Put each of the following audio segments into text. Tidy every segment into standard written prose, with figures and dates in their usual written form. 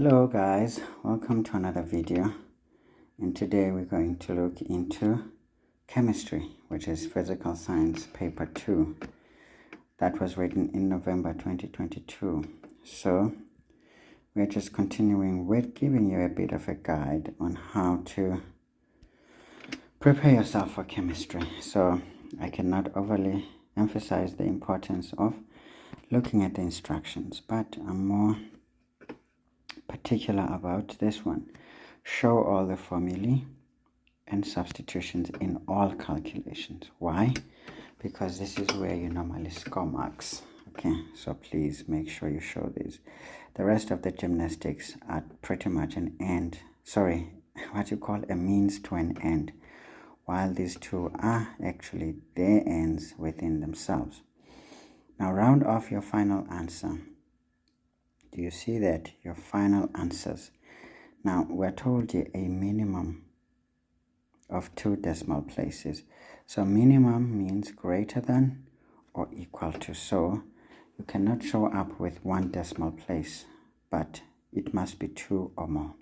Hello guys, welcome to another video, and today we're going to look into chemistry, which is physical science paper 2 that was written in November 2022. So we're just continuing with giving you a bit of a guide on how to prepare yourself for chemistry. So I cannot overly emphasize the importance of looking at the instructions, but I'm more particular about this one. Show all the formulae and substitutions in all calculations. Why? Because this is where you normally score marks. Okay, so please make sure you show these. The rest of the gymnastics are pretty much an end, what you call a means to an end, while these two are actually their ends within themselves. Now round off your final answer. Do you see that? Your final answers. Now we're told you a minimum of 2 decimal places. So minimum means greater than or equal to. So you cannot show up with 1 decimal place, but it must be 2 or more.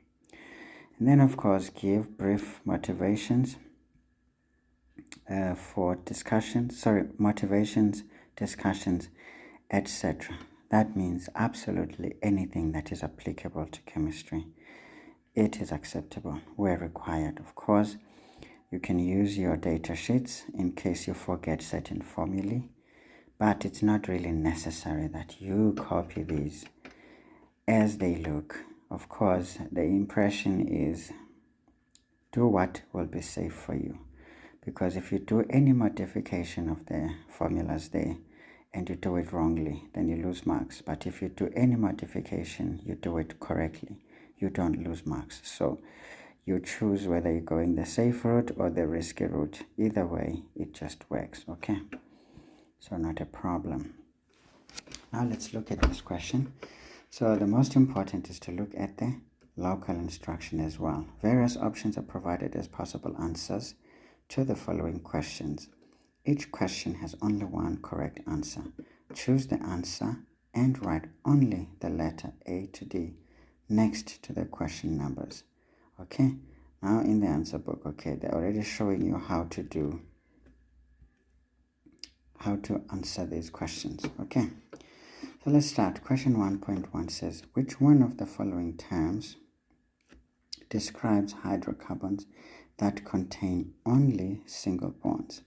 And then of course give brief motivations for discussions, discussions, etc. That means absolutely anything that is applicable to chemistry. It is acceptable where required. Of course, you can use your data sheets in case you forget certain formulae, but it's not really necessary that you copy these as they look. Of course, the impression is do what will be safe for you, because if you do any modification of the formulas there and you do it wrongly, then you lose marks. But if you do any modification, you do it correctly, you don't lose marks. So you choose whether you're going the safe route or the risky route. Either way, it just works. Okay, so not a problem. Now let's look at this question. So the most important is to look at the local instruction as well. Various options are provided as possible answers to the following questions. Each question has only one correct answer. Choose the answer and write only the letter A to D next to the question numbers. Okay, now in the answer book, okay, they're already showing you how to answer these questions. Okay, so let's start. Question 1.1 says, which one of the following terms describes hydrocarbons that contain only single bonds?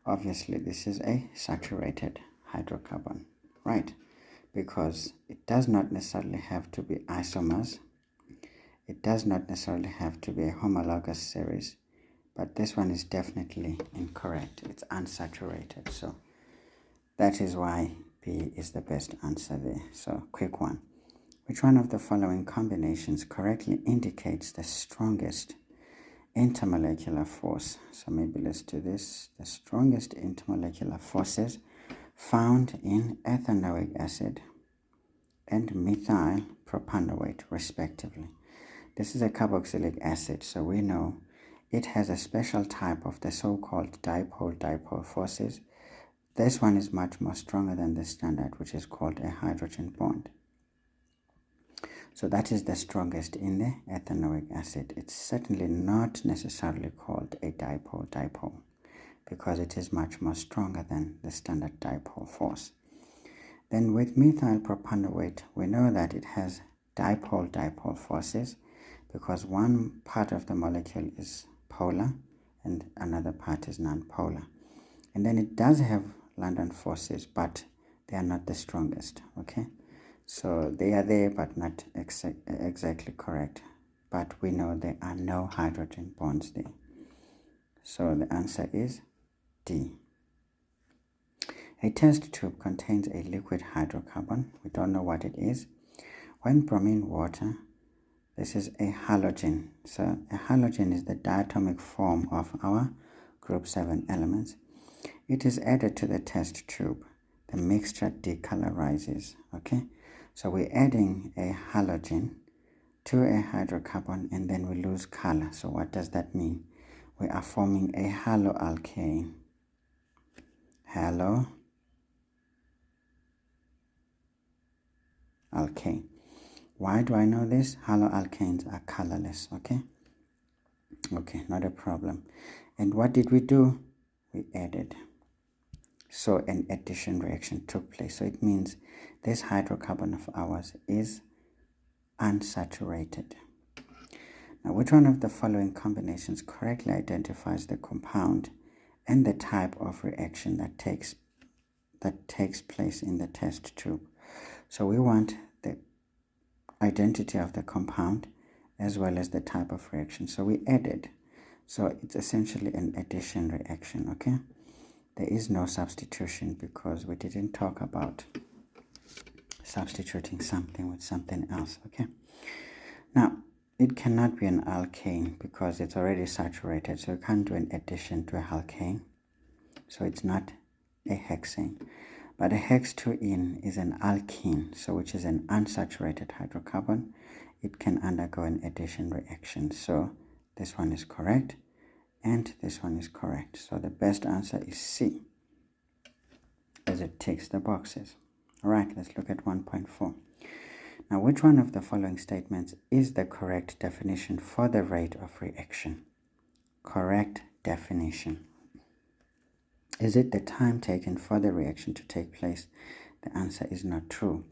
Obviously, this is a saturated hydrocarbon, right? Because it does not necessarily have to be isomers. It does not necessarily have to be a homologous series, but this one is definitely incorrect. It's unsaturated, so that is why B is the best answer there. So quick one. Which one of the following combinations correctly indicates the strongest intermolecular force? So maybe let's do this. The strongest intermolecular forces found in ethanoic acid and methyl propanoate respectively. This is a carboxylic acid, so we know it has a special type of the so-called dipole-dipole forces. This one is much more stronger than the standard, which is called a hydrogen bond. So that is the strongest in the ethanoic acid. It's certainly not necessarily called a dipole-dipole because it is much more stronger than the standard dipole force. Then with methyl propanoate, we know that it has dipole-dipole forces because one part of the molecule is polar and another part is non-polar. And then it does have London forces, but they are not the strongest. Okay, so they are there but not exactly correct, but we know there are no hydrogen bonds there. So the answer is D. A test tube contains a liquid hydrocarbon. We don't know what it is. When bromine water, this is a halogen. So a halogen is the diatomic form of our group 7 elements. It is added to the test tube. The mixture decolorizes. Okay, so we're adding a halogen to a hydrocarbon and then we lose color. So what does that mean? We are forming a haloalkane. Haloalkane. Why do I know this? Haloalkanes are colorless, okay? Okay, not a problem. And what did we do? We added. So an addition reaction took place. So it means this hydrocarbon of ours is unsaturated. Now, which one of the following combinations correctly identifies the compound and the type of reaction that takes place in the test tube? So we want the identity of the compound as well as the type of reaction. So we added. So it's essentially an addition reaction, okay? There is no substitution because we didn't talk about substituting something with something else, okay? Now, it cannot be an alkane because it's already saturated, so you can't do an addition to a alkane. So it's not a hexane. But a hex-2-ene is an alkene, so which is an unsaturated hydrocarbon. It can undergo an addition reaction. So this one is correct, and this one is correct. So the best answer is C, as it ticks the boxes. All right, let's look at 1.4. Now, which one of the following statements is the correct definition for the rate of reaction? Correct definition. Is it the time taken for the reaction to take place? The answer is not true.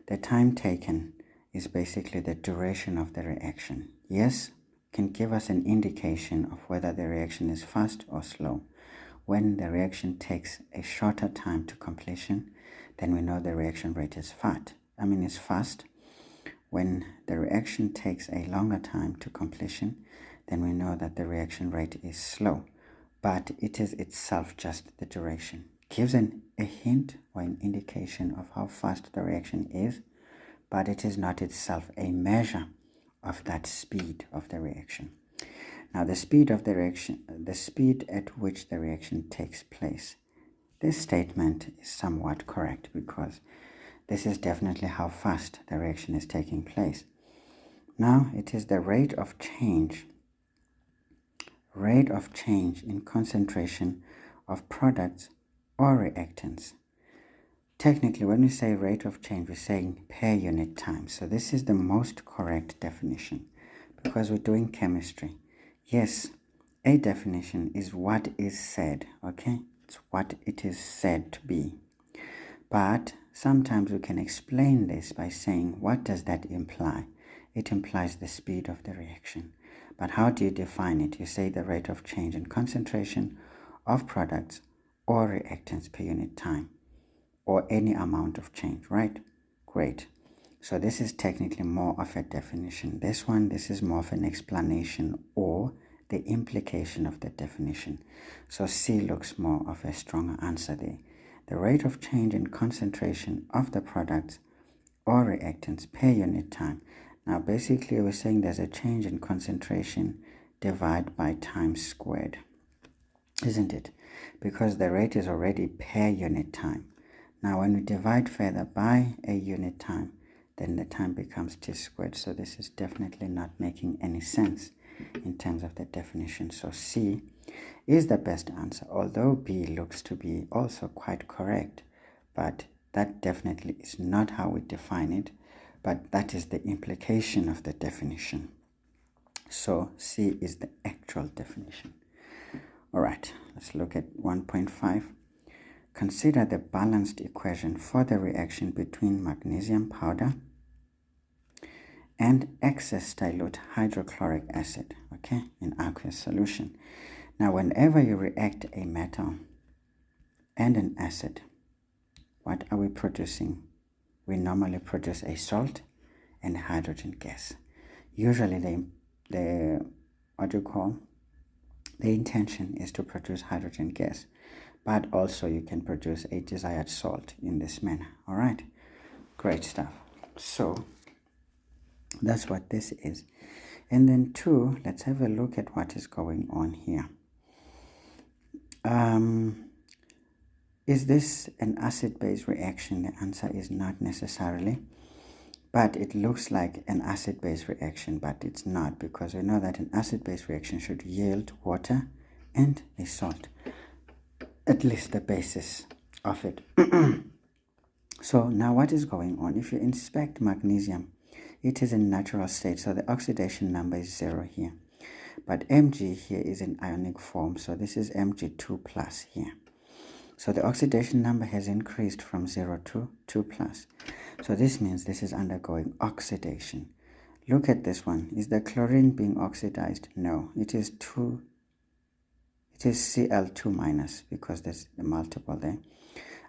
The time taken is basically the duration of the reaction. Yes, can give us an indication of whether the reaction is fast or slow. When the reaction takes a shorter time to completion, then we know the reaction rate is fast. When the reaction takes a longer time to completion, then we know that the reaction rate is slow. But it is itself just the duration. Gives a hint or an indication of how fast the reaction is, but it is not itself a measure of that speed of the reaction. Now, the speed of the reaction, the speed at which the reaction takes place. This statement is somewhat correct because this is definitely how fast the reaction is taking place. Now, it is the rate of change in concentration of products or reactants. Technically, when we say rate of change, we're saying per unit time. So this is the most correct definition because we're doing chemistry. Yes, a definition is what is said, okay? It's what it is said to be. But sometimes we can explain this by saying, what does that imply? It implies the speed of the reaction. But how do you define it? You say the rate of change in concentration of products or reactants per unit time, or any amount of change, right? Great. So this is technically more of a definition. This is more of an explanation or the implication of the definition. So C looks more of a stronger answer there. The rate of change in concentration of the products or reactants per unit time. Now basically we're saying there's a change in concentration divided by time squared, isn't it? Because the rate is already per unit time. Now when we divide further by a unit time, then the time becomes t squared. So this is definitely not making any sense in terms of the definition. So C is the best answer, although B looks to be also quite correct, but that definitely is not how we define it, but that is the implication of the definition. So C is the actual definition. All right, let's look at 1.5. Consider the balanced equation for the reaction between magnesium powder and excess dilute hydrochloric acid, okay, in aqueous solution. Now, whenever you react a metal and an acid, what are we producing? We normally produce a salt and a hydrogen gas. Usually the intention is to produce hydrogen gas, but also you can produce a desired salt in this manner. All right, great stuff. So that's what this is. And then 2, let's have a look at what is going on here. Is this an acid-base reaction? The answer is not necessarily, but it looks like an acid-base reaction, but it's not, because we know that an acid-base reaction should yield water and a salt, at least the basis of it. So now what is going on? If you inspect magnesium, it is in natural state, so the oxidation number is 0 here. But Mg here is in ionic form, so this is Mg2 plus here. So the oxidation number has increased from 0 to 2 plus. So this means this is undergoing oxidation. Look at this one. Is the chlorine being oxidized? No, it is Cl2 minus because there's the multiple there.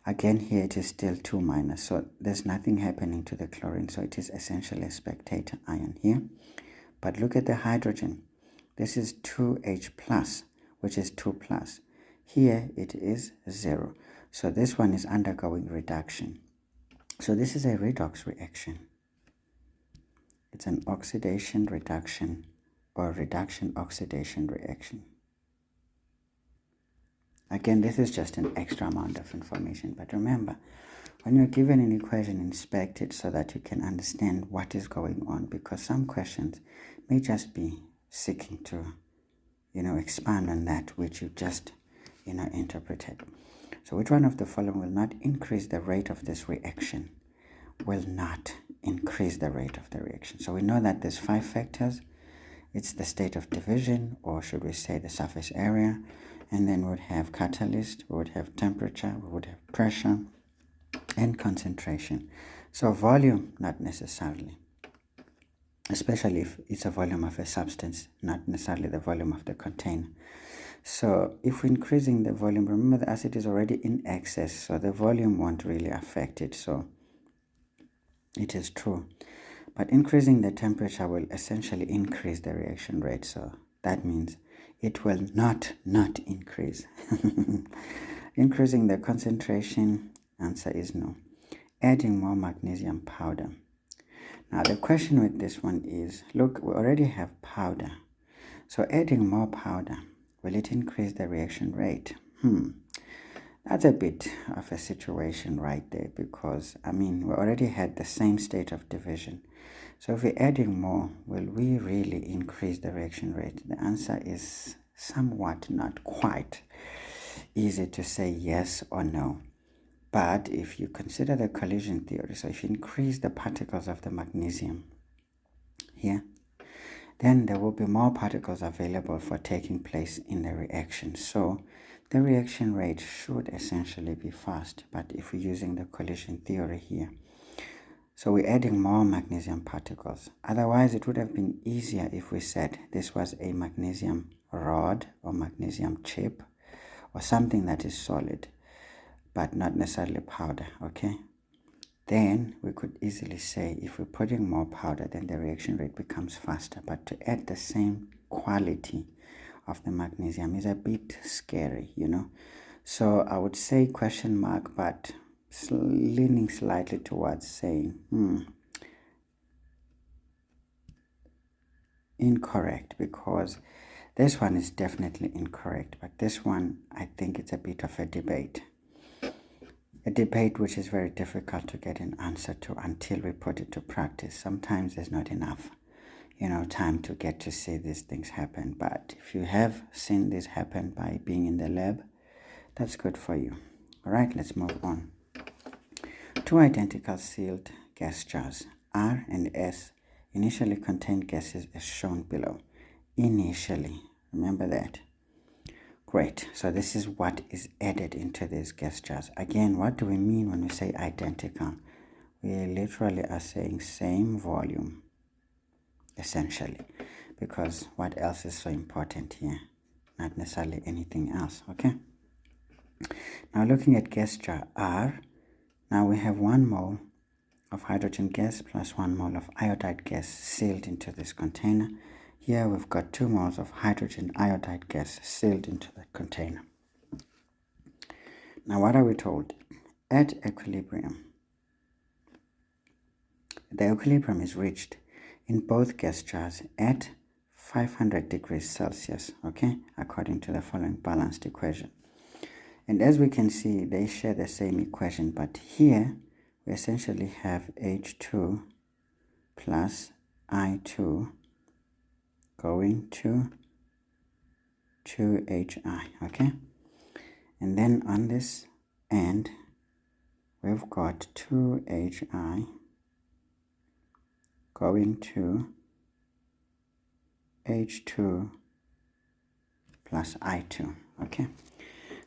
Again here it is still 2 minus, so there's nothing happening to the chlorine, so it is essentially a spectator ion here. But look at the hydrogen. This is 2H plus, which is 2 plus. Here it is 0. So this one is undergoing reduction. So this is a redox reaction. It's an oxidation reduction or reduction oxidation reaction. Again, this is just an extra amount of information, but remember, when you're given an equation, inspect it so that you can understand what is going on, because some questions may just be seeking to, expand on that which you just, interpreted. So which one of the following will not increase the rate of this reaction? Will not increase the rate of the reaction. So we know that there's 5 factors. It's the state of division, or should we say the surface area, and then we would have catalyst, we would have temperature, we would have pressure, and concentration. So volume, not necessarily, especially if it's a volume of a substance, not necessarily the volume of the container. So if we're increasing the volume, remember the acid is already in excess, so the volume won't really affect it, so it is true. But increasing the temperature will essentially increase the reaction rate, so that means it will not increase. Increasing the concentration, answer is no. Adding more magnesium powder. Now the question with this one is, look, we already have powder. So adding more powder, will it increase the reaction rate? That's a bit of a situation right there, because, we already had the same state of division. So if we're adding more, will we really increase the reaction rate? The answer is somewhat, not quite easy to say yes or no. But if you consider the collision theory, so if you increase the particles of the magnesium here, then there will be more particles available for taking place in the reaction. So the reaction rate should essentially be fast. But if we're using the collision theory here, so we're adding more magnesium particles. Otherwise, it would have been easier if we said this was a magnesium rod or magnesium chip or something that is solid, but not necessarily powder, okay? Then we could easily say if we're putting more powder, then the reaction rate becomes faster. But to add the same quality of the magnesium is a bit scary, So I would say question mark, but leaning slightly towards saying incorrect, because this one is definitely incorrect, but this one, I think it's a bit of a debate which is very difficult to get an answer to until we put it to practice. Sometimes there's not enough time to get to see these things happen, but if you have seen this happen by being in the lab, that's good for you. All right, let's move on. 2 identical sealed gas jars, R and S, initially contained gases as shown below. Initially, remember that. Great, so this is what is added into these gas jars. Again, what do we mean when we say identical? We literally are saying same volume, essentially, because what else is so important here? Not necessarily anything else, okay? Now looking at gas jar R, now we have 1 mole of hydrogen gas plus 1 mole of iodide gas sealed into this container. Here we've got 2 moles of hydrogen iodide gas sealed into that container. Now what are we told? At equilibrium, the equilibrium is reached in both gas jars at 500 degrees Celsius, okay, according to the following balanced equation. And as we can see, they share the same equation, but here we essentially have H2 plus I2 going to 2HI, okay? And then on this end, we've got 2HI going to H2 plus I2. Okay,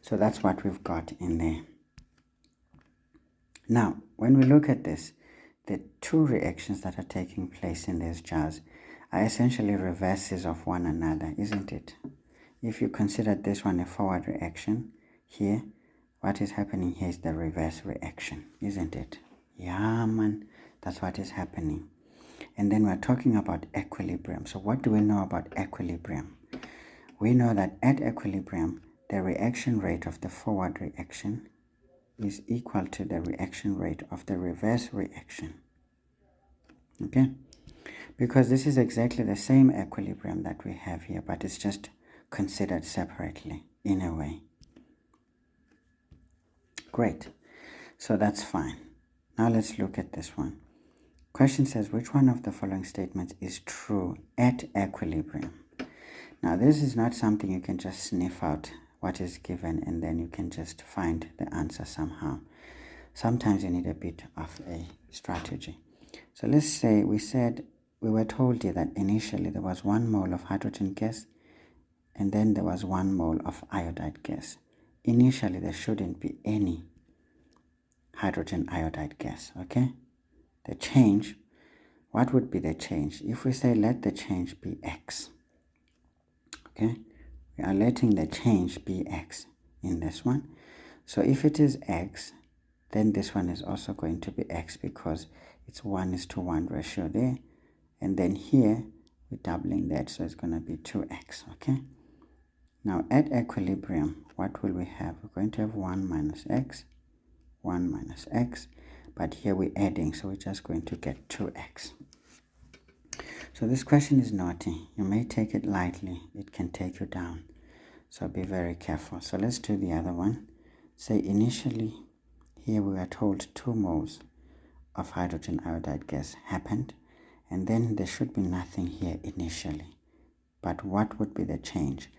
so that's what we've got in there. Now, when we look at this, the two reactions that are taking place in these jars are essentially reverses of one another, isn't it? If you consider this one a forward reaction, here, what is happening here is the reverse reaction, isn't it? Yeah, man, that's what is happening. And then we're talking about equilibrium. So what do we know about equilibrium? We know that at equilibrium, the reaction rate of the forward reaction is equal to the reaction rate of the reverse reaction. Okay? Because this is exactly the same equilibrium that we have here, but it's just considered separately in a way. Great. So that's fine. Now let's look at this one. Question says, which one of the following statements is true at equilibrium? Now, this is not something you can just sniff out what is given and then you can just find the answer somehow. Sometimes you need a bit of a strategy. So let's say we were told here that initially there was 1 mole of hydrogen gas and then there was 1 mole of iodide gas. Initially there shouldn't be any hydrogen iodide gas, okay? The change, what would be the change? If we say let the change be x, okay? We are letting the change be x in this one. So if it is x, then this one is also going to be x because it's 1:1 ratio there. And then here, we're doubling that, so it's going to be 2x, okay? Now, at equilibrium, what will we have? We're going to have 1 minus x, 1 minus x, but here we're adding, so we're just going to get 2x. So this question is naughty. You may take it lightly. It can take you down. So be very careful. So let's do the other one. Say initially, here we are told 2 moles of hydrogen iodide gas happened, and then there should be nothing here initially. But what would be the change?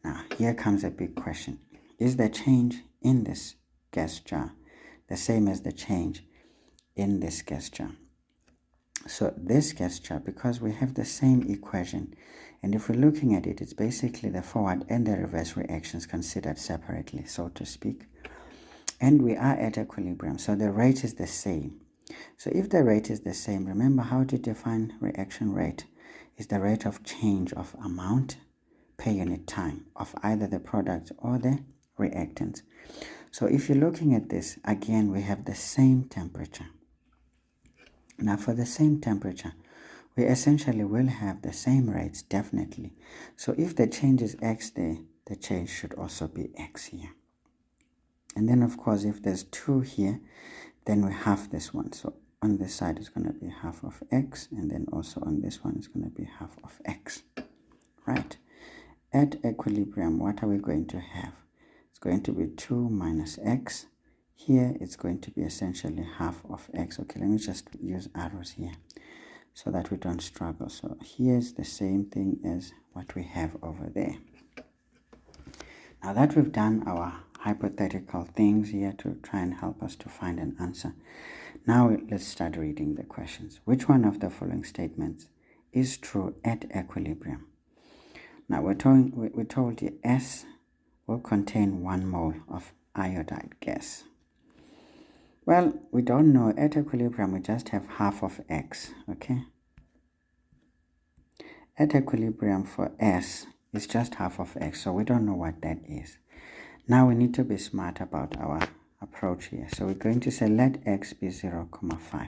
Now, here comes a big question. Is the change in this gas jar the same as the change in this gas jar? So this gas jar, because we have the same equation, and if we're looking at it, it's basically the forward and the reverse reactions considered separately, so to speak. And we are at equilibrium, so the rate is the same. So if the rate is the same, remember how to define reaction rate is the rate of change of amount per unit time of either the product or the reactant. So if you're looking at this, again, we have the same temperature. Now for the same temperature, we essentially will have the same rates, definitely. So if the change is x there, the change should also be x here. And then of course, if there's 2 here, then we have this one. So on this side is going to be half of x, and then also on this one is going to be half of x. Right? At equilibrium, what are we going to have? It's going to be 2 minus x. Here it's going to be essentially half of x. Okay, let me just use arrows here so that we don't struggle. So here's the same thing as what we have over there. Now that we've done our hypothetical things here to try and help us to find an answer, now let's start reading the questions. Which one of the following statements is true at equilibrium? Now we're told here S will contain 1 mole of iodide gas. Well, we don't know. At equilibrium, we just have half of x, okay? At equilibrium for S, it's just half of x, so we don't know what that is. Now we need to be smart about our approach here. So we're going to say let x be 0,5.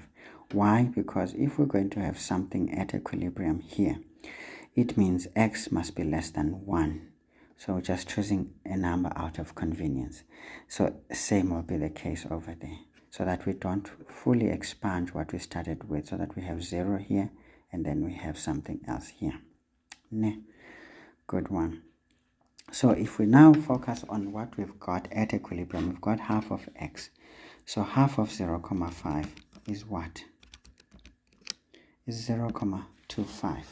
Why? Because if we're going to have something at equilibrium here, it means x must be less than 1. So we're just choosing a number out of convenience. So same will be the case over there, so that we don't fully expunge what we started with, so that we have 0 here and then we have something else here. Good one. So if we now focus on what we've got at equilibrium, we've got half of x. So half of 0,5 is what? Is 0,25.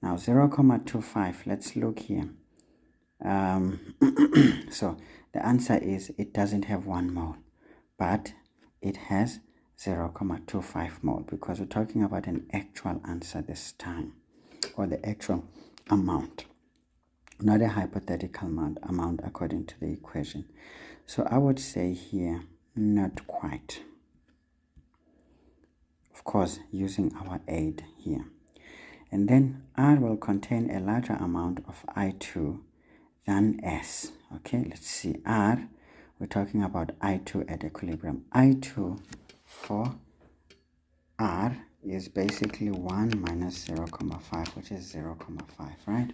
Now 0,25, let's look here. So the answer is it doesn't have 1 mole, but it has 0.25 mole, because we're talking about an actual answer this time, or the actual amount, not a hypothetical amount according to the equation. So I would say here, not quite. Of course, using our aid here. And then R will contain a larger amount of I2 than S. Okay, let's see. R, we're talking about I2 at equilibrium. I2 for R is basically 1 minus 0.5, which is 0.5, right?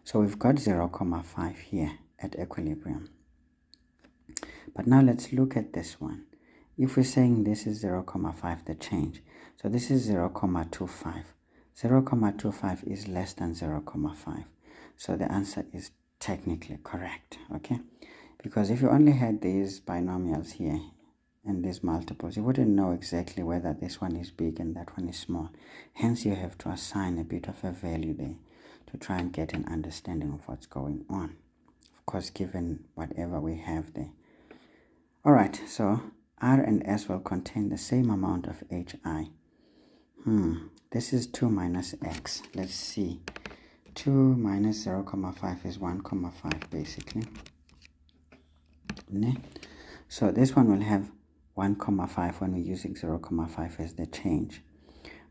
So we've got 0.5 here at equilibrium. But now let's look at this one. If we're saying this is 0.5, the change, so this is 0.25. 0.25 is less than 0.5. So the answer is technically correct, okay? Because if you only had these binomials here and these multiples, you wouldn't know exactly whether this one is big and that one is small. Hence, you have to assign a bit of a value there to try and get an understanding of what's going on. Of course, given whatever we have there. All right, so R and S will contain the same amount of HI. This is 2 minus X. Let's see. 2 minus 0.5 is 1.5 basically. So this one will have 1.5 when we're using 0.5 as the change.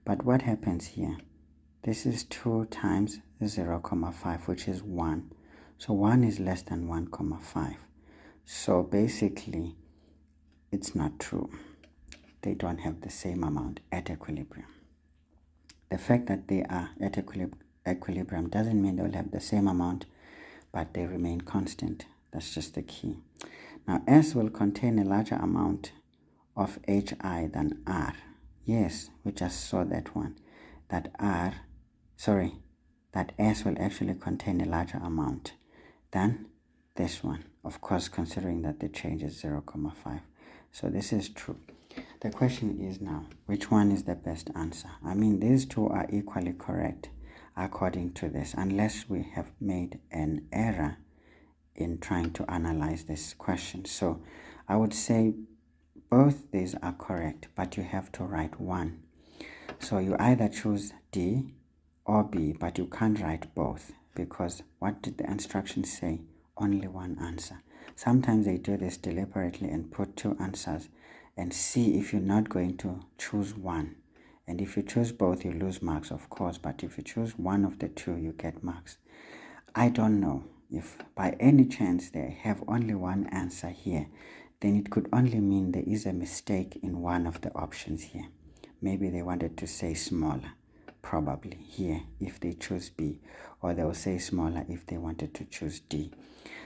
But what happens here? This is 2 times 0.5, which is 1. So 1 is less than 1.5. So basically, it's not true. They don't have the same amount at equilibrium. The fact that they are at equilibrium doesn't mean they'll have the same amount, but they remain constant. That's just the key. Now, S will contain a larger amount of HI than R. Yes, we just saw that one. That S will actually contain a larger amount than this one. Of course, considering that the change is 0.5. So this is true. The question is now, which one is the best answer? I mean, these two are equally correct according to this, unless we have made an error in trying to analyze this question. So I would say both these are correct, but you have to write one. So you either choose D or B, but you can't write both, because what did the instructions say? Only one answer. Sometimes they do this deliberately and put two answers and see if you're not going to choose one. And if you choose both, you lose marks, of course, but if you choose one of the two, you get marks. I don't know if by any chance they have only one answer here, then it could only mean there is a mistake in one of the options here. Maybe they wanted to say smaller, probably here if they choose B, or they'll say smaller if they wanted to choose D.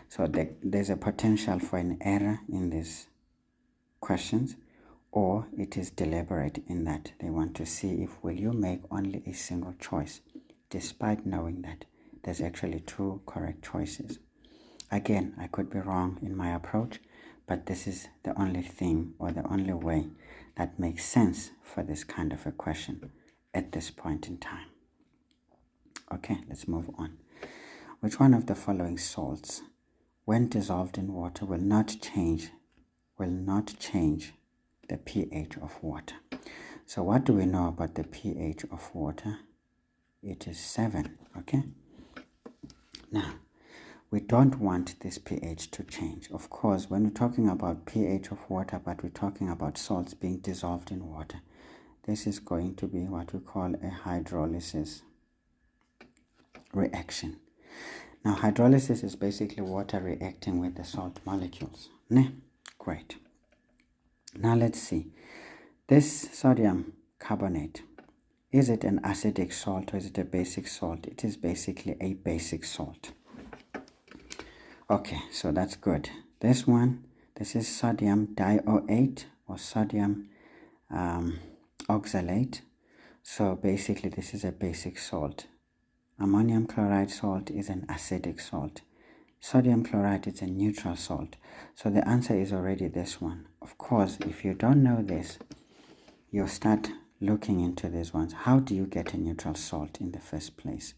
So there's a potential for an error in these questions, or it is deliberate in that they want to see if will you make only a single choice, despite knowing that there's actually two correct choices. Again, I could be wrong in my approach, but this is the only thing or the only way that makes sense for this kind of a question at this point in time. Okay, let's move on. Which one of the following salts, when dissolved in water, will not change the pH of water? So what do we know about the pH of water? It is 7, okay? Now, we don't want this pH to change. Of course, when we're talking about pH of water, but we're talking about salts being dissolved in water, this is going to be what we call a hydrolysis reaction. Now, hydrolysis is basically water reacting with the salt molecules. Great. Now, let's see. This sodium carbonate, is it an acidic salt or is it a basic salt? It is basically a basic salt. Okay, so that's good. This one, this is sodium dioate or sodium oxalate. So basically this is a basic salt. Ammonium chloride salt is an acidic salt. Sodium chloride is a neutral salt. So the answer is already this one. Of course, if you don't know this, you'll start looking into these ones. How do you get a neutral salt in the first place?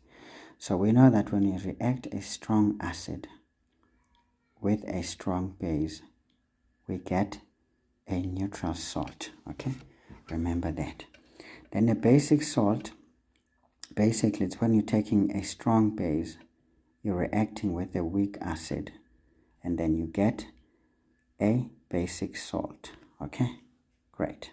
So we know that when you react a strong acid with a strong base, we get a neutral salt. Okay, remember that. Then a basic salt, basically it's when you're taking a strong base, you're reacting with a weak acid, and then you get a basic salt. Okay, great.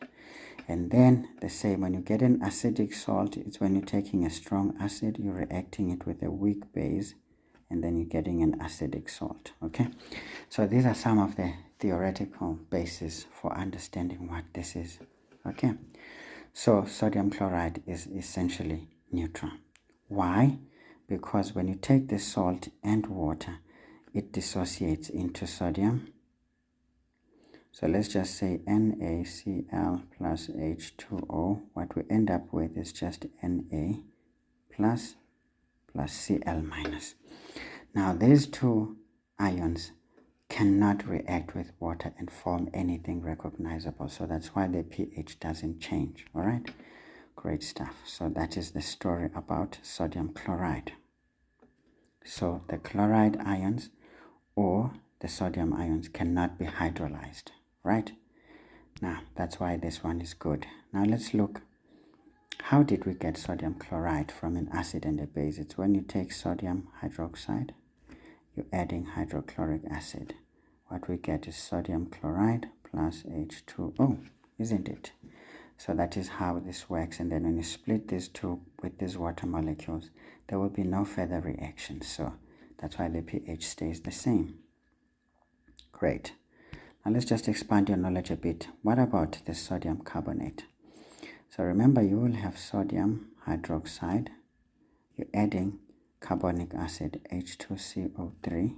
And then the same, when you get an acidic salt, it's when you're taking a strong acid, you're reacting it with a weak base, and then you're getting an acidic salt. Okay, so these are some of the theoretical basis for understanding what this is. Okay, so sodium chloride is essentially neutral. Why? Because when you take the salt and water, it dissociates into sodium. So let's just say NaCl plus H2O. What we end up with is just Na plus Cl minus. Now these two ions cannot react with water and form anything recognizable. So that's why the pH doesn't change. All right? Great stuff. So that is the story about sodium chloride. So the chloride ions or the sodium ions cannot be hydrolyzed. Right? Now, that's why this one is good. Now, let's look. How did we get sodium chloride from an acid and a base? It's when you take sodium hydroxide, you're adding hydrochloric acid. What we get is sodium chloride plus H2O, isn't it? So that is how this works. And then when you split these two with these water molecules, there will be no further reaction. So that's why the pH stays the same. Great. Now let's just expand your knowledge a bit. What about the sodium carbonate? So remember, you will have sodium hydroxide. You're adding carbonic acid, H2CO3.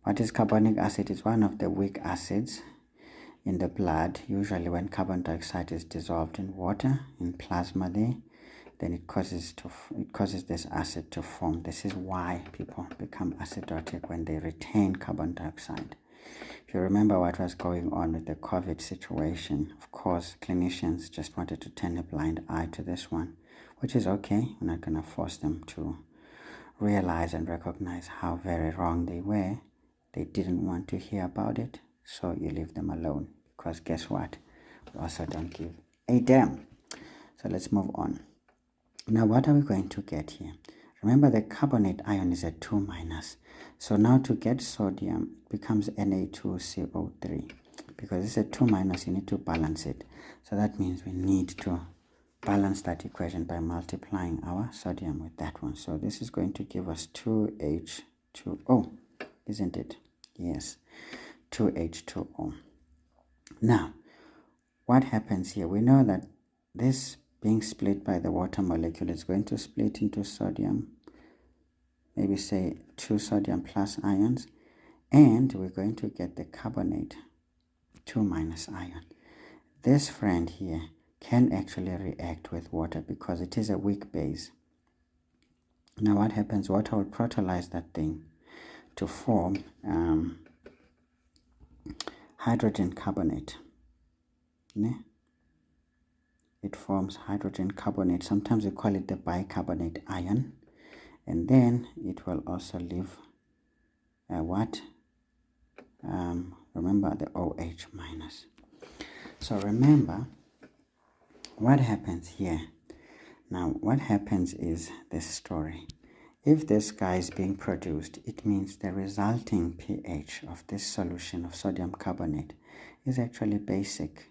What is carbonic acid? It's one of the weak acids in the blood. Usually when carbon dioxide is dissolved in water, in plasma there, then it causes this acid to form. This is why people become acidotic when they retain carbon dioxide. If you remember what was going on with the COVID situation, of course, clinicians just wanted to turn a blind eye to this one, which is okay. We're not going to force them to realize and recognize how very wrong they were. They didn't want to hear about it, so you leave them alone, because guess what? We also don't give a damn. So let's move on. Now, what are we going to get here? Remember, the carbonate ion is a 2 minus. So now to get sodium, it becomes Na2CO3. Because it's a 2 minus, you need to balance it. So that means we need to balance that equation by multiplying our sodium with that one. So this is going to give us 2H2O, isn't it? Yes, 2H2O. Now, what happens here? We know that this being split by the water molecule is going to split into sodium, maybe say 2 sodium plus ions, and we're going to get the carbonate 2 minus ion. This friend here can actually react with water because it is a weak base. Now what happens? Water will protolyze that thing to form hydrogen carbonate. Yeah? It forms hydrogen carbonate. Sometimes we call it the bicarbonate ion. And then it will also leave remember the OH minus. So remember what happens here. Now what happens is this story. If this guy is being produced, it means the resulting pH of this solution of sodium carbonate is actually basic.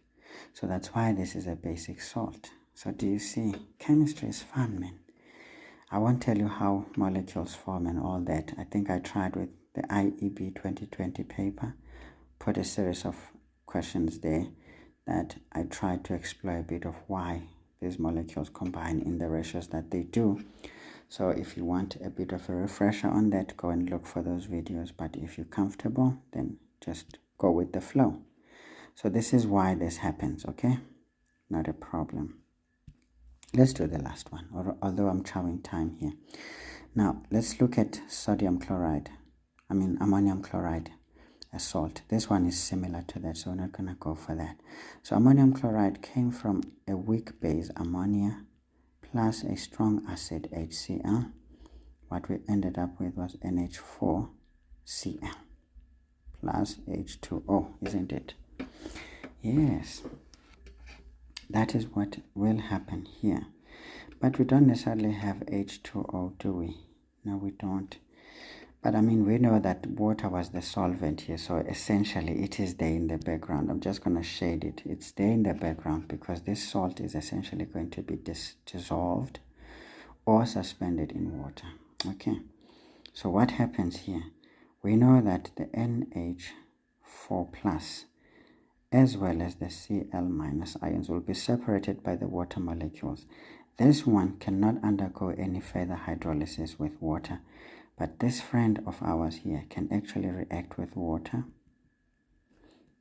So that's why this is a basic salt. So do you see? Chemistry is fun, man. I won't tell you how molecules form and all that. I think I tried with the IEB 2020 paper, put a series of questions there that I tried to explore a bit of why these molecules combine in the ratios that they do. So if you want a bit of a refresher on that, go and look for those videos. But if you're comfortable, then just go with the flow. So this is why this happens, okay? Not a problem. Let's do the last one, although I'm chowing time here. Now, let's look at ammonium chloride, a salt. This one is similar to that, so we're not going to go for that. So ammonium chloride came from a weak base, ammonia, plus a strong acid, HCl. What we ended up with was NH4Cl plus H2O, isn't it? Yes, that is what will happen here. But we don't necessarily have H2O, do we? No, we don't. But I mean, we know that water was the solvent here, so essentially it is there in the background. I'm just going to shade it. It's there in the background because this salt is essentially going to be dissolved or suspended in water. Okay, so what happens here? We know that the NH4 plus as well as the Cl minus ions will be separated by the water molecules. This one cannot undergo any further hydrolysis with water, but this friend of ours here can actually react with water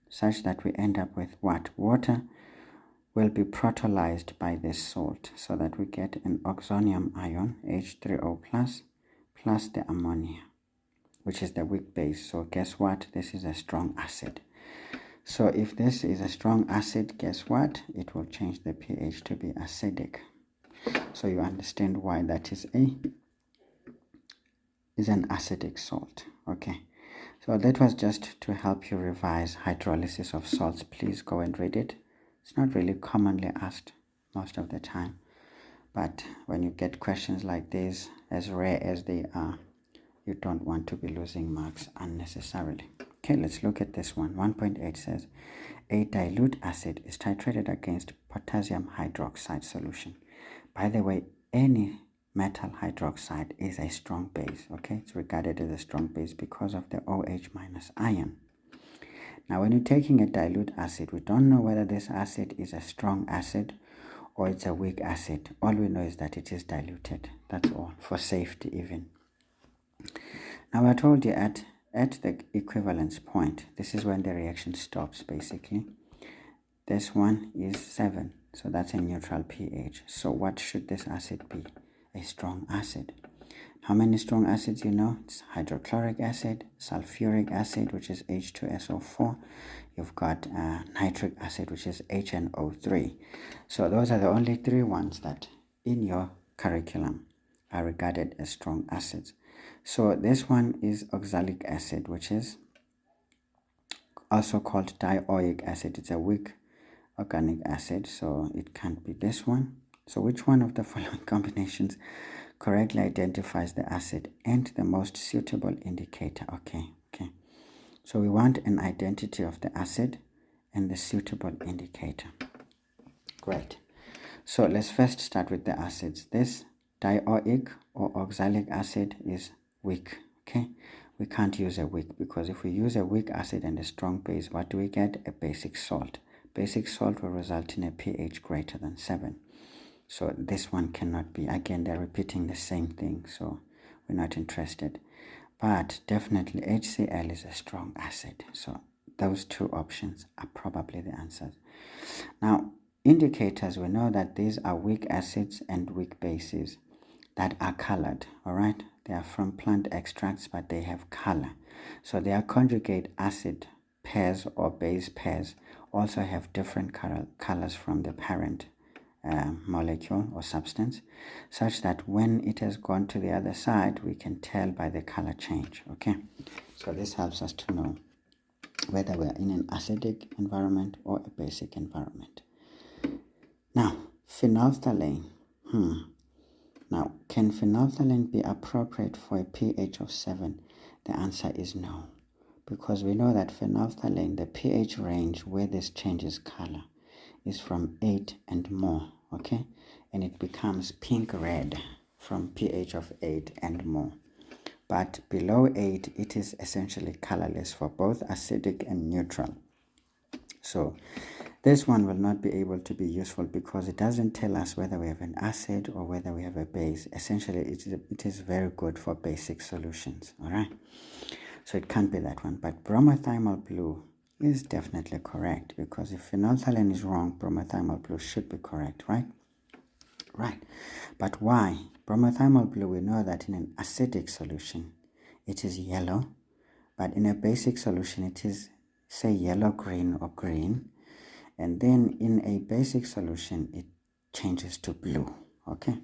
such that we end up with what? Water will be protolyzed by this salt so that we get an oxonium ion, H3O plus the ammonia, which is the weak base. So guess what? This is a strong acid. So if this is a strong acid, guess what? It will change the pH to be acidic. So you understand why that is an acidic salt. Okay. So that was just to help you revise hydrolysis of salts. Please go and read it. It's not really commonly asked most of the time. But when you get questions like this, as rare as they are, you don't want to be losing marks unnecessarily. Okay, let's look at this one. 1.8 says, a dilute acid is titrated against potassium hydroxide solution. By the way, any metal hydroxide is a strong base. Okay, it's regarded as a strong base because of the OH minus ion. Now, when you're taking a dilute acid, we don't know whether this acid is a strong acid or it's a weak acid. All we know is that it is diluted. That's all, for safety even. Now, I told you at the equivalence point, this is when the reaction stops, basically. This one is 7, so that's a neutral pH. So what should this acid be? A strong acid. How many strong acids you know? It's hydrochloric acid, sulfuric acid, which is H2SO4. You've got nitric acid, which is HNO3. So those are the only 3 ones that in your curriculum are regarded as strong acids. So this one is oxalic acid, which is also called dioic acid. It's a weak organic acid, so it can't be this one. So which one of the following combinations correctly identifies the acid and the most suitable indicator? Okay. So we want an identity of the acid and the suitable indicator. Great. So let's first start with the acids. This dioic or oxalic acid is weak. Okay. We can't use a weak because if we use a weak acid and a strong base, what do we get? A basic salt. Basic salt will result in a pH greater than 7. So this one cannot be. Again, they're repeating the same thing, so we're not interested. But definitely HCl is a strong acid. So those 2 options are probably the answers. Now, indicators, we know that these are weak acids and weak bases that are colored, all right? They are from plant extracts, but they have color. So their conjugate acid pairs or base pairs also have different colors from the parent molecule or substance, such that when it has gone to the other side, we can tell by the color change. Okay, so this helps us to know whether we are in an acidic environment or a basic environment. Now, phenolphthalein. Now, can phenolphthalein be appropriate for a pH of 7? The answer is no, because we know that phenolphthalein, the pH range where this changes color is from 8 and more, okay? And it becomes pink-red from pH of 8 and more. But below 8, it is essentially colorless for both acidic and neutral. So this one will not be able to be useful because it doesn't tell us whether we have an acid or whether we have a base. Essentially, it is very good for basic solutions, all right? So it can't be that one. But bromothymol blue is definitely correct, because if phenolphthalein is wrong, bromothymol blue should be correct, right? Right. But why? Bromothymol blue, we know that in an acidic solution, it is yellow, but in a basic solution, it is, say, yellow-green or green, and then in a basic solution, it changes to blue, okay?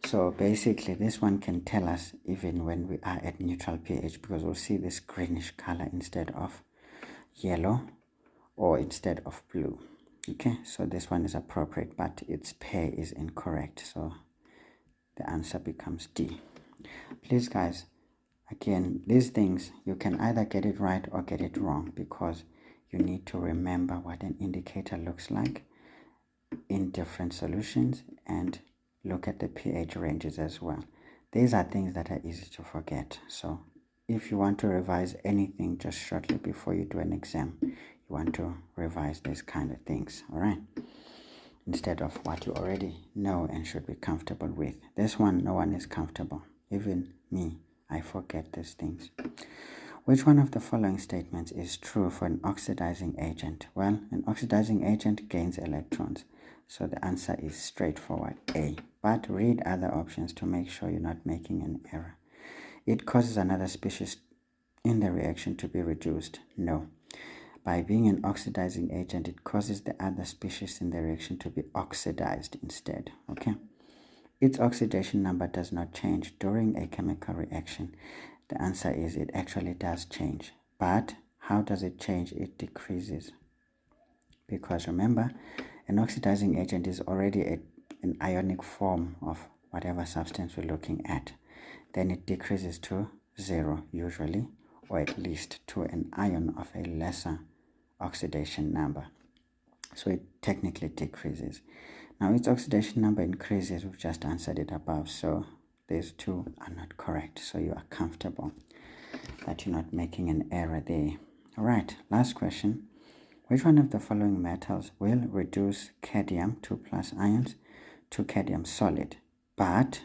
So basically, this one can tell us even when we are at neutral pH, because we'll see this greenish color instead of yellow or instead of blue. Okay, so this one is appropriate, but its pair is incorrect, so the answer becomes D. Please guys, again, these things you can either get it right or get it wrong, because you need to remember what an indicator looks like in different solutions and look at the pH ranges as well. These are things that are easy to forget, so if you want to revise anything just shortly before you do an exam, you want to revise these kind of things, all right, instead of what you already know and should be comfortable with. This one, no one is comfortable, even me. I forget these things. Which one of the following statements is true for an oxidizing agent? Well, an oxidizing agent gains electrons, so the answer is straightforward, A. But read other options to make sure you're not making an error. It causes another species in the reaction to be reduced. No. By being an oxidizing agent, it causes the other species in the reaction to be oxidized instead. Okay. Its oxidation number does not change during a chemical reaction. The answer is it actually does change. But how does it change? It decreases. Because remember, an oxidizing agent is already an ionic form of whatever substance we're looking at. Then it decreases to 0 usually, or at least to an ion of a lesser oxidation number. So it technically decreases. Now its oxidation number increases. We've just answered it above, so these two are not correct. So you are comfortable that you're not making an error there. All right, last question. Which one of the following metals will reduce cadmium 2+ ions to cadmium solid, but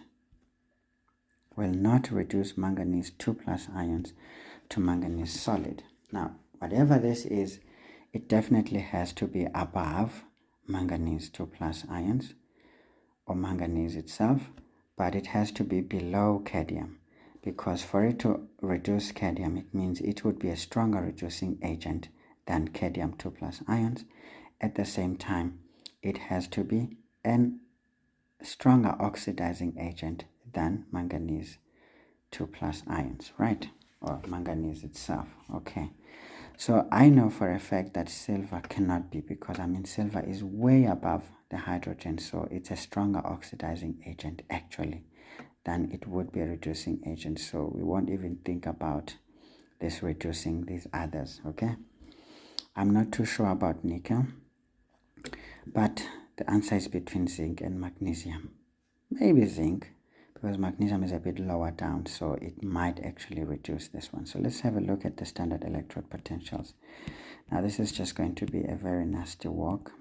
will not reduce manganese 2+ ions to manganese solid? Now, whatever this is, it definitely has to be above manganese 2+ ions or manganese itself, but it has to be below cadmium, because for it to reduce cadmium, it means it would be a stronger reducing agent than cadmium 2+ ions. At the same time, it has to be a stronger oxidizing agent than manganese 2+ ions, right? Or manganese itself. Okay, so I know for a fact that silver cannot be, because silver is way above the hydrogen, so it's a stronger oxidizing agent actually than it would be a reducing agent, so we won't even think about this reducing these others. Okay, I'm not too sure about nickel, but the answer is between zinc and magnesium. Maybe zinc, because magnesium is a bit lower down, so it might actually reduce this one. So let's have a look at the standard electrode potentials. Now this is just going to be a very nasty walk.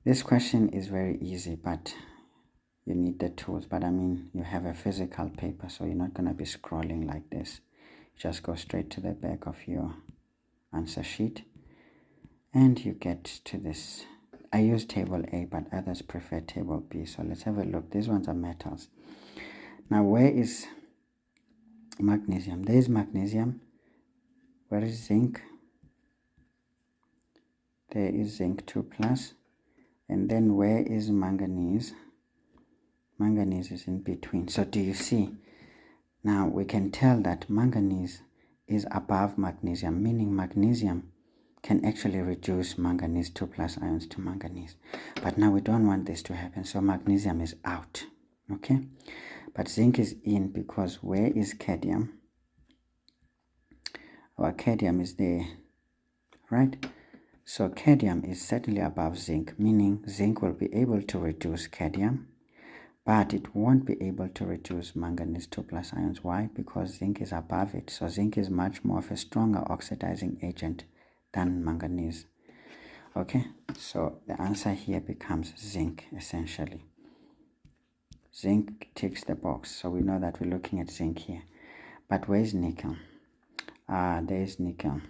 This question is very easy, but you need the tools. But you have a physical paper, so you're not going to be scrolling like this. Just go straight to the back of your answer sheet and you get to this. I use table A, but others prefer table B. So let's have a look. These ones are metals. Now where is magnesium? There is magnesium. Where is zinc? There is zinc 2+. And then where is manganese? Manganese is in between. So do you see? Now we can tell that manganese is above magnesium, meaning magnesium can actually reduce manganese 2+ ions to manganese. But now we don't want this to happen, so magnesium is out. Okay? But zinc is in, because where is cadmium? Our cadmium is there, right? So cadmium is certainly above zinc, meaning zinc will be able to reduce cadmium, but it won't be able to reduce manganese 2+ ions. Why? Because zinc is above it. So zinc is much more of a stronger oxidizing agent than manganese. Okay, so the answer here becomes zinc, essentially. Zinc ticks the box, so we know that we're looking at zinc here. But where's nickel? There is nickel.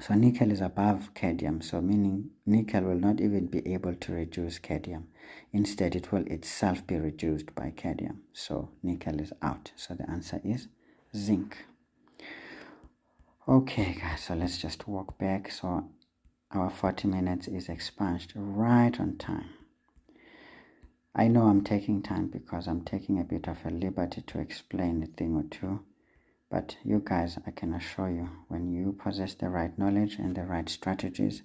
So nickel is above cadmium, so meaning nickel will not even be able to reduce cadmium. Instead, it will itself be reduced by cadmium. So nickel is out. So the answer is zinc. Okay, guys, so let's just walk back. So our 40 minutes is expunged right on time. I know I'm taking time because I'm taking a bit of a liberty to explain a thing or two. But you guys, I can assure you, when you possess the right knowledge and the right strategies,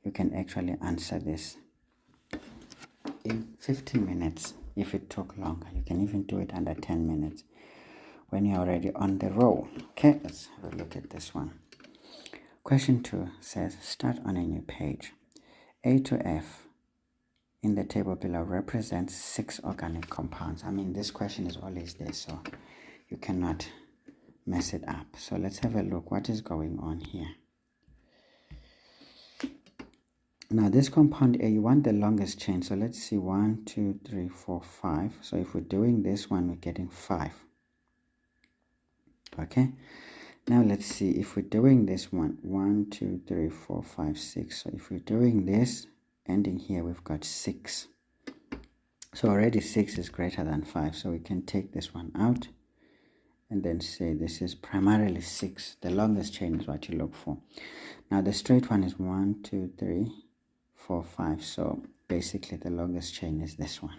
you can actually answer this in 15 minutes. If it took longer, you can even do it under 10 minutes when you're already on the roll. Okay, let's have a look at this one. Question 2 says, start on a new page. A to F in the table below represents 6 organic compounds. I mean, this question is always there, so you cannot mess it up. So let's have a look what is going on here. Now this compound A, you want the longest chain. So let's see, 1, 2, 3, 4, 5. So if we're doing this one, we're getting 5. Okay. Now let's see if we're doing this one, 1, 2, 3, 4, 5, 6. So if we're doing this, ending here, we've got 6. So already 6 is greater than 5. So we can take this one out and then say this is primarily 6. The longest chain is what you look for. Now the straight one is 1, 2, 3, 4, 5. So basically the longest chain is this one.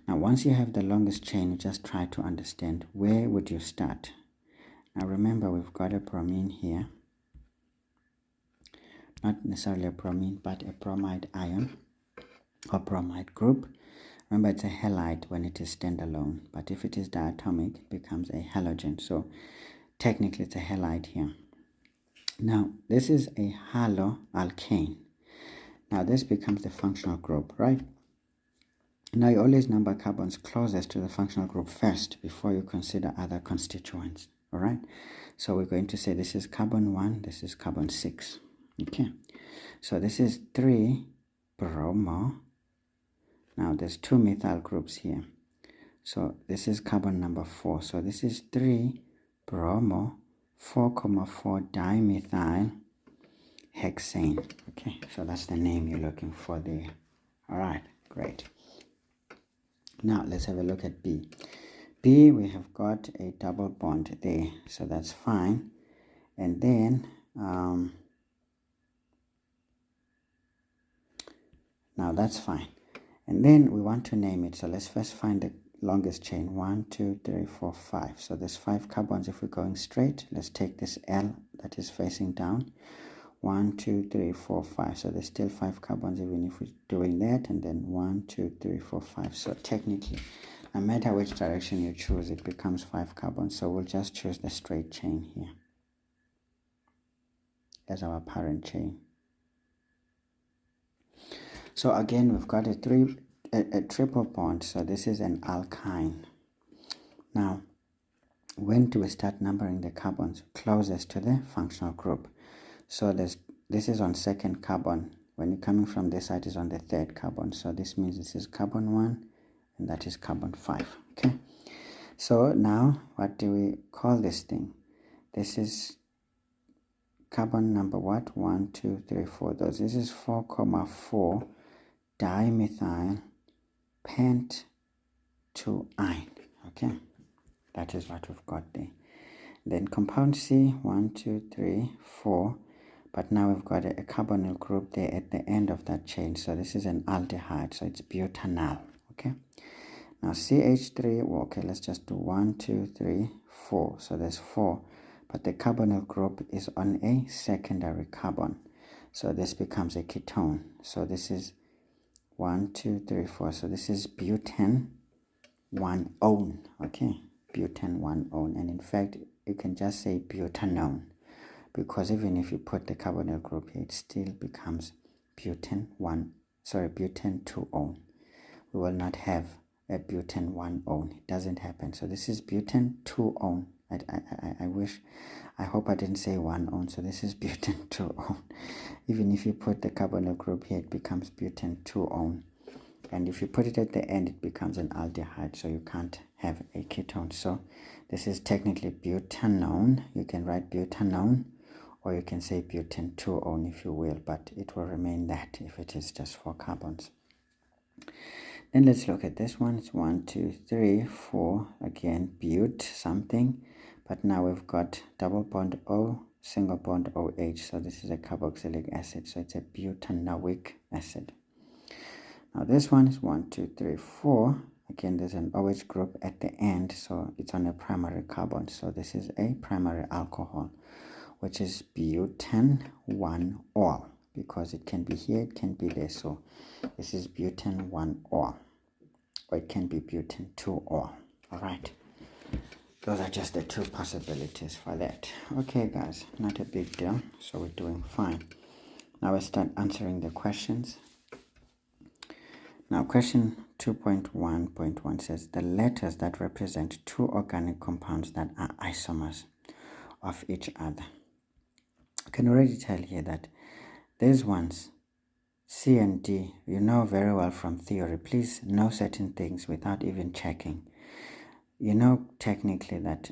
Now once you have the longest chain, you just try to understand where would you start. Now remember, we've got a bromine here. Not necessarily a bromine, but a bromide ion or bromide group. Remember, it's a halide when it is standalone, but if it is diatomic, it becomes a halogen. So technically it's a halide here. Now this is a haloalkane. Now this becomes the functional group, right? Now you always number carbons closest to the functional group first before you consider other constituents. All right, so we're going to say this is carbon 1, this is carbon 6. Okay, so this is 3 bromo. Now there's 2 methyl groups here, so this is carbon number 4. So this is 3 bromo 4,4 dimethyl hexane. Okay, so that's the name you're looking for there. All right, great. Now let's have a look at B. B, we have got a double bond there, so that's fine. And then now that's fine. And then we want to name it, so let's first find the longest chain. 1, 2, 3, 4, 5. So there's 5 carbons. If we're going straight, let's take this L that is facing down. 1, 2, 3, 4, 5. So there's still 5 carbons even if we're doing that. And then 1, 2, 3, 4, 5. So technically, no matter which direction you choose, it becomes 5 carbons. So we'll just choose the straight chain here as our parent chain. So again, we've got a triple bond. So this is an alkyne. Now, when do we start numbering the carbons closest to the functional group? So this is on second carbon. When you're coming from this side, is on the third carbon. So this means this is carbon 1 and that is carbon 5. Okay. So now what do we call this thing? This is carbon number what? 1, 2, 3, 4. This is 4,4 dimethyl pent 2-ine. Okay. That is what we've got there. Then compound C, 1, 2, 3, 4. But now we've got a carbonyl group there at the end of that chain. So this is an aldehyde, so it's butanal. Okay. Now CH3, okay, let's just do 1, 2, 3, 4. So there's 4. But the carbonyl group is on a secondary carbon. So this becomes a ketone. So this is 1, 2, 3, 4. So this is butane 1-one. Okay. Butane 1-one. And in fact, you can just say butanone, because even if you put the carbonyl group here, it still becomes butane 2-one. We will not have a butane 1-one. It doesn't happen. So this is butane 2-one. I hope I didn't say 1-one. So this is butane 2-one. Even if you put the carbonyl group here, it becomes butane 2-one. And if you put it at the end, it becomes an aldehyde, so you can't have a ketone. So this is technically butanone. You can write butanone, or you can say butane 2-one if you will, but it will remain that if it is just 4 carbons. Then let's look at this one. It's 1, 2, 3, 4. Again, but something. But now we've got double bond O, single bond OH. So this is a carboxylic acid. So it's a butanoic acid. Now this one is 1, 2, 3, 4. Again, there's an OH group at the end. So it's on a primary carbon. So this is a primary alcohol, which is butane 1-ol. because it can be here, it can be there. So this is butane 1 or it can be butane 2 or. All right, those are just the two possibilities for that. Okay guys, not a big deal, so we're doing fine. Now we start answering the questions. Now question 2.1.1 says the letters that represent two organic compounds that are isomers of each other. You can already tell here that these ones, C and D, you know very well from theory. Please know certain things without even checking. You know technically that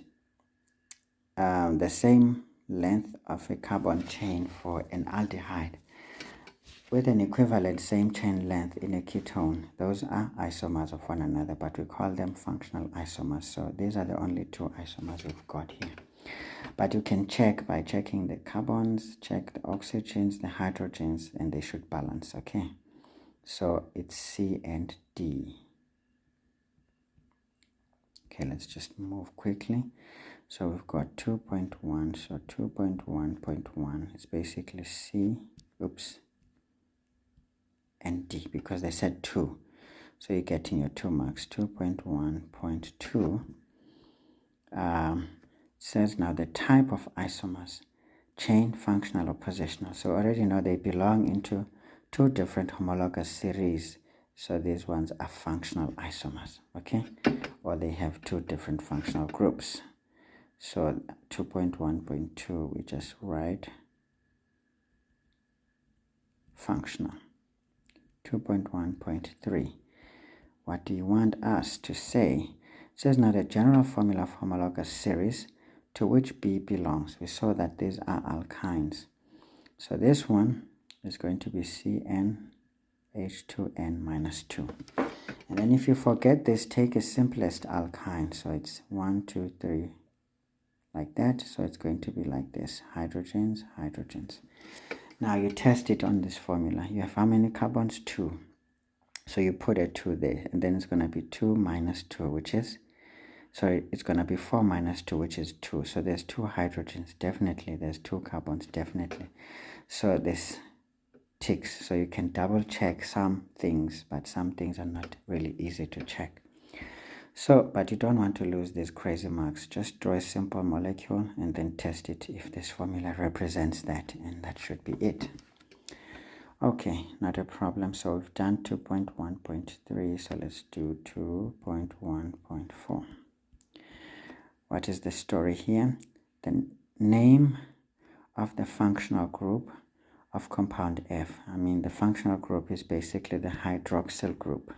the same length of a carbon chain for an aldehyde with an equivalent same chain length in a ketone, those are isomers of one another, but we call them functional isomers. So these are the only two isomers we've got here. But you can check by checking the carbons, check the oxygens, the hydrogens, and they should balance, okay? So it's C and D. Okay, let's just move quickly. So we've got 2.1, so 2.1.1 is basically C, and D, because they said 2. So you're getting your 2 marks. 2.1.2 says now the type of isomers, chain, functional, or positional. So already know they belong into two different homologous series. So these ones are functional isomers, okay? Or they have two different functional groups. So 2.1.2, we just write functional. 2.1.3, what do you want us to say? It says now the general formula of homologous series to which B belongs. We saw that these are alkynes. So this one is going to be CnH2n minus 2. And then if you forget this, take a simplest alkyne. So it's 1, 2, 3, like that. So it's going to be like this, hydrogens, hydrogens. Now you test it on this formula. You have how many carbons? 2. So you put a 2 there, and then it's going to be 2 minus 2, which is, sorry, it's going to be 4 minus 2, which is 2. So there's 2 hydrogens, definitely. There's 2 carbons, definitely. So this ticks. So you can double check some things, but some things are not really easy to check. So, but you don't want to lose these crazy marks. Just draw a simple molecule and then test it if this formula represents that, and that should be it. Okay, not a problem. So we've done 2.1.3, so let's do 2.1.4. What is the story here? The name of the functional group of compound F. I mean, the functional group is basically the hydroxyl group.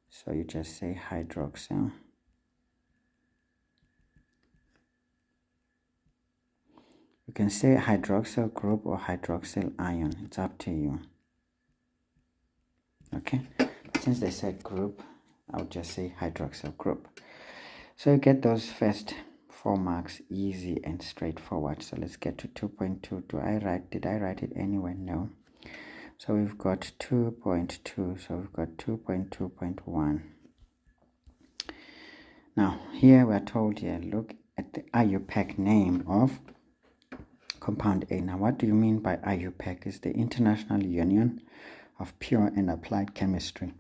So you just say hydroxyl. You can say hydroxyl group or hydroxyl ion. It's up to you. Okay, since they said group, I'll just say hydroxyl group. So you get those first 4 marks easy and straightforward. So let's get to 2.2. Did I write it anywhere? No. So we've got 2.2. So we've got 2.2.1. Now here we're told here, look at the IUPAC name of compound A. Now what do you mean by IUPAC? It's the International Union of Pure and Applied Chemistry.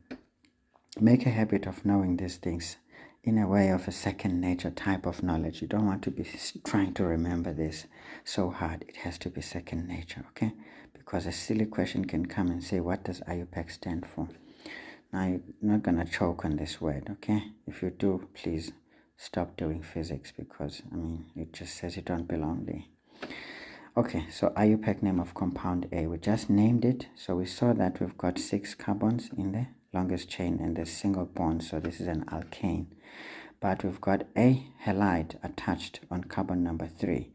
Make a habit of knowing these things in a way of a second nature type of knowledge. You don't want to be trying to remember this so hard. It has to be second nature, okay? Because a silly question can come and say, what does IUPAC stand for? Now, you're not going to choke on this word, okay? If you do, please stop doing physics, because, I mean, it just says you don't belong there. Okay, so IUPAC name of compound A. We just named it. So we saw that we've got 6 carbons in the longest chain and the single bond. So this is an alkane. But we've got a halide attached on carbon number 3.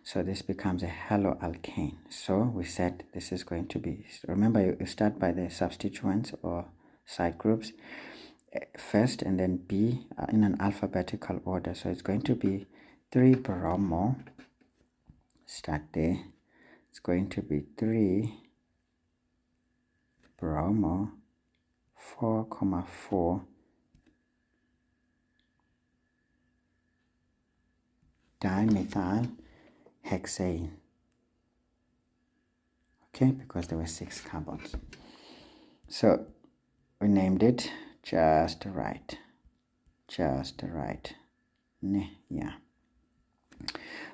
So this becomes a haloalkane. So we said this is going to be, remember you start by the substituents or side groups first, and then B in an alphabetical order. So it's going to be 3-bromo. Start there. It's going to be 3-bromo 4,4 dimethyl hexane. okay, because there were 6 carbons. So we named it just right. Yeah.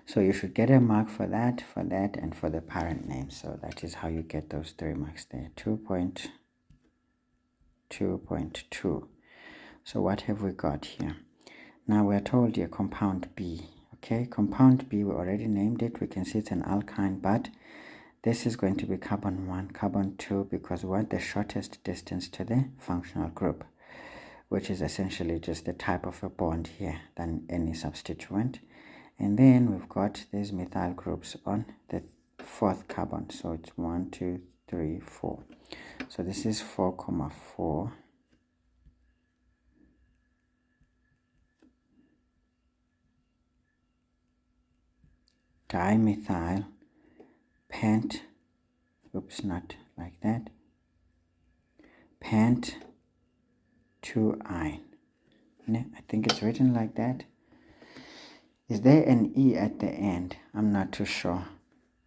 So you should get a mark for that, and for the parent name. So that is how you get those 3 marks there. 2.2. So what have we got here? Now we're told here compound B. Okay, compound B, we already named it. We can see it's an alkyne, but this is going to be carbon 1, carbon 2, because we want the shortest distance to the functional group, which is essentially just the type of a bond here than any substituent. And then we've got these methyl groups on the 4th carbon. So it's 1, 2, 3, 4. So this is 4,4. Dimethyl pent, oops, not like that, pent 2-ine. I think it's written like that. Is there an E at the end? I'm not too sure.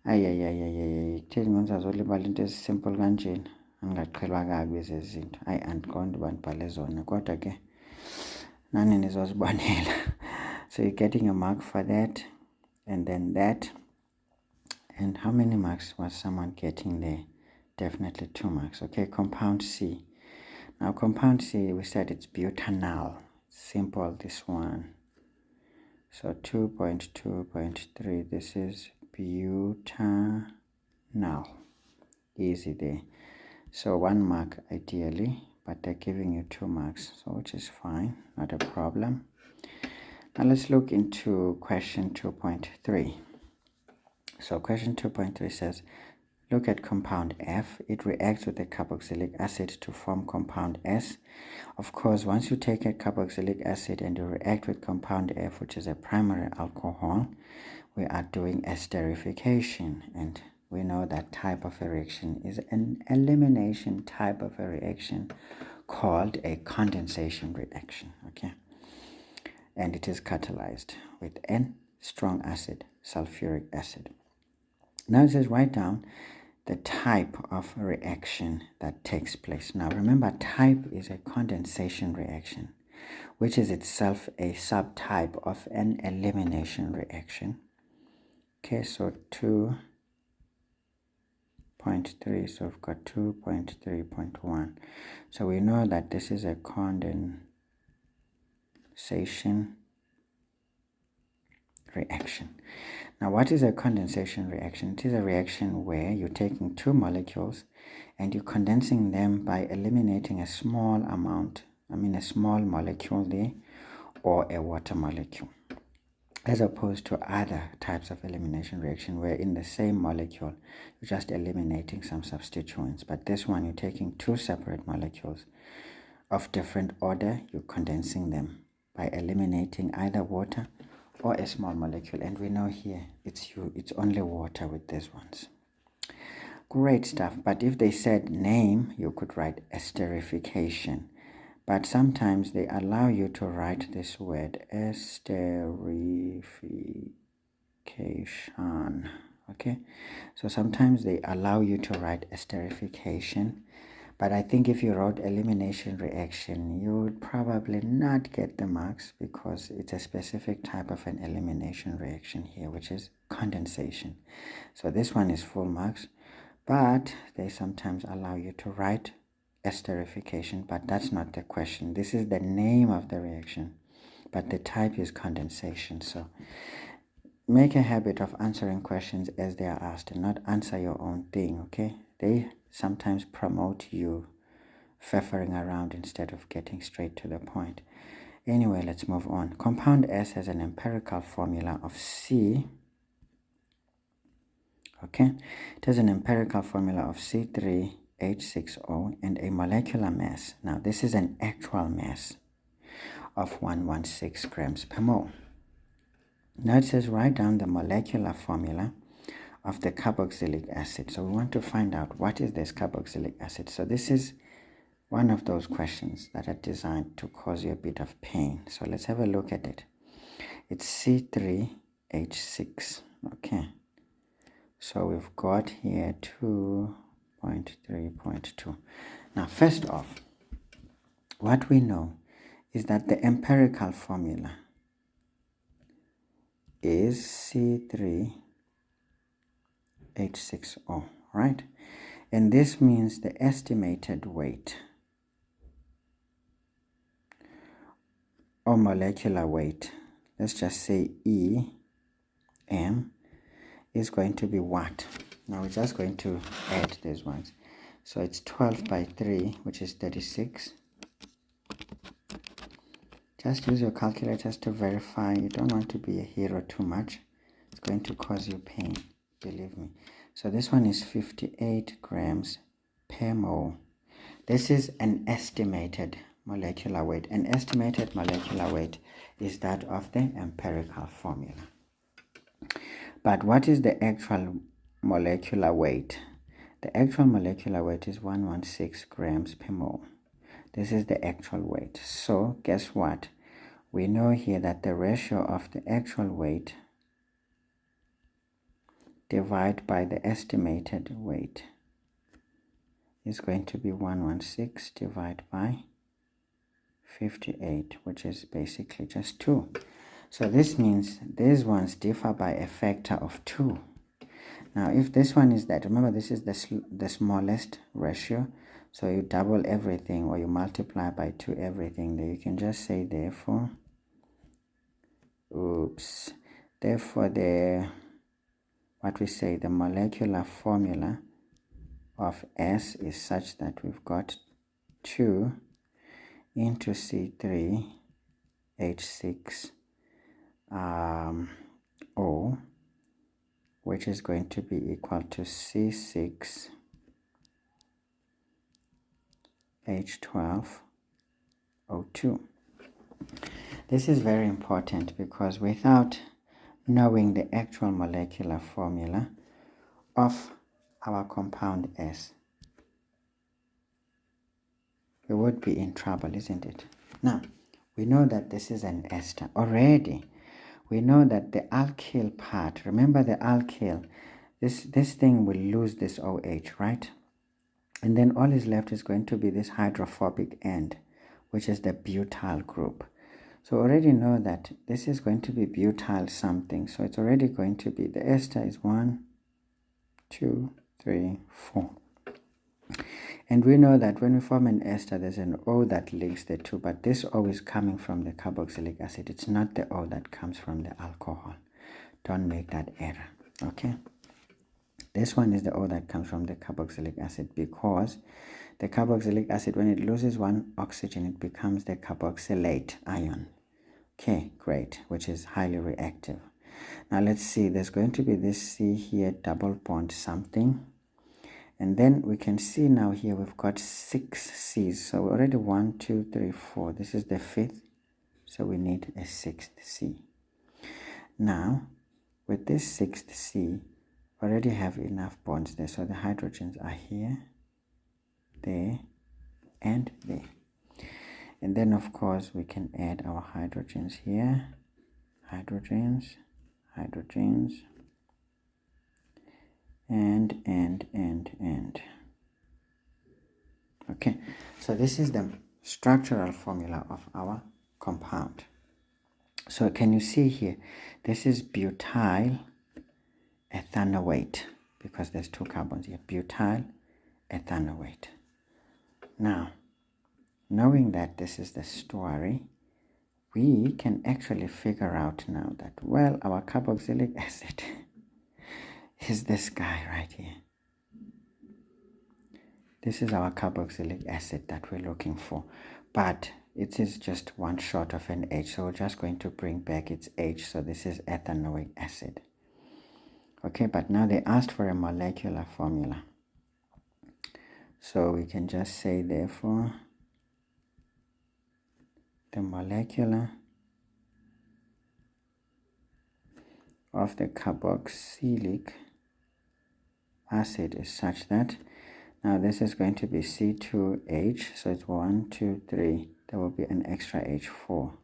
Kutheni ngizazolibala into esimple kanjena, angaqhelwa kabi ezezinto. Andiqondi uba ndibhale zona, kodwa ke nani nizozibonela. So you're getting a mark for that, and then that. And how many marks was someone getting there? Definitely 2 marks. Okay, compound C. Now compound C, we said it's butanal. Simple, this one. So 2.2.3, this is butanal. Easy there. So 1 mark ideally, but they're giving you 2 marks, so which is fine, not a problem. Now let's look into question 2.3. So question 2.3 says, look at compound F. It reacts with the carboxylic acid to form compound S. Of course, once you take a carboxylic acid and you react with compound F, which is a primary alcohol, we are doing esterification. And we know that type of a reaction is an elimination type of a reaction called a condensation reaction. Okay. And it is catalyzed with N strong acid, sulfuric acid. Now it says write down the type of reaction that takes place. Now remember, type is a condensation reaction, which is itself a subtype of an elimination reaction. Okay, so 2.3, so we've got 2.3.1. So we know that this is a condensation reaction. Now, what is a condensation reaction? It is a reaction where you're taking 2 molecules and you're condensing them by eliminating a small amount, a small molecule there, or a water molecule, as opposed to other types of elimination reaction where in the same molecule you're just eliminating some substituents. But this one, you're taking 2 separate molecules of different order, you're condensing them by eliminating either water or a small molecule, and we know here it's only water with these ones. Great stuff. But if they said name, you could write esterification, but sometimes they allow you to write this word esterification. Okay, so sometimes they allow you to write esterification, but I think if you wrote elimination reaction, you would probably not get the marks because it's a specific type of an elimination reaction here, which is condensation. So this one is full marks, but they sometimes allow you to write esterification, but that's not the question. This is the name of the reaction, but the type is condensation. So make a habit of answering questions as they are asked and not answer your own thing, okay? They sometimes promote you pfeffering around instead of getting straight to the point. Anyway, let's move on. Compound S has an empirical formula of C. Okay, it has an empirical formula of C3H6O and a molecular mass. Now, this is an actual mass of 116 grams per mole. Now it says write down the molecular formula of the carboxylic acid. So we want to find out what is this carboxylic acid. So this is one of those questions that are designed to cause you a bit of pain. So let's have a look at it. It's C3H6. Okay. So we've got here 2.3.2. Now, first off, what we know is that the empirical formula is C3H6O, right? And this means the estimated weight or molecular weight, let's just say EM, is going to be what? Now we're just going to add these ones. So it's 12 by 3, which is 36. Just use your calculators to verify. You don't want to be a hero too much. It's going to cause you pain, believe me. So this one is 58 grams per mole. This is an estimated molecular weight. An estimated molecular weight is that of the empirical formula. But what is the actual molecular weight? The actual molecular weight is 116 grams per mole. This is the actual weight. So guess what? We know here that the ratio of the actual weight divided by the estimated weight is going to be 116 divided by 58, which is basically just 2. So this means these ones differ by a factor of 2. Now if this one is that, remember this is the smallest ratio, so you double everything or you multiply by 2 everything. There you can just say therefore, therefore the molecular formula of S is such that we've got 2 into C3H6O, which is going to be equal to C6H12O2. This is very important because without knowing the actual molecular formula of our compound S, we would be in trouble, isn't it? Now, we know that this is an ester already. We know that the alkyl part, remember the alkyl, this thing will lose this OH, right? And then all is left is going to be this hydrophobic end, which is the butyl group. So already know that this is going to be butyl something. So it's already going to be, the ester is 1, 2, 3, 4. And we know that when we form an ester, there's an O that links the two, but this O is coming from the carboxylic acid. It's not the O that comes from the alcohol. Don't make that error, okay? This one is the O that comes from the carboxylic acid, because the carboxylic acid, when it loses one oxygen, it becomes the carboxylate ion. Okay, great, which is highly reactive. Now let's see, there's going to be this C here, double bond something. And then we can see now here we've got 6 C's. So we're already 1, 2, 3, 4. This is the 5th. So we need a 6th C. Now, with this 6th C, we already have enough bonds there. So the hydrogens are here, there, and there. And then, of course, we can add our hydrogens here. Hydrogens, hydrogens, and. Okay, so this is the structural formula of our compound. So can you see here, this is butyl ethanoate, because there's 2 carbons here, butyl ethanoate. Now, knowing that this is the story, we can actually figure out now that, well, our carboxylic acid is this guy right here. This is our carboxylic acid that we're looking for, but it is just one short of an H, so we're just going to bring back its H, so this is ethanoic acid. Okay, but now they asked for a molecular formula, so we can just say therefore the molecular of the carboxylic acid is such that, now this is going to be C2H, so it's 1, 2, 3. There will be an extra H4,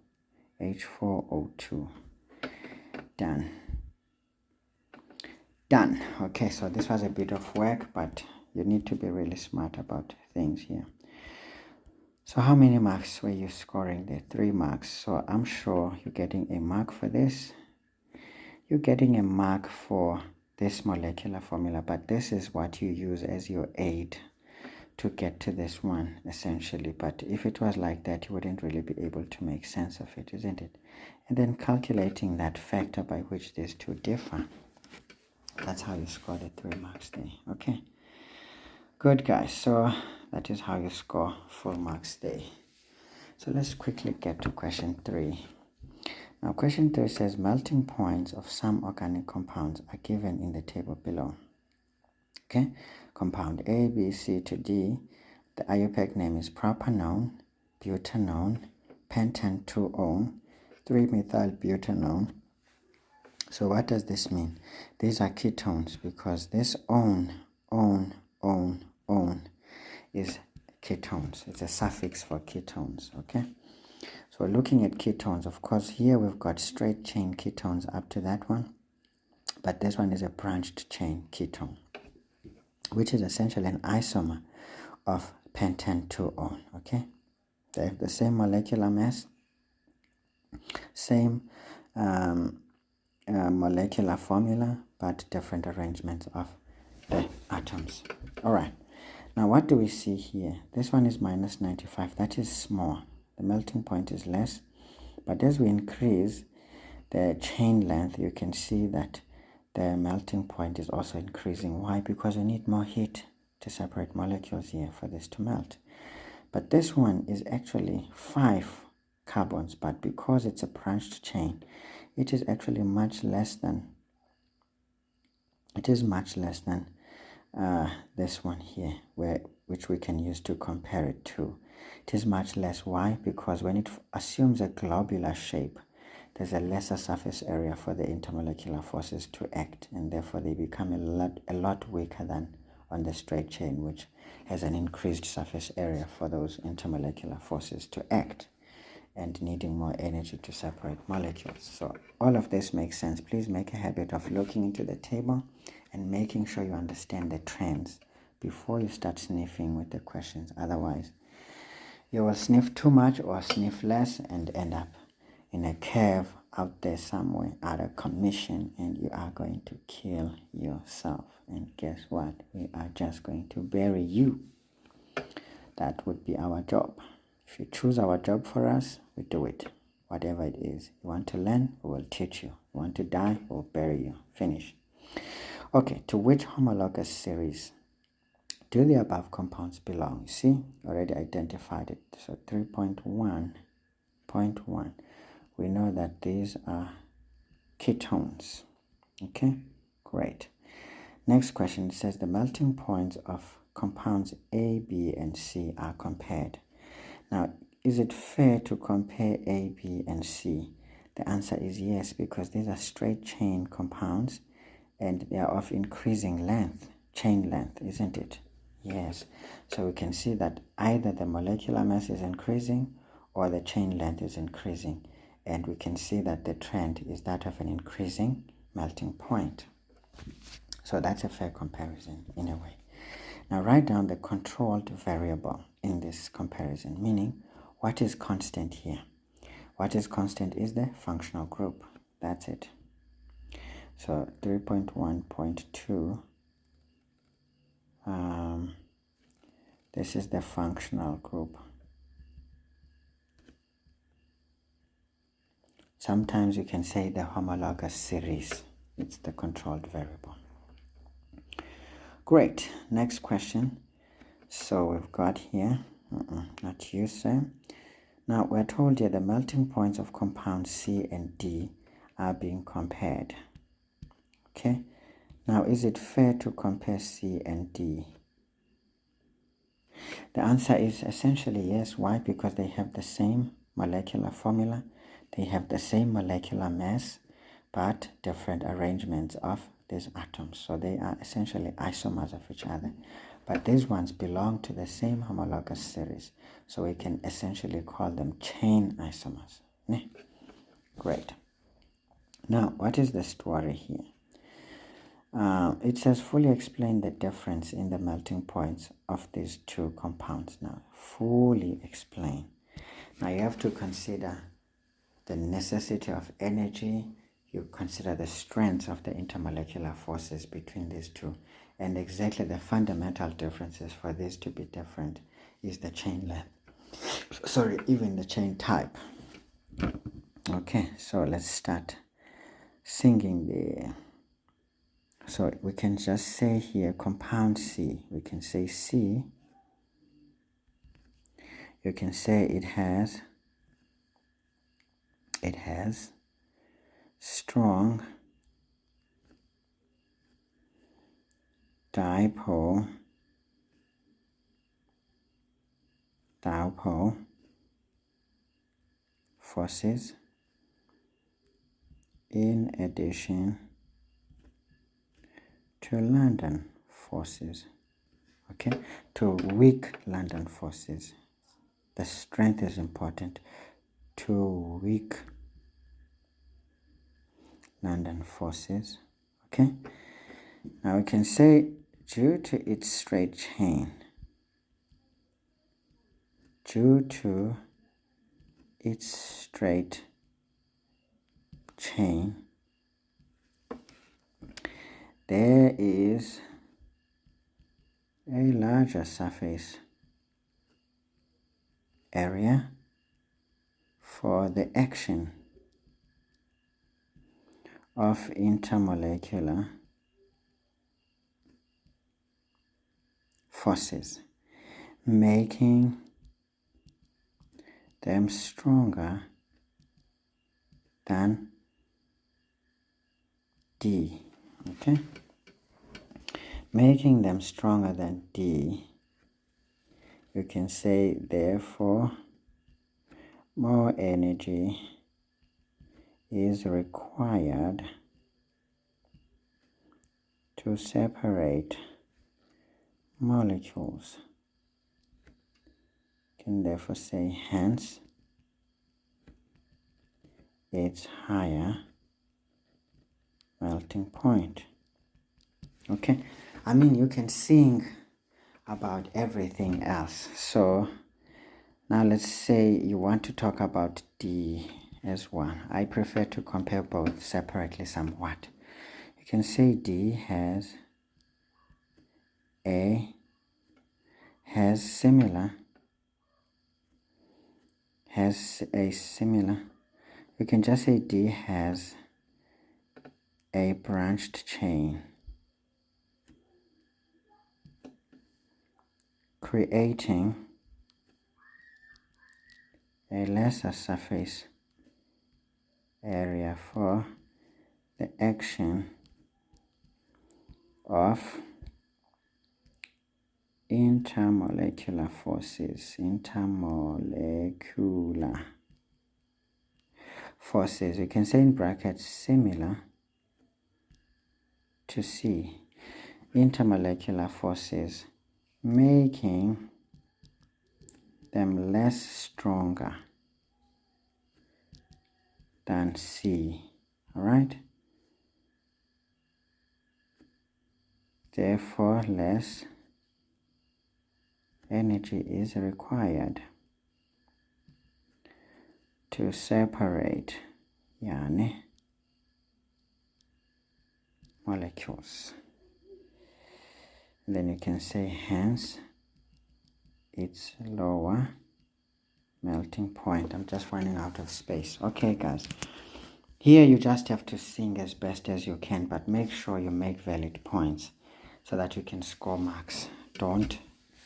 H4O2. Done. Done. Okay, so this was a bit of work, but you need to be really smart about things here. So how many marks were you scoring there? 3 marks. So I'm sure you're getting a mark for this. You're getting a mark for this molecular formula, but this is what you use as your aid to get to this one, essentially. But if it was like that, you wouldn't really be able to make sense of it, isn't it? And then calculating that factor by which these two differ. That's how you score the 3 marks there. Okay. Good, guys. So that is how you score full marks there. So let's quickly get to question 3. Now, question 3 says melting points of some organic compounds are given in the table below. Okay, compound A, B, C to D. The IUPAC name is propanone, butanone, pentan-2-one, 3-methylbutanone. So what does this mean? These are ketones because this on is ketones. It's a suffix for ketones, okay? So we're looking at ketones. Of course, here we've got straight chain ketones up to that one, but this one is a branched chain ketone, which is essentially an isomer of pentan-2-one, okay? They have the same molecular mass, same molecular formula, but different arrangements of the atoms. All right. Now, what do we see here? This one is minus 95. That is small. The melting point is less. But as we increase the chain length, you can see that the melting point is also increasing. Why? Because we need more heat to separate molecules here for this to melt. But this one is actually 5 carbons, but because it's a branched chain, it is actually much less than this one here, which we can use to compare it to. It is much less. Why? Because when it assumes a globular shape, there's a lesser surface area for the intermolecular forces to act, and therefore they become a lot weaker than on the straight chain, which has an increased surface area for those intermolecular forces to act and needing more energy to separate molecules. So all of this makes sense. Please make a habit of looking into the table and making sure you understand the trends before you start sniffing with the questions. Otherwise, you will sniff too much or sniff less and end up in a curve out there somewhere out of commission, and you are going to kill yourself. And guess what? We are just going to bury you. That would be our job. If you choose our job for us, we do it. Whatever it is. You want to learn, we will teach you. You want to die, we'll bury you. Finish. Okay, to which homologous series do the above compounds belong? You see, already identified it. So 3.1.1. We know that these are ketones. Okay, great. Next question says the melting points of compounds A, B, and C are compared. Now, is it fair to compare A, B, and C? The answer is yes, because these are straight chain compounds and they are of increasing length, chain length, isn't it? Yes. So we can see that either the molecular mass is increasing or the chain length is increasing. And we can see that the trend is that of an increasing melting point. So that's a fair comparison in a way. Now write down the controlled variable in this comparison, meaning what is constant here? What is constant is the functional group. That's it. So 3.1.2, this is the functional group. Sometimes you can say the homologous series. It's the controlled variable. Great. Next question. So we've got here, not you, sir. Now we're told here the melting points of compounds C and D are being compared. Okay. Now is it fair to compare C and D? The answer is essentially yes. Why? Because they have the same molecular formula, they have the same molecular mass, but different arrangements of these atoms. So they are essentially isomers of each other. But these ones belong to the same homologous series. So we can essentially call them chain isomers. Great. Now, what is the story here? It says fully explain the difference in the melting points of these two compounds. Now, fully explain. Now you have to consider the necessity of energy. You consider the strength of the intermolecular forces between these two. And exactly the fundamental differences for these to be different is the chain length. Sorry, even the chain type. Okay, so let's start singing the... So we can just say here compound C. We can say C. You can say it has strong dipole forces in addition to London forces. Okay, to weak London forces. The strength is important. To weak London forces. Okay, now we can say due to its straight chain, there is a larger surface area for the action of intermolecular forces, making them stronger than D. Okay, making them stronger than D. You can say therefore more energy is required to separate molecules. You can therefore say hence its higher melting point. Okay, I mean you can sing about everything else. So now let's say you want to talk about D as one. I prefer to compare both separately somewhat. You can say D has similar, you can just say D has a branched chain, creating a lesser surface area for the action of intermolecular forces. You can say in brackets similar to C. Intermolecular forces, making them less stronger than C. All right, therefore less energy is required to separate molecules. And then you can say hence its lower melting point. I'm just running out of space. Okay guys, here you just have to sing as best as you can, but make sure you make valid points so that you can score marks. Don't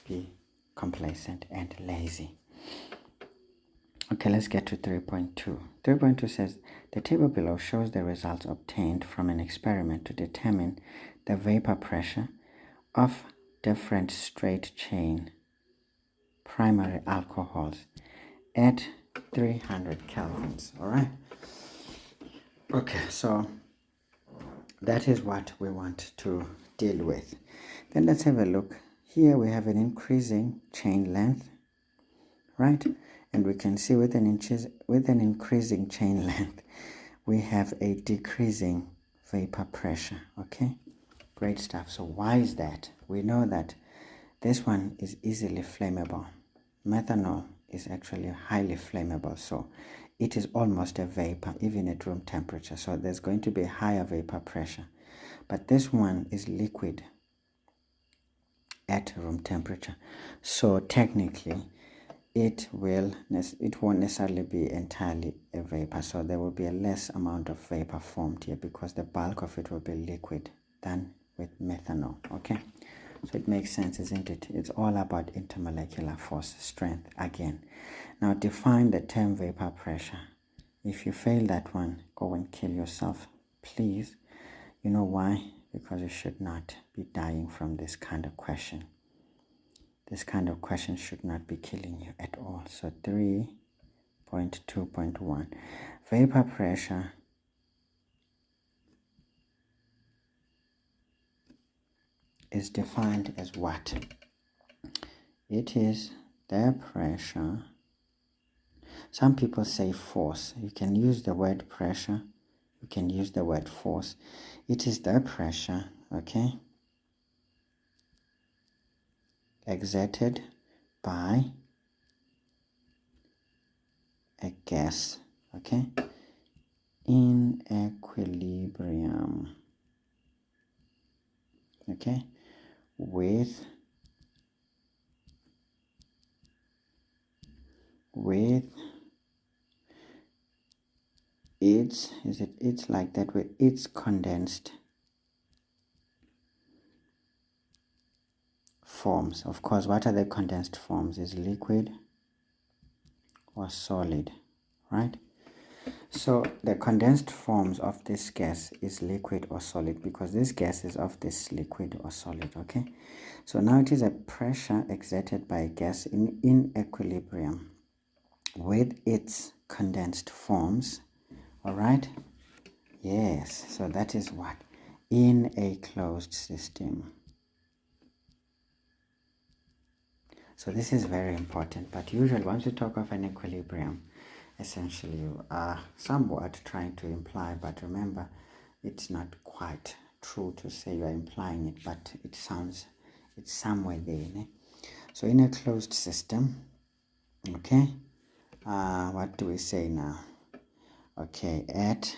be complacent and lazy. Okay, let's get to 3.2. 3.2 says, the table below shows the results obtained from an experiment to determine the vapor pressure of different straight chain primary alcohols at 300 kelvins. All right. Okay, so that is what we want to deal with. Then let's have a look. Here we have an increasing chain length, right? And we can see with an increasing chain length, we have a decreasing vapor pressure, okay? Great stuff. So why is that? We know that this one is easily flammable. Methanol is actually highly flammable, so it is almost a vapor even at room temperature, so there's going to be a higher vapor pressure. But this one is liquid at room temperature, so technically it won't necessarily be entirely a vapor, so there will be a less amount of vapor formed here because the bulk of it will be liquid than with methanol. Okay, so it makes sense, isn't it? It's all about intermolecular force strength again. Now define the term vapor pressure. If you fail that one, go and kill yourself, please. You know why? Because you should not be dying from this kind of question. This kind of question should not be killing you at all. So 3.2.1, vapor pressure is defined as what? It is the pressure. Some people say force. You can use the word pressure. You can use the word force. It is the pressure, okay, exerted by a gas, okay, in equilibrium, okay, with it's like that, with its condensed forms. Of course, what are the condensed forms? Is liquid or solid, right? So the condensed forms of this gas is liquid or solid, because this gas is of this liquid or solid. Okay, so now it is a pressure exerted by a gas in equilibrium with its condensed forms. All right, yes, so that is what? In a closed system. So this is very important, but usually once you talk of an equilibrium, essentially you are somewhat trying to imply, but remember, it's not quite true to say you are implying it, but it sounds, it's somewhere there. Ne? So in a closed system, okay, what do we say now? Okay, at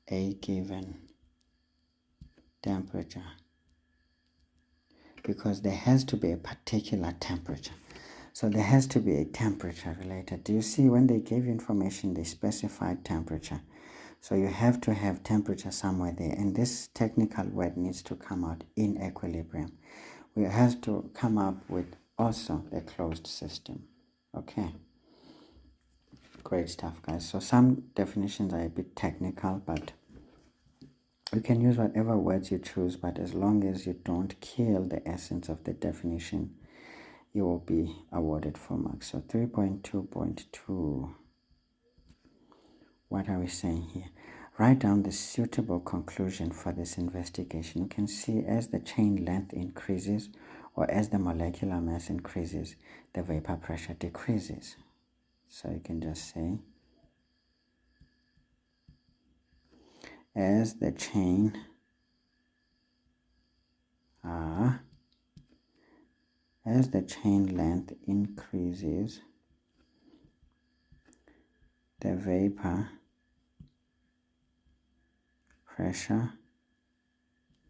a given temperature, because there has to be a particular temperature. So there has to be a temperature related. Do you see when they gave information, they specified temperature. So you have to have temperature somewhere there. And this technical word needs to come out in equilibrium. We have to come up with also the closed system. Okay. Great stuff, guys. So some definitions are a bit technical, but you can use whatever words you choose, but as long as you don't kill the essence of the definition, you will be awarded full marks. So 3.2.2, what are we saying here? Write down the suitable conclusion for this investigation. You can see as the chain length increases, or as the molecular mass increases, the vapor pressure decreases. So you can just say, as the chain length increases, the vapor pressure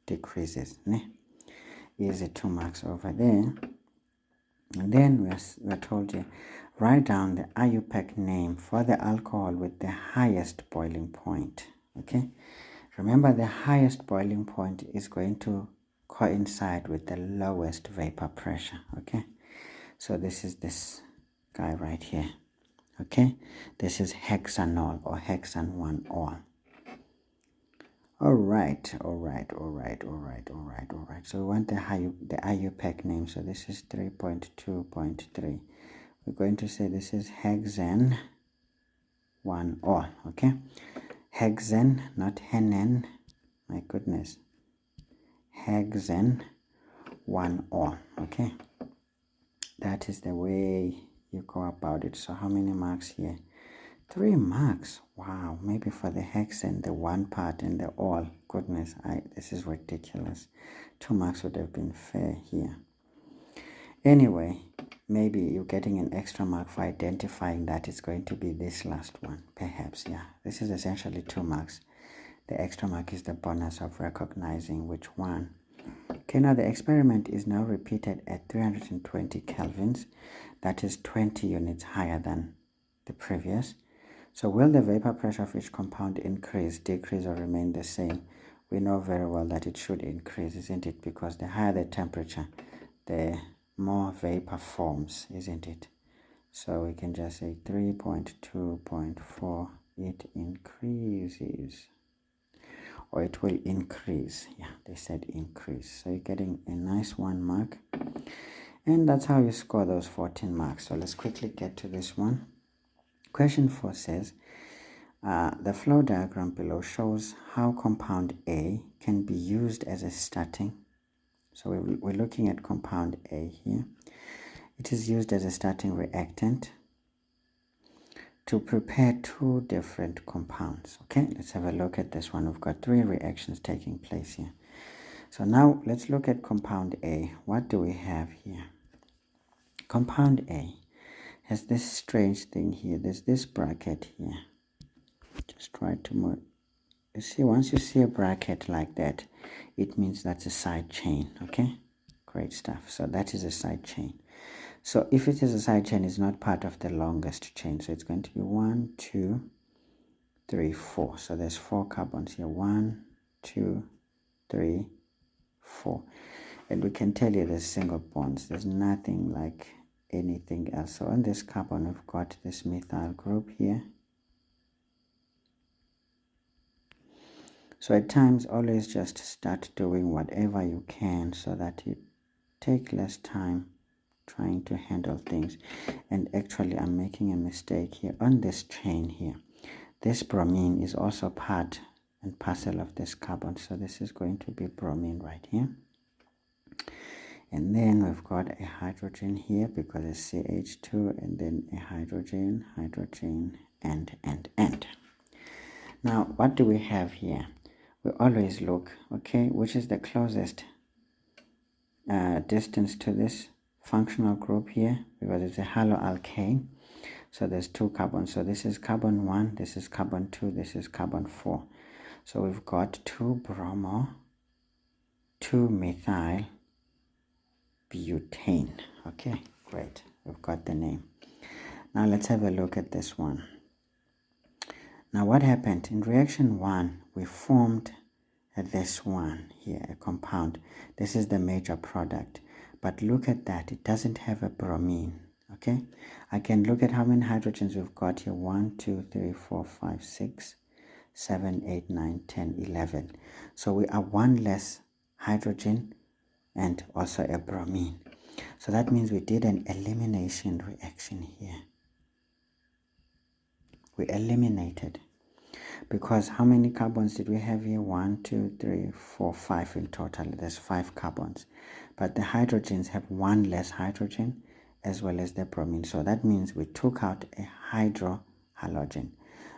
decreases. Easy 2 marks over there. And then we're told to write down the IUPAC name for the alcohol with the highest boiling point. Okay, remember the highest boiling point is going to coincide with the lowest vapor pressure. Okay, so this is this guy right here. Okay, this is hexanol or hexan 1-ol. All right. So we want the IUPAC name. So this is 3.2.3. We're going to say this is hexan 1-ol. Okay, hexan, not henen. My goodness, hexan 1-ol. Okay, that is the way you go about it. So how many marks here? 3 marks. Wow, maybe for the hexane, the one part and the all. Goodness, this is ridiculous. 2 marks would have been fair here. Anyway, maybe you're getting an extra mark for identifying that it's going to be this last one. Perhaps, yeah. This is essentially 2 marks. The extra mark is the bonus of recognizing which one. Okay, now the experiment is now repeated at 320 kelvins. That is 20 units higher than the previous. So will the vapor pressure of each compound increase, decrease, or remain the same? We know very well that it should increase, isn't it? Because the higher the temperature, the more vapor forms, isn't it? So we can just say 3.2.4, it increases. Or it will increase. Yeah, they said increase. So you're getting a nice 1 mark. And that's how you score those 14 marks. So let's quickly get to this one. Question 4 says, the flow diagram below shows how compound A can be used as a starting. So we're looking at compound A here. It is used as a starting reactant to prepare 2 different compounds. Okay, let's have a look at this one. We've got 3 reactions taking place here. So now let's look at compound A. What do we have here? Compound A has this strange thing here. There's this bracket here. Just try to move. You see, once you see a bracket like that, it means that's a side chain. Okay, great stuff. So that is a side chain. So if it is a side chain, it's not part of the longest chain. So it's going to be 1, 2, 3, 4. So there's 4 carbons here. 1, 2, 3, 4. And we can tell you there's single bonds. There's nothing like anything else. So on this carbon, we've got this methyl group here. So at times, always just start doing whatever you can so that you take less time trying to handle things. And actually, I'm making a mistake here on this chain here. This bromine is also part and parcel of this carbon. So this is going to be bromine right here. And then we've got a hydrogen here because it's CH2, and then a hydrogen, and. Now, what do we have here? We always look, okay, which is the closest distance to this functional group here, because it's a haloalkane. So there's 2 carbons. So this is carbon 1, this is carbon 2, this is carbon 4. So we've got 2 bromo, 2 methyl, butane. Okay, great. We've got the name. Now let's have a look at this one. Now what happened? In reaction 1, we formed this one here, a compound. This is the major product. But look at that. It doesn't have a bromine. Okay? I can look at how many hydrogens we've got here. 1, 2, 3, 4, 5, 6, 7, 8, 9, 10, 11. So we are 1 less hydrogen and also a bromine. So that means we did an elimination reaction here. We eliminated. Because how many carbons did we have here? 1, 2, 3, 4, 5 in total. There's 5 carbons. But the hydrogens have 1 less hydrogen as well as the bromine. So that means we took out a hydrohalogen.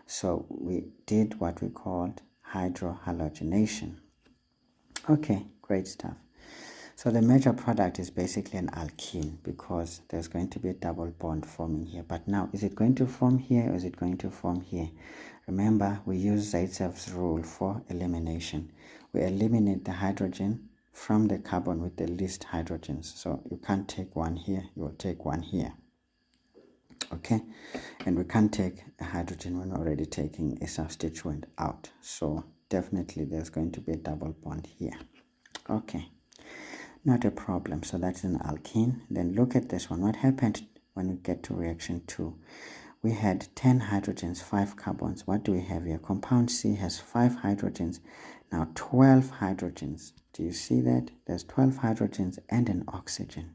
So we did what we called hydrohalogenation. Okay, great stuff. So the major product is basically an alkene because there's going to be a double bond forming here. But now, is it going to form here or is it going to form here? Remember, we use Zaitsev's rule for elimination. We eliminate the hydrogen from the carbon with the least hydrogens. So you can't take one here, you will take one here. Okay, and we can't take a hydrogen when we're already taking a substituent out. So definitely there's going to be a double bond here. Okay. Not a problem. So that's an alkene. Then look at this one. What happened when we get to reaction 2? We had 10 hydrogens, 5 carbons. What do we have here? Compound C has 5 hydrogens. Now 12 hydrogens. Do you see that? There's 12 hydrogens and an oxygen.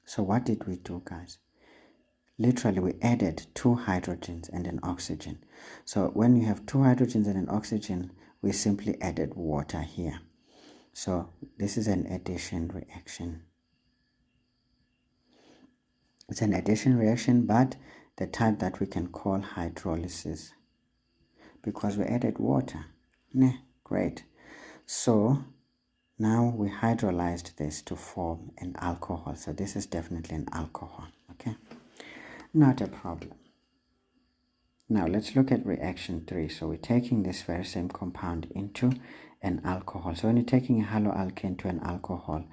So what did we do, guys? Literally, we added 2 hydrogens and an oxygen. So when you have 2 hydrogens and an oxygen, we simply added water here. So this is an addition reaction. It's an addition reaction, but the type that we can call hydrolysis, because we added water. Great. So now we hydrolyzed this to form an alcohol. So this is definitely an alcohol. Okay, not a problem. Now let's look at reaction 3. So we're taking this very same compound into an alcohol. So when you're taking a haloalkane to an alcohol,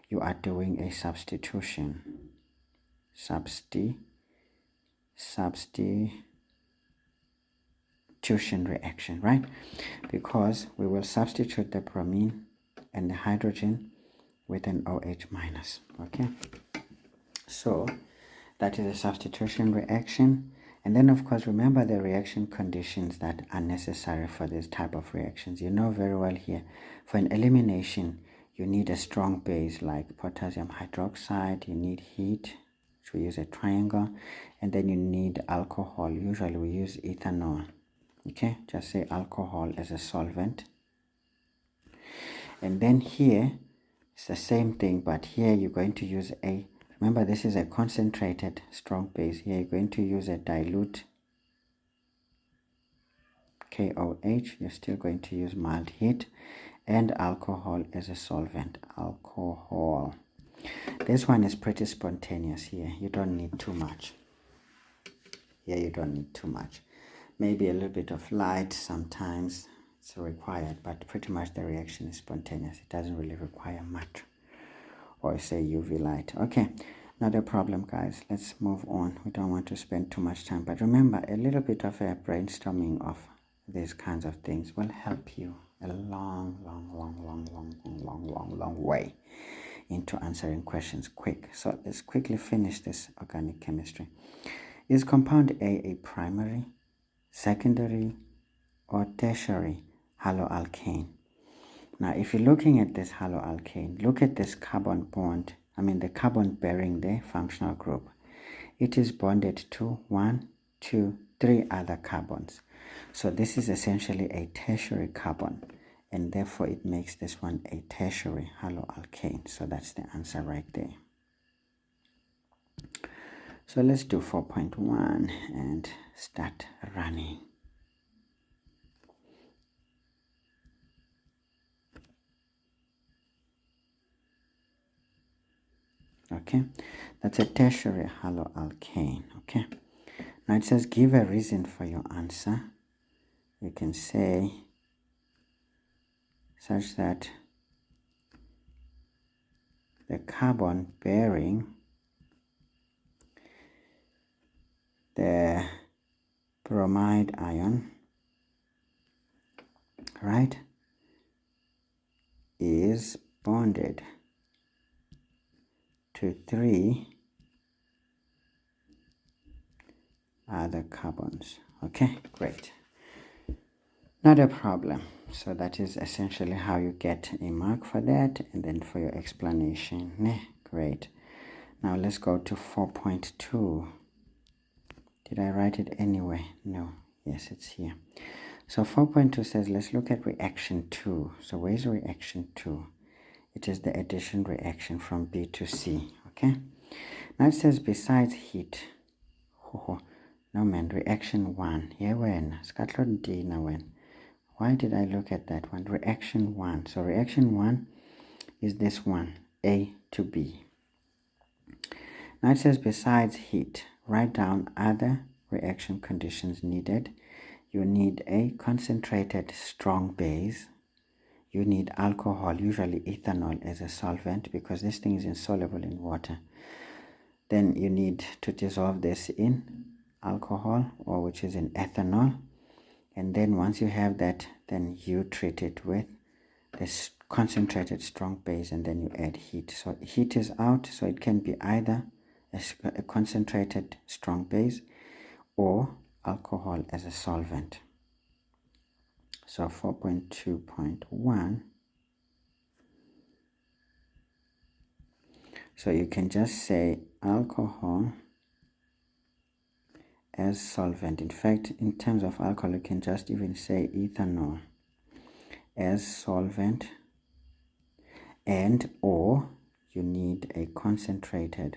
you are doing a substitution. Substitution reaction, right? Because we will substitute the bromine and the hydrogen with an OH minus. Okay, so that is a substitution reaction. And then of course remember the reaction conditions that are necessary for this type of reactions. You know very well here, for an elimination you need a strong base like potassium hydroxide, you need heat, which we use a triangle, and then you need alcohol. Usually we use ethanol. Okay, just say alcohol as a solvent. And then here it's the same thing, but here you're going to use a, remember this is a concentrated strong base. Here you're going to use a dilute KOH. You're still going to use mild heat and alcohol as a solvent. Alcohol. This one is pretty spontaneous here. You don't need too much. Here you don't need too much. Maybe a little bit of light sometimes it's required, but pretty much the reaction is spontaneous. It doesn't really require much, or say UV light. Okay, not a problem, guys. Let's move on. We don't want to spend too much time, but remember, a little bit of a brainstorming of these kinds of things will help you a long way into answering questions quick. So let's quickly finish this organic chemistry. Is compound A primary, secondary, or tertiary haloalkane? Now if you're looking at this haloalkane, look at this carbon bond, the carbon bearing the functional group. It is bonded to 1, 2, 3 other carbons. So this is essentially a tertiary carbon, and therefore it makes this one a tertiary haloalkane. So that's the answer right there. So let's do 4.1 and start running. Okay, that's a tertiary haloalkane. Okay, now it says give a reason for your answer. You can say such that the carbon bearing the bromide ion, right, is bonded to 3 other carbons. Okay, great. Not a problem. So that is essentially how you get a mark for that, and then for your explanation. Great. Now let's go to 4.2. Did I write it anyway? No. Yes, it's here. So 4.2 says let's look at reaction 2. So where's reaction 2? It is the addition reaction from B to C. Okay. Now it says besides heat. No man, reaction 1. Here when? Scotland D now when? Why did I look at that one? Reaction 1. So reaction 1 is this one, A to B. Now it says besides heat, write down other reaction conditions needed. You need a concentrated strong base. You need alcohol, usually ethanol, as a solvent because this thing is insoluble in water. Then you need to dissolve this in alcohol, or which is in ethanol. And then once you have that, then you treat it with this concentrated strong base, and then you add heat. So heat is out, so it can be either a concentrated strong base or alcohol as a solvent. So 4.2.1, so you can just say alcohol as solvent. In fact, in terms of alcohol, you can just even say ethanol as solvent, and or you need a concentrated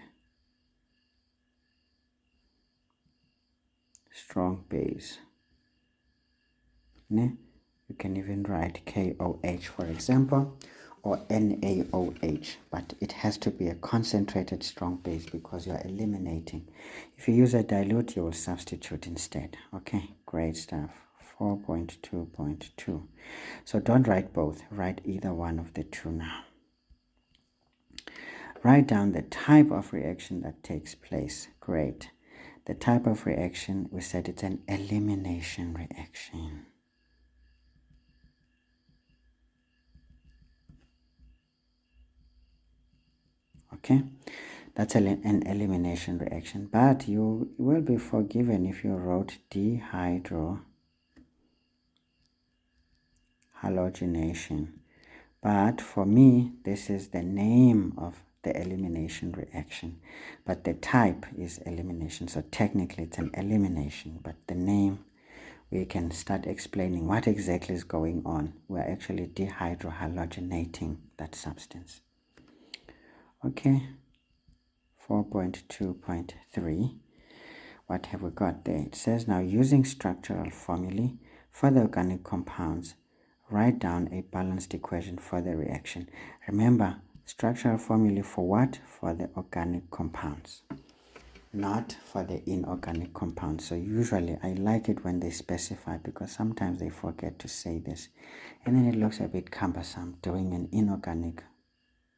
strong base. Ne? You can even write KOH, for example, or NaOH, but it has to be a concentrated strong base because you are eliminating. If you use a dilute, you will substitute instead. Okay, great stuff. 4.2.2. So don't write both, write either one of the two now. Write down the type of reaction that takes place. Great. The type of reaction, we said it's an elimination reaction. Okay, that's an elimination reaction, but you will be forgiven if you wrote dehydrohalogenation. But for me, this is the name of the elimination reaction, but the type is elimination. So technically it's an elimination, but the name, we can start explaining what exactly is going on. We're actually dehydrohalogenating that substance. Okay, 4.2.3. What have we got there? It says now, using structural formulae for the organic compounds, write down a balanced equation for the reaction. Remember, structural formulae for what? For the organic compounds, not for the inorganic compounds. So usually I like it when they specify, because sometimes they forget to say this, and then it looks a bit cumbersome doing an inorganic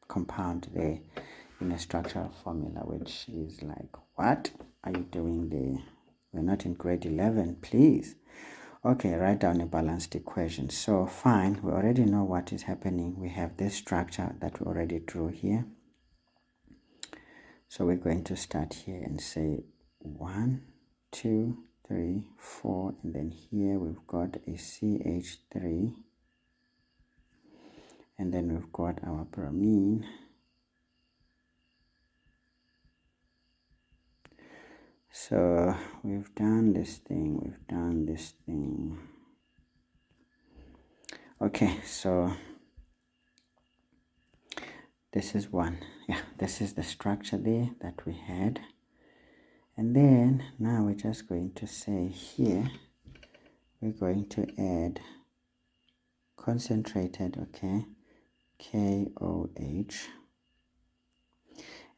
compound there in a structural formula, which is like, what are you doing there? We're not in grade 11, please. Okay, write down a balanced equation. So fine, we already know what is happening. We have this structure that we already drew here. So we're going to start here and say 1, 2, 3, 4, and then here we've got a CH3, and then we've got our bromine. So we've done this thing, Okay, so this is one. Yeah, this is the structure there that we had. And then now we're just going to say here, we're going to add concentrated, okay, KOH.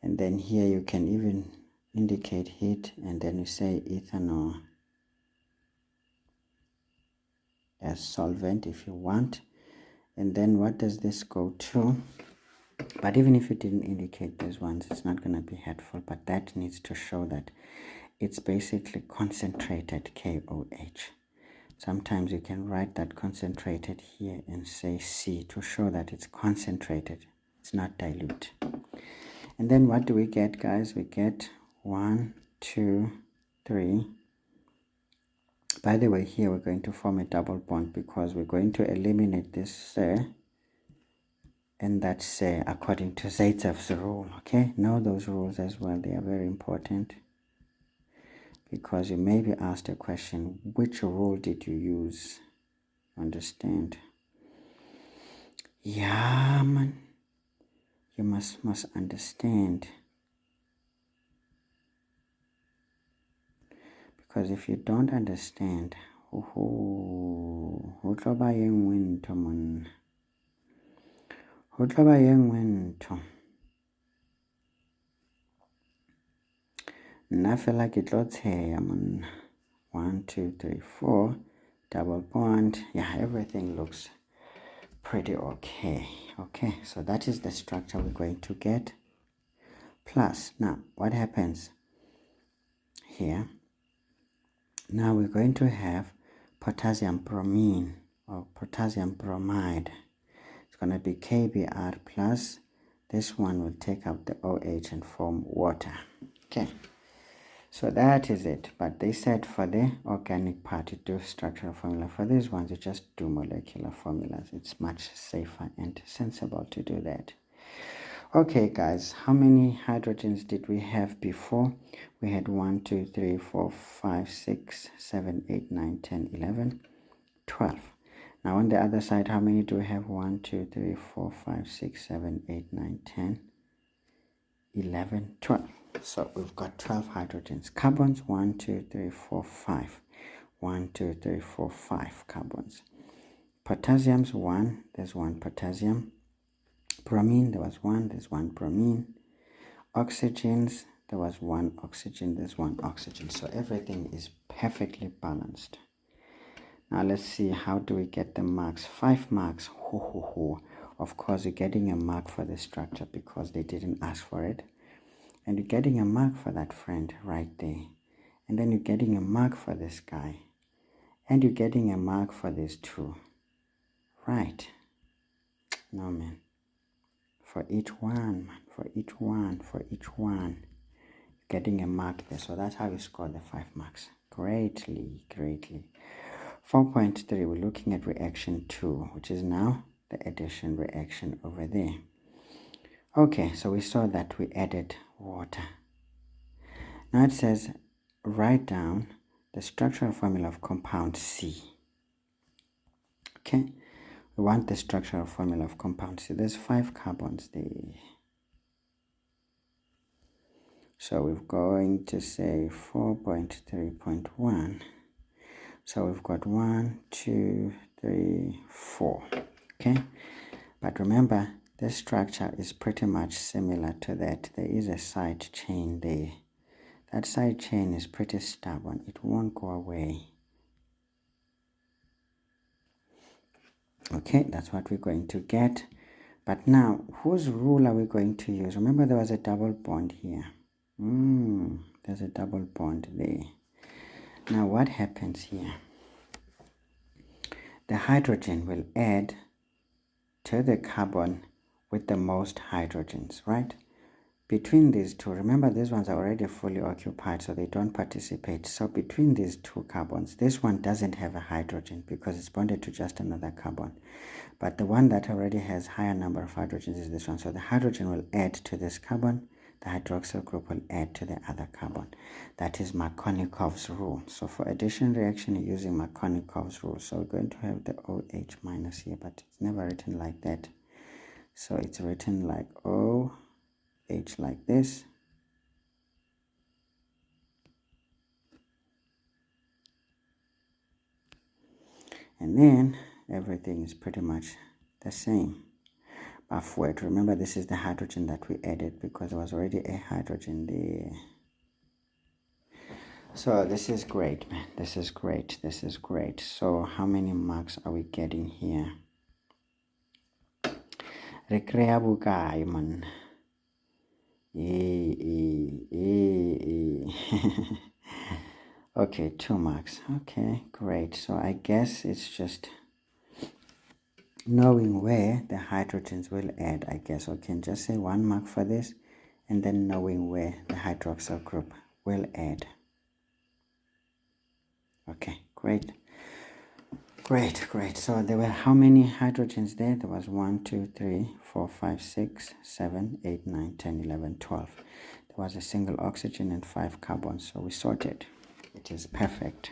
And then here you can even indicate heat, and then you say ethanol as solvent if you want. And then what does this go to? But even if you didn't indicate those ones, it's not going to be helpful, but that needs to show that it's basically concentrated KOH. Sometimes you can write that concentrated here and say C to show that it's concentrated, it's not dilute. And then what do we get, guys? We get 1, 2, 3. By the way, here we're going to form a double bond because we're going to eliminate this and that's according to Zaitsev's rule. Okay, know those rules as well. They are very important, because you may be asked a question, which rule did you use? Understand? Yeah, man. You must understand. Because if you don't understand, nna fela ke tlo tsheya man. 1, 2, 3, 4, double bond. Yeah, everything looks pretty okay. Okay, so that is the structure we're going to get. Plus, now what happens here? Now we're going to have potassium bromine or potassium bromide. It's going to be KBr plus. This one will take out the OH and form water. Okay, so that is it. But they said for the organic part, you do structural formula. For these ones, you just do molecular formulas. It's much safer and sensible to do that. Okay, guys, how many hydrogens did we have before? We had 1, 2, 3, 4, 5, 6, 7, 8, 9, 10, 11, 12. Now on the other side, how many do we have? 1, 2, 3, 4, 5, 6, 7, 8, 9, 10, 11, 12. So we've got 12 hydrogens. Carbons, 1, 2, 3, 4, 5. 1, 2, 3, 4, 5 carbons. Potassium's 1, there's 1 potassium. Bromine, there was 1, there's 1 bromine. Oxygens, there was 1 oxygen, there's 1 oxygen. So everything is perfectly balanced. Now let's see, how do we get the marks? 5 marks. Ho, ho, ho. Of course, you're getting a mark for the structure because they didn't ask for it. And you're getting a mark for that friend right there. And then you're getting a mark for this guy. And you're getting a mark for these two. Right. No, man. For each one, man. For each one, for each one. Getting a mark there. So that's how you score the 5 marks. Greatly, greatly. 4.3, we're looking at reaction 2, which is now the addition reaction over there. Okay, so we saw that we added water. Now it says, write down the structural formula of compound C. Okay, we want the structural formula of compound C. There's 5 carbons there. So we're going to say 4.3.1. So we've got 1, 2, 3, 4. Okay, but remember, this structure is pretty much similar to that. There is a side chain there. That side chain is pretty stubborn. It won't go away. Okay, that's what we're going to get. But now, whose rule are we going to use? Remember, there was a double bond here. There's a double bond there. Now, what happens here? The hydrogen will add to the carbon with the most hydrogens, right? Between these two, remember these ones are already fully occupied, so they don't participate. So between these two carbons, this one doesn't have a hydrogen because it's bonded to just another carbon. But the one that already has higher number of hydrogens is this one. So the hydrogen will add to this carbon. The hydroxyl group will add to the other carbon. That is Markovnikov's rule. So for addition reaction, you're using Markovnikov's rule. So we're going to have the OH minus here, but it's never written like that. So it's written like OH like this. And then everything is pretty much the same. Buffword. Remember, this is the hydrogen that we added because there was already a hydrogen there. So this is great, man. This is great. This is great. So how many marks are we getting here? Recrea bukai, man. Okay, 2 marks. Okay, great. So I guess it's just knowing where the hydrogens will add, I guess. We can just say 1 mark for this, and then knowing where the hydroxyl group will add. Okay, great. Great. So there were how many hydrogens there? There was 1, 2, 3, 4, 5, 6, 7, 8, 9, 10, 11, 12. There was a single oxygen and 5 carbons. So we sorted. It is perfect.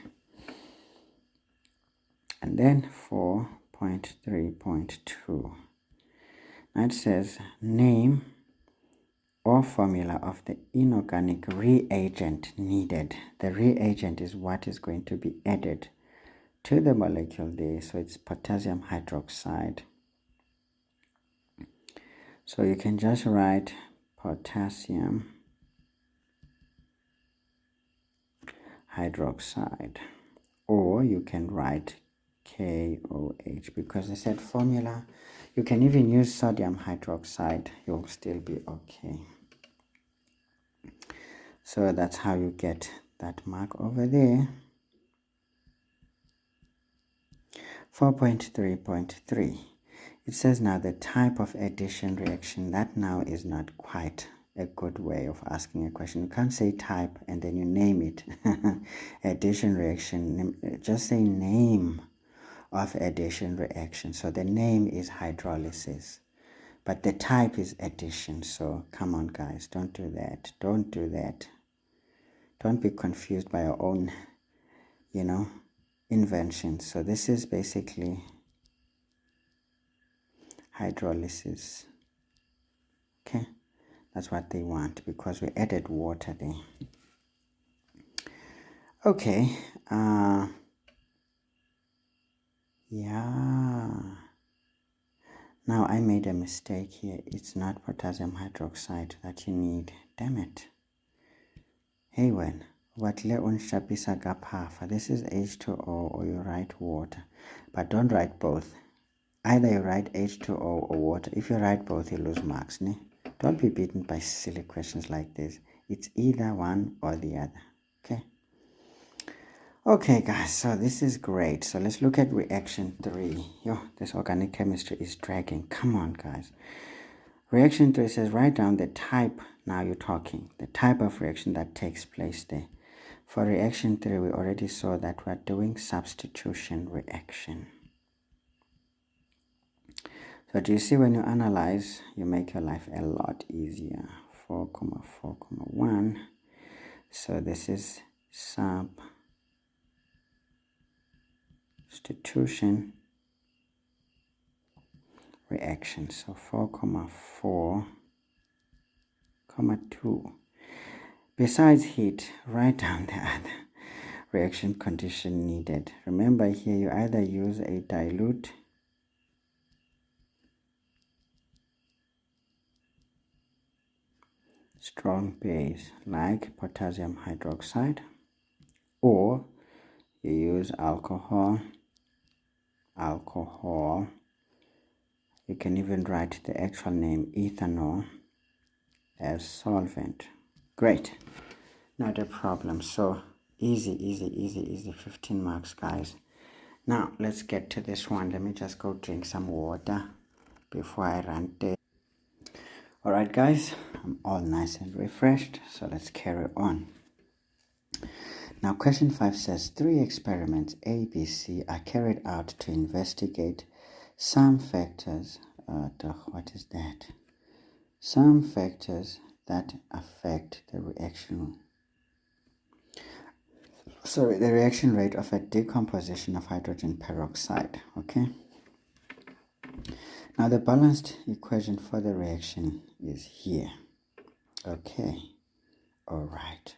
And then 4.3.2. Now it says name or formula of the inorganic reagent needed. The reagent is what is going to be added to the molecule there. So it's potassium hydroxide. So you can just write potassium hydroxide, or you can write KOH because they said formula. You can even use sodium hydroxide. You'll still be okay. So that's how you get that mark over there. 4.3.3. It says now the type of addition reaction. That now is not quite a good way of asking a question. You can't say type and then you name it. Addition reaction. Just say name of addition reaction. So the name is hydrolysis, but the type is addition. So come on, guys, don't do that. Don't do that. Don't be confused by your own, inventions. So this is basically hydrolysis. Okay, That's what they want because we added water there. Okay. Yeah. Now I made a mistake here. It's not potassium hydroxide that you need. Damn it. Hey when. What le unshapisa kaphafa. This is H2O or you write water. But don't write both. Either you write H2O or water. If you write both, you lose marks. Ne? Don't be beaten by silly questions like this. It's either one or the other. Okay? Okay, guys, so this is great. So let's look at reaction 3. Yo, this organic chemistry is dragging. Come on, guys. Reaction 3 says write down the type. Now you're talking. The type of reaction that takes place there. For reaction 3, we already saw that we're doing substitution reaction. So do you see when you analyze, you make your life a lot easier. 4,4,1. So this is substitution reaction. So 4,4,2. Besides heat, write down the other reaction condition needed. Remember here you either use a dilute strong base like potassium hydroxide, or you use alcohol. You can even write the actual name ethanol as solvent. Great, not a problem. So easy, 15 marks, guys. Now let's get to this one. Let me just go drink some water before I run there. Alright guys, I'm all nice and refreshed, so let's carry on. Now question 5 says 3 experiments A, B, C are carried out to investigate some factors. What is that? Some factors that affect the reaction. Sorry, the reaction rate of a decomposition of hydrogen peroxide. Okay. Now the balanced equation for the reaction is here. Okay. All right.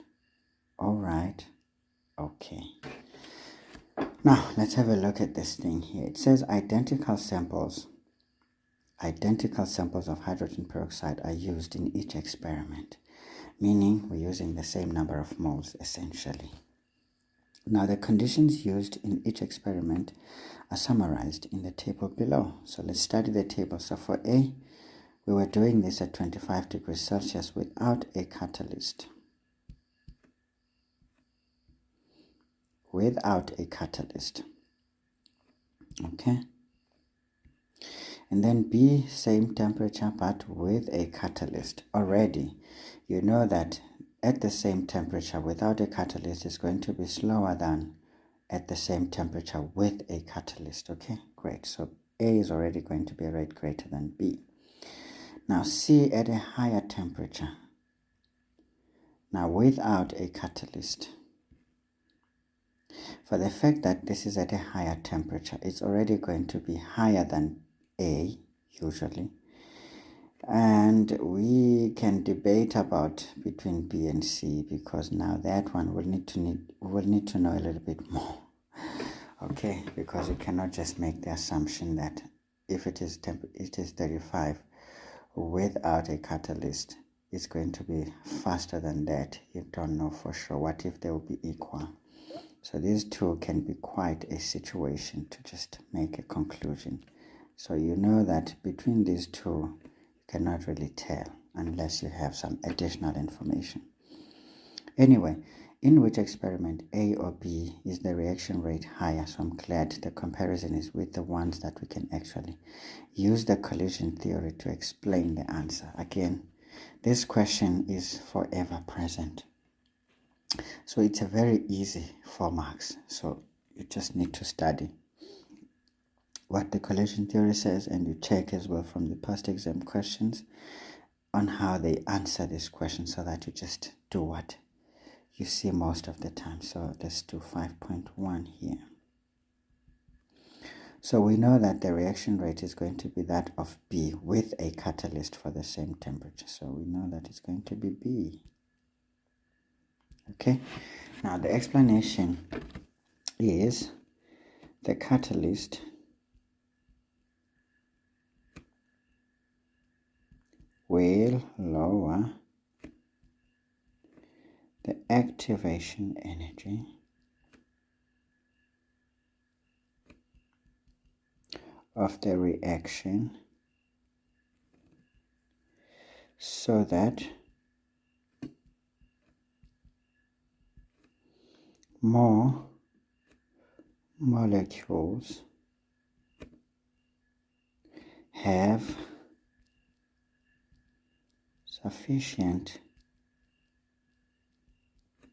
Okay. Now let's have a look at this thing here. It says identical samples of hydrogen peroxide are used in each experiment, meaning we're using the same number of moles essentially. Now the conditions used in each experiment are summarized in the table below. So let's study the table. So for A, we were doing this at 25 degrees Celsius without a catalyst. Okay. And then B, same temperature but with a catalyst. Already, you know that at the same temperature without a catalyst is going to be slower than at the same temperature with a catalyst. Okay, great. So A is already going to be a rate greater than B. Now C at a higher temperature. Now without a catalyst. For the fact that this is at a higher temperature, it's already going to be higher than A usually. And we can debate about between B and C because now that one we'll need to know a little bit more. Okay, because you cannot just make the assumption that if it is 35 without a catalyst, it's going to be faster than that. You don't know for sure. What if they will be equal? So these two can be quite a situation to just make a conclusion. So you know that between these two, you cannot really tell unless you have some additional information. Anyway, in which experiment A or B is the reaction rate higher? So I'm glad the comparison is with the ones that we can actually use the collision theory to explain the answer. Again, this question is forever present. So it's a very easy 4 marks. So you just need to study what the collision theory says, and you check as well from the past exam questions on how they answer this question so that you just do what you see most of the time. So let's do 5.1 here. So we know that the reaction rate is going to be that of B with a catalyst for the same temperature. So we know that it's going to be B. Okay, now the explanation is the catalyst will lower the activation energy of the reaction so that more molecules have sufficient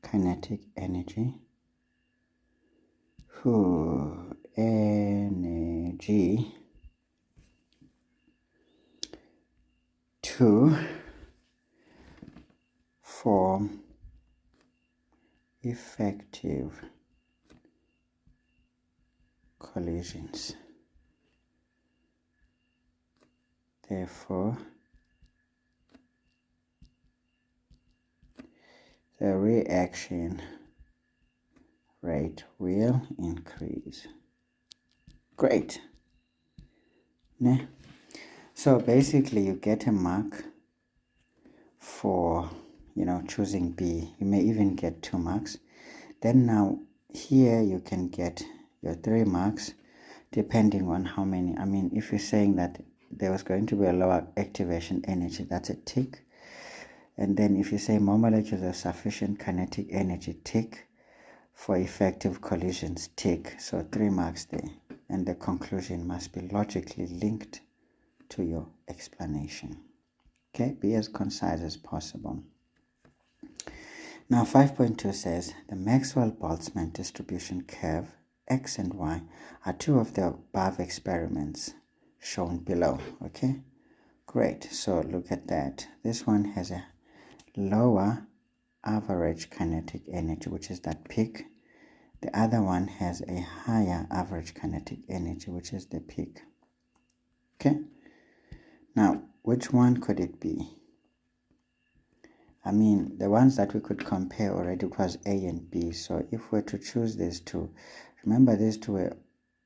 kinetic energy to form effective collisions. Therefore, the reaction rate will increase. Great. Ne? So basically you get a mark for choosing B. You may even get 2 marks. Then now here you can get your 3 marks depending on how many. I mean, if you're saying that there was going to be a lower activation energy, that's a tick. And then if you say more molecules have sufficient kinetic energy, tick. For effective collisions, tick. So 3 marks there. And the conclusion must be logically linked to your explanation. Okay, be as concise as possible. Now 5.2 says the Maxwell-Boltzmann distribution curve X and Y are 2 of the above experiments shown below. Okay, great. So look at that. This one has a lower average kinetic energy, which is that peak. The other one has a higher average kinetic energy, which is the peak. Okay, now which one could it be? I mean, the ones that we could compare already was A and B. So if we're to choose these two, remember these two were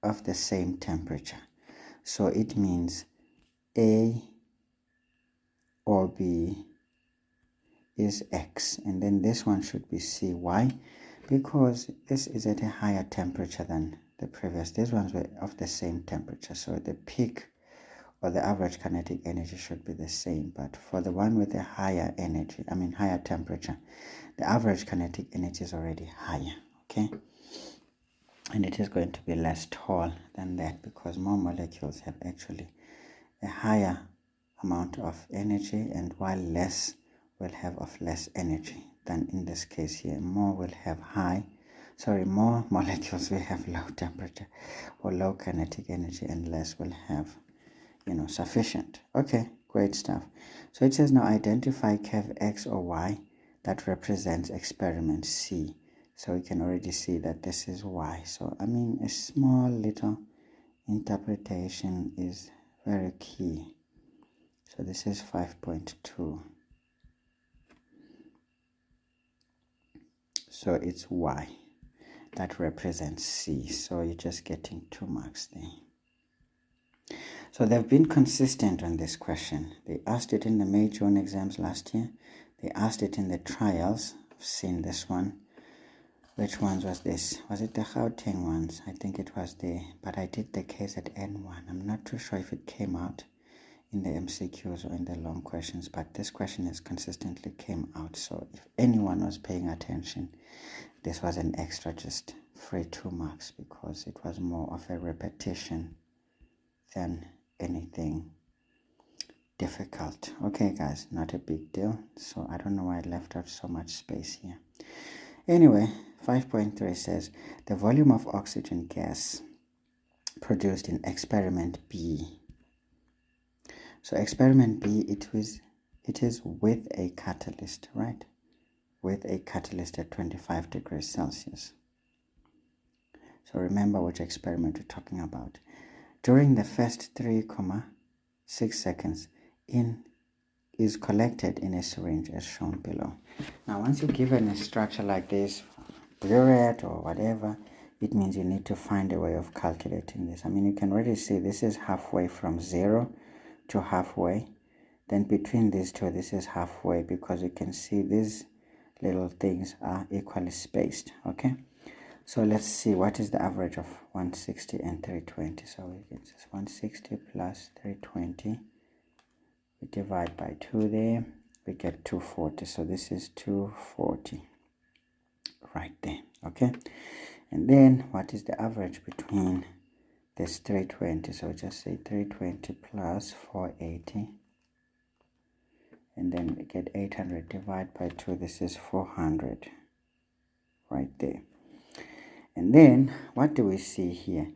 of the same temperature. So it means A or B is X. And then this one should be C. Why? Because this is at a higher temperature than the previous. These ones were of the same temperature. So the peak or the average kinetic energy should be the same, but for the one with a higher energy, higher temperature, the average kinetic energy is already higher. Okay, and it is going to be less tall than that because more molecules have actually a higher amount of energy, and while less will have of less energy than in this case here. More molecules will have low temperature or low kinetic energy, and less will have sufficient. Okay, great stuff. So it says now identify curve X or Y that represents experiment C. So we can already see that this is Y. So a small little interpretation is very key. So this is 5.2. So it's Y that represents C. So you're just getting 2 marks there. So they've been consistent on this question. They asked it in the May June exams last year. They asked it in the trials. I've seen this one. Which ones was this? Was it the Gauteng ones? I think it was there. But I did the case at N1. I'm not too sure if it came out in the MCQs or in the long questions. But this question has consistently came out. So if anyone was paying attention, this was an extra just free 2 marks because it was more of a repetition than anything difficult. Okay guys, not a big deal. So I don't know why I left out so much space here. Anyway, 5.3 says the volume of oxygen gas produced in experiment B. So experiment B, it is with a catalyst, right? With a catalyst at 25 degrees Celsius. So remember which experiment we're talking about. during the first 3.6 seconds is collected in a syringe as shown below. Now once you're given a structure like this, burette or whatever, it means you need to find a way of calculating this. I mean, you can already see this is halfway from 0 to halfway. Then between these two, this is halfway, because you can see these little things are equally spaced. Okay, so let's see what is the average of 160 and 320. So we get this 160 plus 320. We divide by 2 there, we get 240. So this is 240 right there. Okay, and then what is the average between this 320? So just say 320 plus 480, and then we get 800 divided by 2. This is 400 right there. And then what do we see here?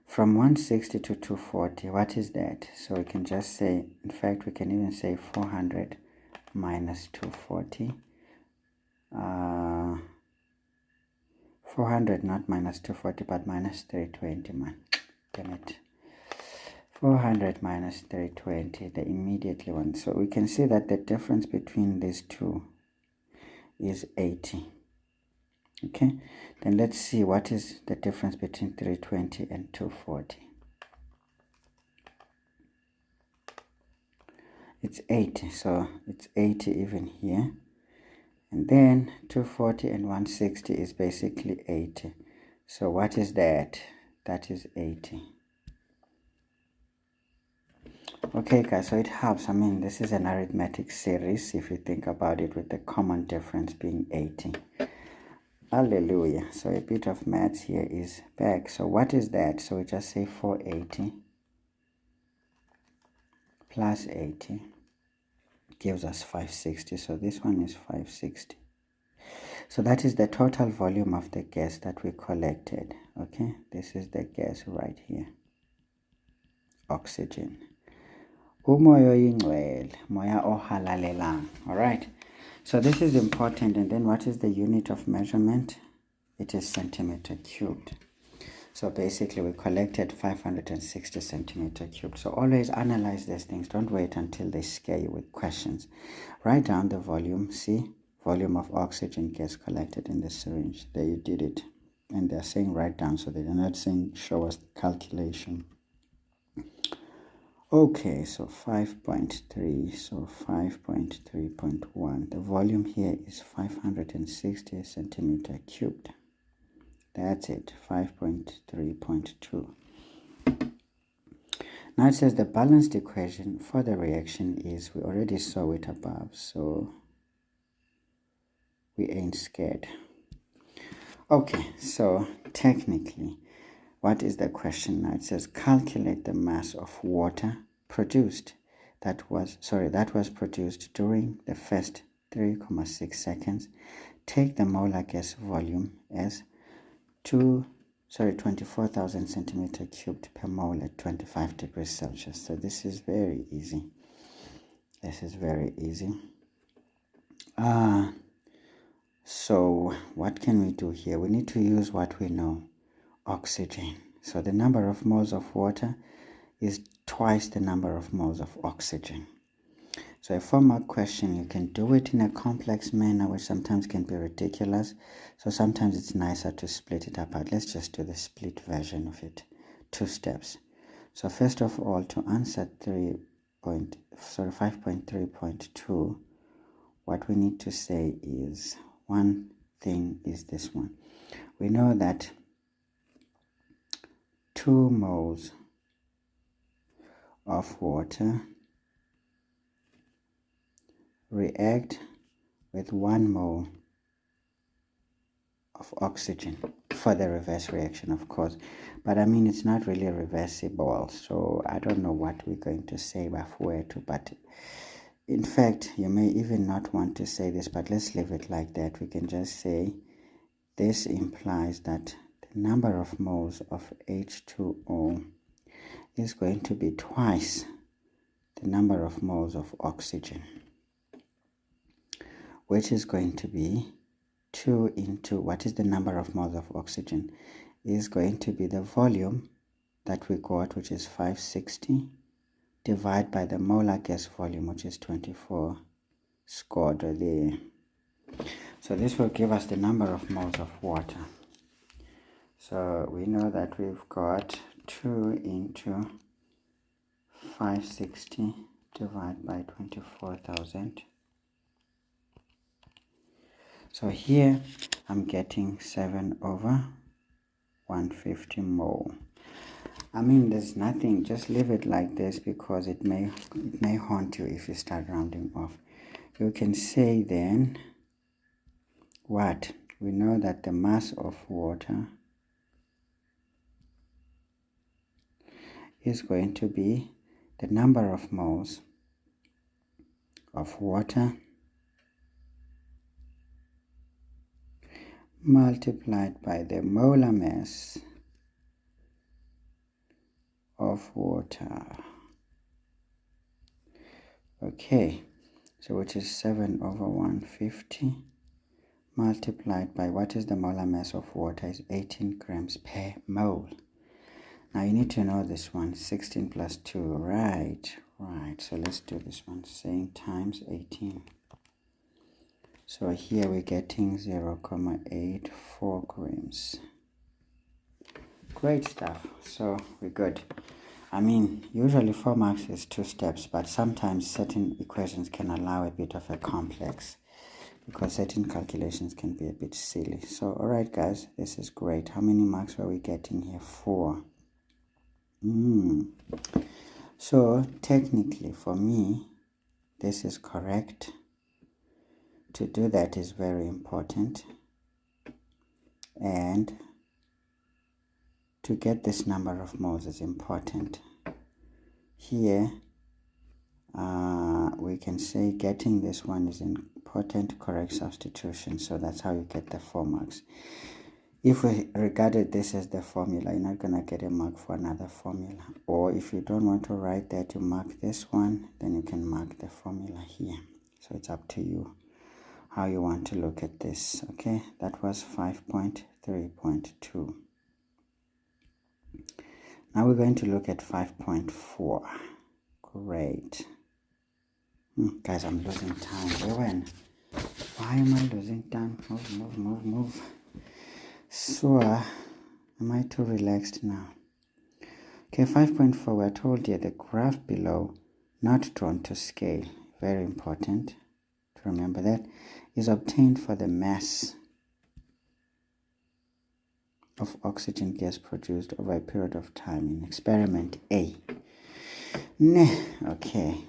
From 160 to 240, what is that? So we can just say, in fact, we can even say 400 minus 240. 400, not minus 240, but minus 320, man. Damn it. 400 minus 320, the immediately one. So we can see that the difference between these two is 80. Okay, then let's see what is the difference between 320 and 240. It's 80, so it's 80 even here. And then 240 and 160 is basically 80. So what is that? That is 80. Okay guys, so it helps. I mean, this is an arithmetic series if you think about it, with the common difference being 80. Hallelujah. So a bit of maths here is back. So what is that? So we just say 480 plus 80 gives us 560. So this one is 560. So that is the total volume of the gas that we collected. Okay, this is the gas right here. Oxygen. Umoya oyingcwele, moya ohalalelang. All right. So this is important. And then what is the unit of measurement? It is centimeter cubed. So basically we collected 560 centimeter cubed. So always analyze these things. Don't wait until they scare you with questions. Write down the volume. See, volume of oxygen gas collected in the syringe. There you did it. And they're saying write down, so they're not saying show us the calculation. Okay, so 5.3, so 5.3.1. The volume here is 560 centimeter cubed. That's it, 5.3.2. Now it says the balanced equation for the reaction is, we already saw it above, so we ain't scared. Okay, so technically, what is the question now? It says calculate the mass of water produced that was produced during the first 3.6 seconds. Take the molar gas volume as 24,000 centimeter cubed per mole at 25 degrees Celsius. So this is very easy. This is very easy. So what can we do here? We need to use what we know, oxygen. So the number of moles of water is twice the number of moles of oxygen. So a 4-mark question, you can do it in a complex manner, which sometimes can be ridiculous. So sometimes it's nicer to split it apart. Let's just do the split version of it. 2 steps. So first of all, to answer 5.3.2, what we need to say is, one thing is this one. We know that 2 moles of water react with 1 mole of oxygen, for the reverse reaction, of course. But I mean, it's not really reversible, so I don't know what we're going to say paper2, but in fact, you may even not want to say this, but let's leave it like that. We can just say this implies that the number of moles of H2O is going to be twice the number of moles of oxygen, which is going to be 2 into, what is the number of moles of oxygen? Is going to be the volume that we got, which is 560, divide by the molar gas volume, which is 24, squared there. So this will give us the number of moles of water. So we know that we've got 2 into 560 divided by 24,000. So here I'm getting 7 over 150 mole. I mean, there's nothing, just leave it like this because it may haunt you if you start rounding off. You can say then what? We know that the mass of water is going to be the number of moles of water multiplied by the molar mass of water. Okay, so which is 7 over 150 multiplied by, what is the molar mass of water, is 18 grams per mole. Now you need to know this one, 16 plus 2, right, so let's do this one, saying times 18. So here we're getting 0.84 grams. Great stuff. So we're good. I mean, usually 4 marks is 2 steps, but sometimes certain equations can allow a bit of a complex because certain calculations can be a bit silly. So alright guys, this is great. How many marks are we getting here? 4. So technically for me, this is correct. To do that is very important, and to get this number of moles is important. Here we can say getting this one is important, correct substitution, so that's how you get the 4 marks. If we regarded this as the formula, you're not going to get a mark for another formula. Or if you don't want to write that, you mark this one, then you can mark the formula here. So it's up to you how you want to look at this. Okay, that was 5.3.2. Now we're going to look at 5.4. Great. Guys, I'm losing time. Why am I losing time? Move. So, am I too relaxed now? Okay, 5.4, we're told here the graph below, not drawn to scale, very important to remember that, is obtained for the mass of oxygen gas produced over a period of time in experiment A. Okay,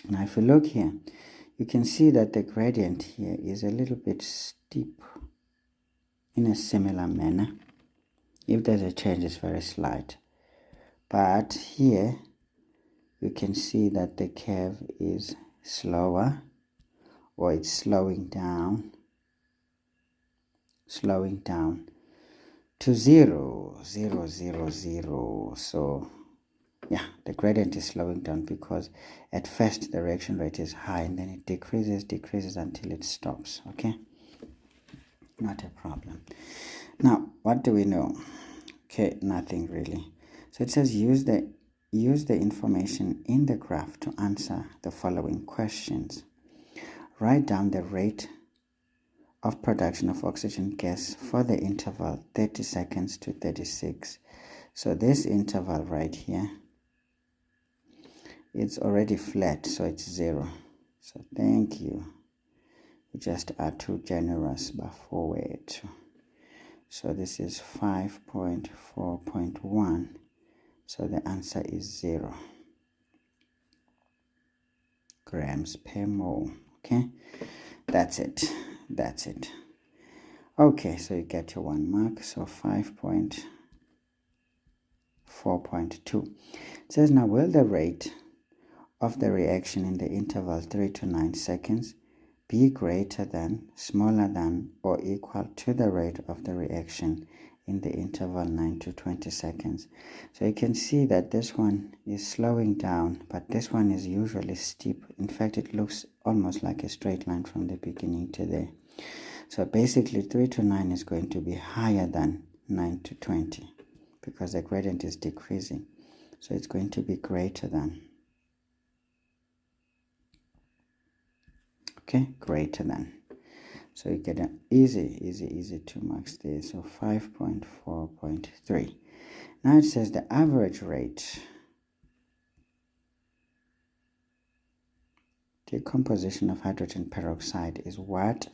now if you look here, you can see that the gradient here is a little bit steep in a similar manner. If there's a change, it's very slight. But here you can see that the curve is slower, or it's slowing down to 0, 0, 0, 0. So yeah, the gradient is slowing down because at first the reaction rate is high and then it decreases until it stops. Okay, not a problem. Now what do we know? Okay, nothing really. So it says use the information in the graph to answer the following questions. Write down the rate of production of oxygen gas for the interval 30 seconds to 36. So this interval right here, it's already flat, so it's 0. So thank you. You just are too generous, but forward. So this is 5.4.1. So the answer is 0 grams per mole. Okay, that's it. Okay, so you get your 1 mark. So 5.4.2. It says now, will the rate of the reaction in the interval 3 to 9 seconds be greater than, smaller than, or equal to the rate of the reaction in the interval 9 to 20 seconds. So you can see that this one is slowing down, but this one is usually steep. In fact, it looks almost like a straight line from the beginning to there. So basically 3 to 9 is going to be higher than 9 to 20. because the gradient is decreasing. So it's going to be greater than. Okay, greater than. So you get an easy 2 marks there. So 5.4.3. Now it says the average rate decomposition of hydrogen peroxide is what?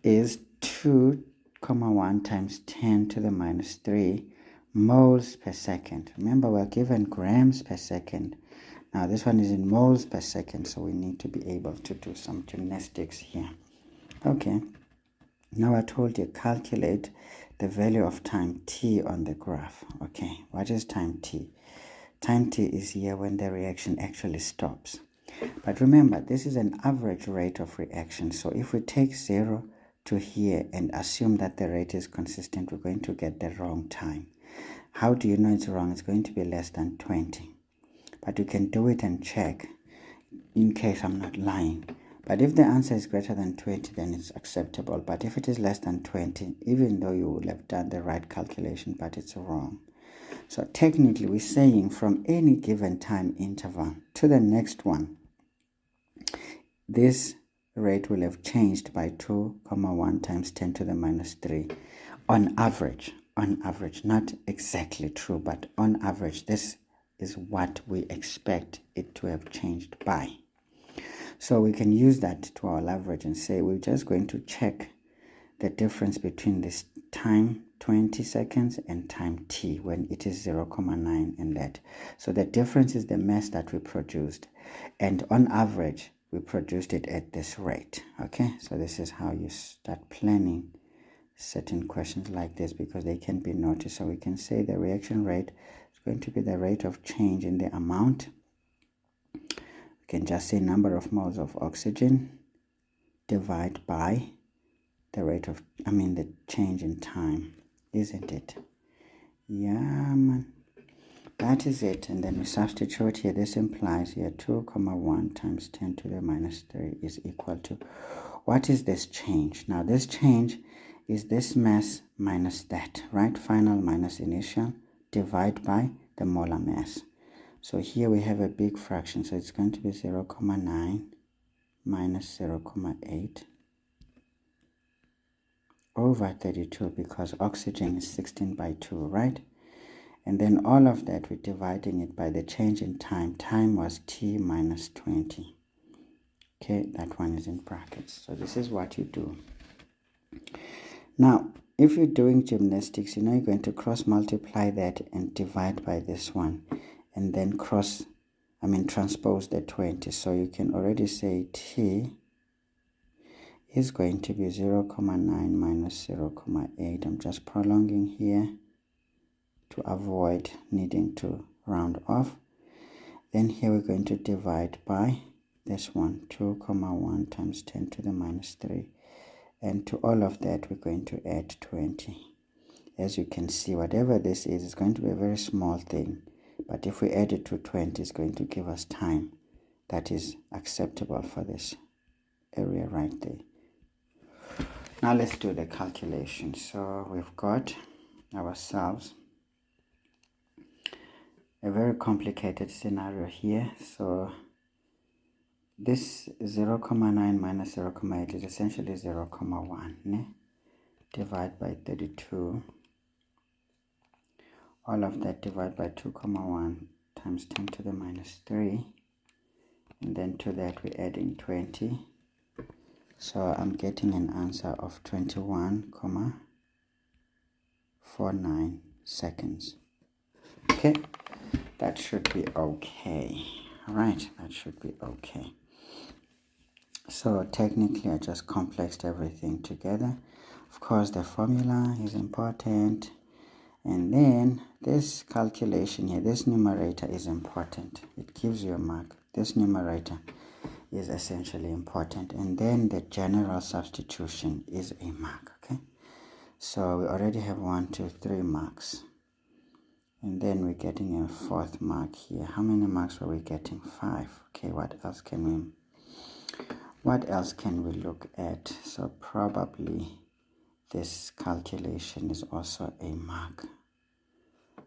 Is 2,1 times 10 to the minus 3 moles per second. Remember, we're given grams per second. Now this one is in moles per second, so we need to be able to do some gymnastics here. Okay, now I told you calculate the value of time t on the graph. Okay, what is time t? Time t is here when the reaction actually stops. But remember, this is an average rate of reaction. So if we take 0 to here and assume that the rate is consistent, we're going to get the wrong time. How do you know it's wrong? It's going to be less than 20. But you can do it and check in case I'm not lying. But if the answer is greater than 20, then it's acceptable. But if it is less than 20, even though you will have done the right calculation, but it's wrong. So technically, we're saying from any given time interval to the next one, this rate will have changed by 2,1 times 10 to the minus 3 on average, not exactly true, but on average, this is what we expect it to have changed by. So we can use that to our average and say we're just going to check the difference between this time 20 seconds and time t when it is 0,9 and that. So the difference is the mass that we produced, and on average we produced it at this rate. Okay, so this is how you start planning certain questions like this, because they can be noticed. So we can say the reaction rate is going to be the rate of change in the amount. We can just say number of moles of oxygen divide by the rate of, the change in time, isn't it? Yeah, man. That is it. And then we substitute here. This implies here 2,1 times 10 to the minus 3 is equal to, what is this change? Now this change is this mass minus that, right? Final minus initial, divide by the molar mass. So here we have a big fraction, so it's going to be 0,9 minus 0,8 over 32, because oxygen is 16 by 2, right? And then all of that, we're dividing it by the change in time. Time was t minus 20. Okay, that one is in brackets. So this is what you do. Now, if you're doing gymnastics, you're going to cross multiply that and divide by this one. And then transpose the 20. So you can already say t is going to be 0,9 minus 0,8. I'm just prolonging here to avoid needing to round off. Then here we're going to divide by this one, 2,1 times 10 to the minus 3. And to all of that, we're going to add 20. As you can see, whatever this is, it's going to be a very small thing. But if we add it to 20, it's going to give us time that is acceptable for this area right there. Now let's do the calculation. So we've got ourselves a very complicated scenario here. So this 0,9 minus 0,8 is essentially 0,1. Divide by 32. All of that divide by 2,1 times 10 to the minus 3. And then to that we're adding 20. So I'm getting an answer of 21,49 seconds. Okay, that should be okay. All right, that should be okay. So technically I just complexed everything together. Of course, the formula is important. And then this calculation here, this numerator is important. It gives you a mark. This numerator is essentially important. And then the general substitution is a mark, okay? So we already have 1, 2, 3 marks. And then we're getting a 4th mark here. How many marks were we getting? 5. Okay, what else can we look at? So probably this calculation is also a mark.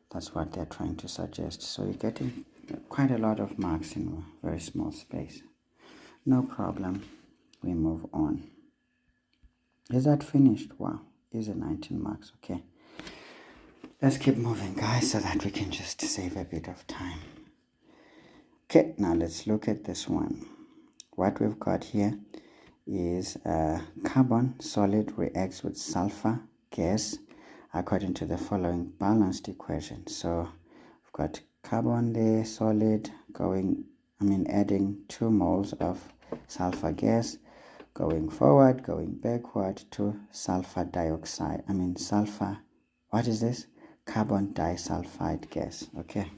That's what they're trying to suggest. So you're getting quite a lot of marks in a very small space. No problem. We move on. Is that finished? Wow. These are 19 marks. Okay. Let's keep moving, guys, so that we can just save a bit of time. Okay, now let's look at this one. What we've got here is carbon solid reacts with sulfur gas according to the following balanced equation. So we've got carbon there, solid, adding 2 moles of sulfur gas, going forward, going backward to sulfur dioxide. What is this? Carbon disulfide gas. Okay.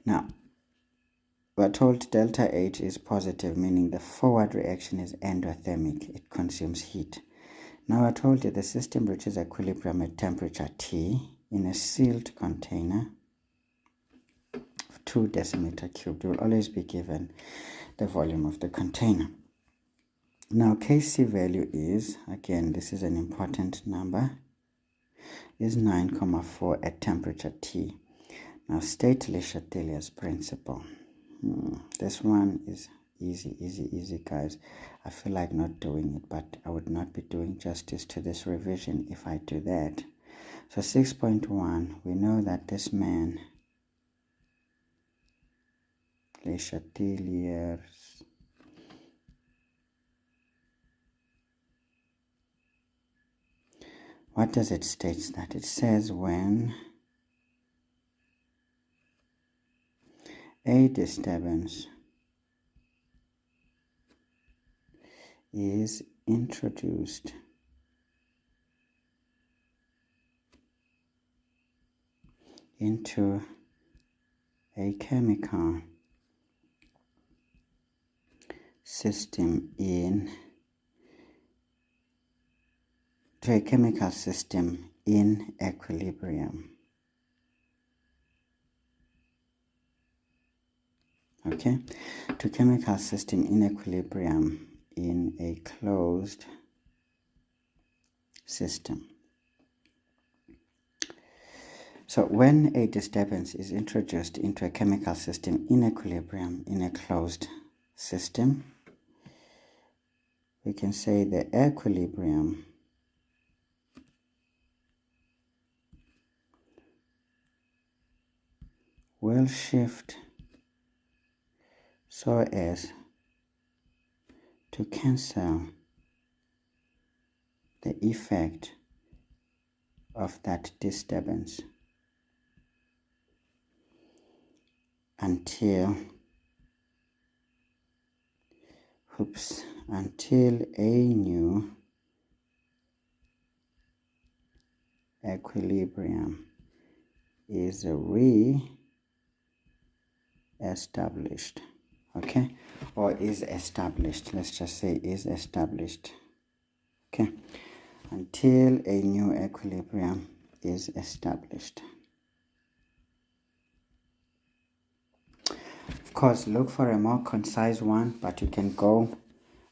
Now, we're told delta H is positive, meaning the forward reaction is endothermic. It consumes heat. Now, we're told that the system reaches equilibrium at temperature T in a sealed container of 2 decimeter cubed. Will always be given the volume of the container. Now, Kc value is, again, this is an important number, is 9,4 at temperature T. Now, state Le Chatelier's principle. This one is easy, guys. I feel like not doing it, but I would not be doing justice to this revision if I do that. So 6.1, we know that this man, Le Chatelier's, what does it state? That it says when a disturbance is introduced into a chemical system in equilibrium. Okay, to chemical system in equilibrium in a closed system. So when a disturbance is introduced into a chemical system in equilibrium in a closed system, we can say the equilibrium will shift so as to cancel the effect of that disturbance until a new equilibrium is re-established. Okay, or is established. Let's just say is established. Okay, until a new equilibrium is established. Of course, look for a more concise one, but you can go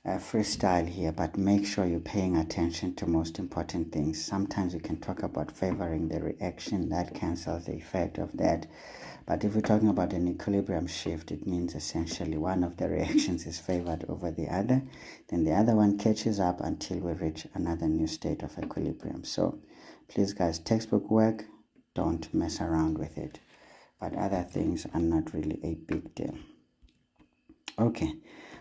freestyle here, but make sure you're paying attention to most important things. Sometimes we can talk about favoring the reaction, that cancels the effect of that. But if we're talking about an equilibrium shift, it means essentially one of the reactions is favored over the other, then the other one catches up until we reach another new state of equilibrium. So please, guys, textbook work, don't mess around with it. But other things are not really a big deal. Okay,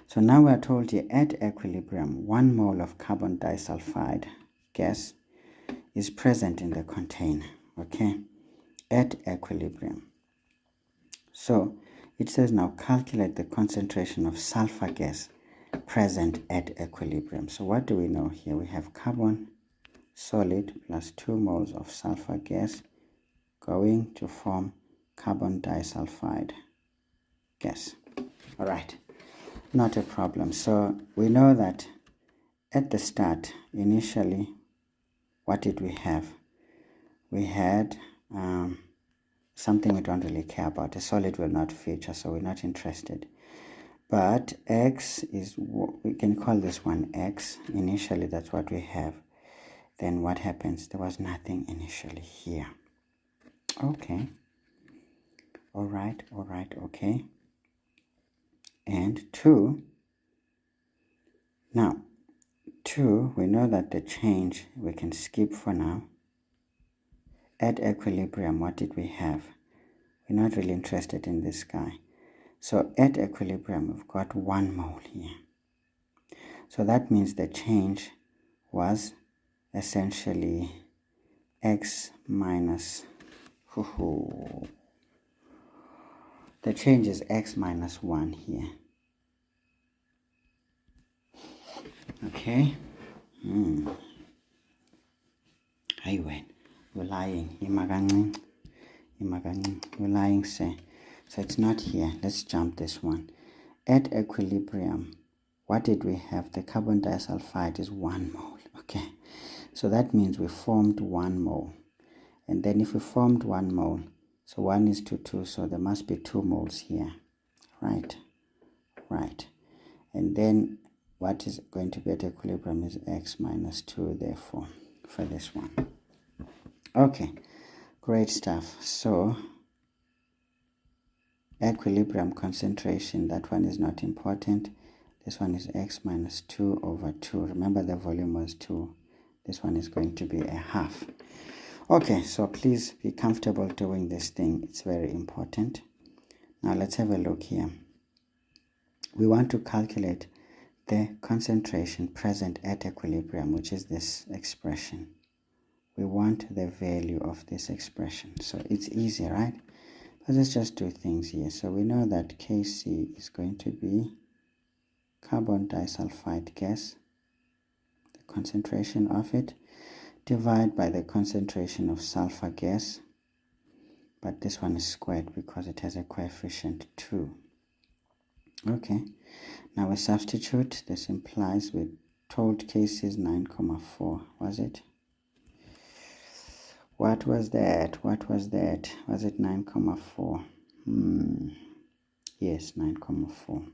so now we are told here at equilibrium, 1 mole of carbon disulfide gas is present in the container. Okay, at equilibrium. So it says now calculate the concentration of sulfur gas present at equilibrium. So what do we know here? We have carbon solid plus 2 moles of sulfur gas going to form carbon disulfide gas. All right, not a problem. So we know that at the start, initially, what did we have? We had something we don't really care about. A solid will not feature, so we're not interested. But X is, we can call this one X. Initially, that's what we have. then what happens? There was nothing initially here. Okay. All right, okay. And 2. Now, 2, we know that the change we can skip for now. At equilibrium, what did we have? We're not really interested in this guy. So at equilibrium, we've got 1 mole here. So that means the change was essentially x minus, the change is x minus 1 here. Okay. Hey, wait. You're lying. You're lying, sir. So it's not here. Let's jump this one. At equilibrium, what did we have? The carbon disulfide is 1 mole. Okay. So that means we formed 1 mole. And then if we formed 1 mole, so 1 is to 2, so there must be 2 moles here. Right. And then what is going to be at equilibrium is x minus 2, therefore, for this one. Okay, great stuff. So equilibrium concentration, that one is not important. This one is x minus 2 over 2. Remember the volume was 2. This one is going to be a half. Okay, so please be comfortable doing this thing. It's very important. Now let's have a look here. We want to calculate the concentration present at equilibrium, which is this expression. We want the value of this expression. So it's easy, right? But let's just do things here. So we know that Kc is going to be carbon disulfide gas, the concentration of it, divided by the concentration of sulfur gas. But this one is squared because it has a coefficient 2. Okay, now we substitute. This implies we told Kc is 9,4. Was it? What was that? Was it 9,4? Yes, 9,4.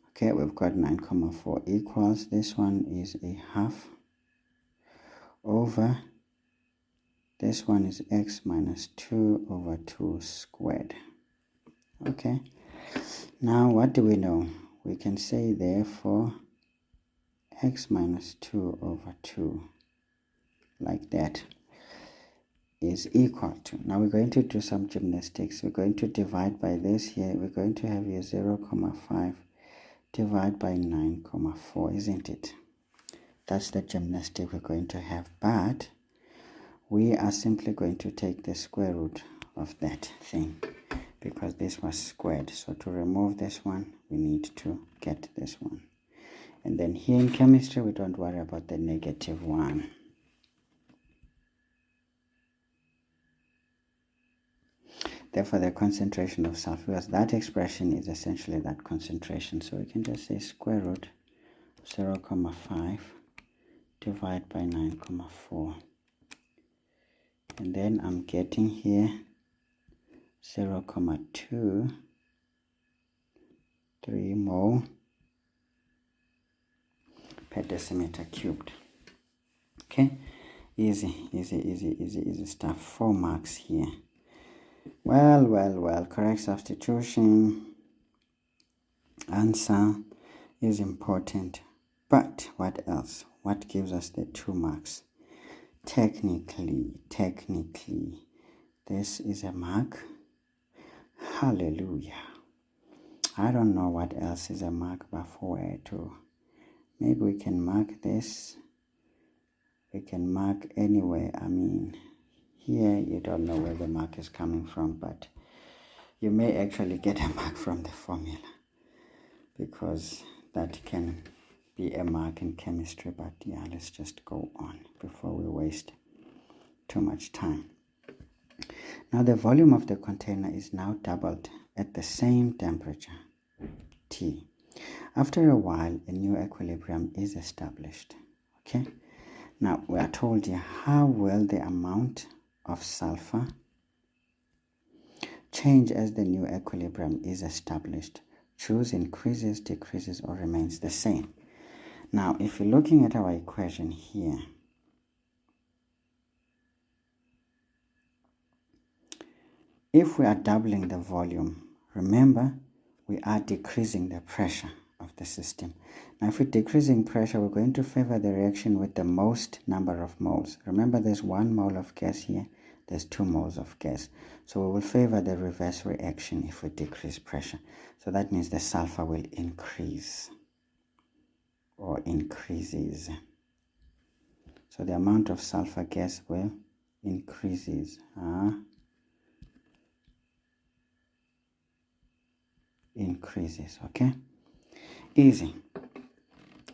Okay, we've got 9,4 equals, this one is a half over, this one is x minus 2 over 2 squared. Okay, now what do we know? We can say therefore x minus 2 over 2, like that, is equal to, now we're going to do some gymnastics. We're going to divide by this here. We're going to have here 0,5 divided by 9,4, isn't it? That's the gymnastic we're going to have, but we are simply going to take the square root of that thing because this was squared. So to remove this one, we need to get this one. And then here in chemistry, we don't worry about the negative one. Therefore, the concentration of sulfur, that expression is essentially that concentration. So we can just say square root 0,5 divided by 9,4. And then I'm getting here 0,2 3 mole per decimeter cubed. Okay, easy stuff. 4 marks here. Well, correct substitution. Answer is important. But what else? What gives us the 2 marks? Technically, this is a mark. Hallelujah. I don't know what else is a mark, but for where to. Maybe we can mark this. We can mark anywhere. I mean, here you don't know where the mark is coming from, but you may actually get a mark from the formula, because that can be a mark in chemistry. But yeah, let's just go on before we waste too much time. Now the volume of the container is now doubled at the same temperature, T. After a while, a new equilibrium is established. Okay, now we are told here how will the amount of sulfur change as the new equilibrium is established. Choose increases, decreases, or remains the same. Now, if you're looking at our equation here, if we are doubling the volume, remember, we are decreasing the pressure of the system. Now, if we're decreasing pressure, we're going to favor the reaction with the most number of moles. Remember, there's 1 mole of gas here, there's 2 moles of gas. So we will favor the reverse reaction if we decrease pressure. So that means the sulfur will increase or increases. So the amount of sulfur gas will increases. Increases, okay? Easy.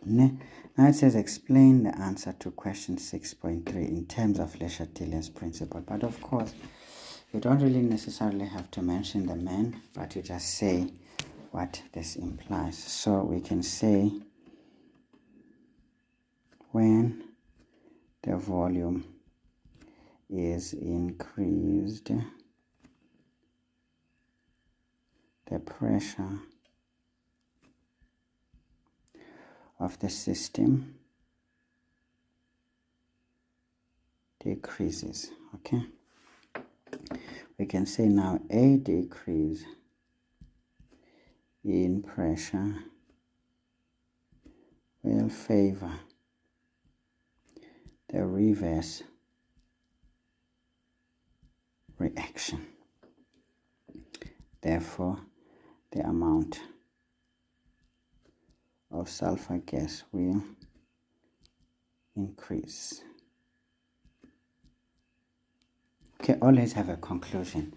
Now it says explain the answer to question 6.3 in terms of Le Chatelier's principle. But of course, you don't really necessarily have to mention the man, but you just say what this implies. So we can say when the volume is increased, the pressure of the system decreases. Okay, we can say now a decrease in pressure will favor the reverse reaction. Therefore, the amount of sulfur gas will increase. Okay, always have a conclusion.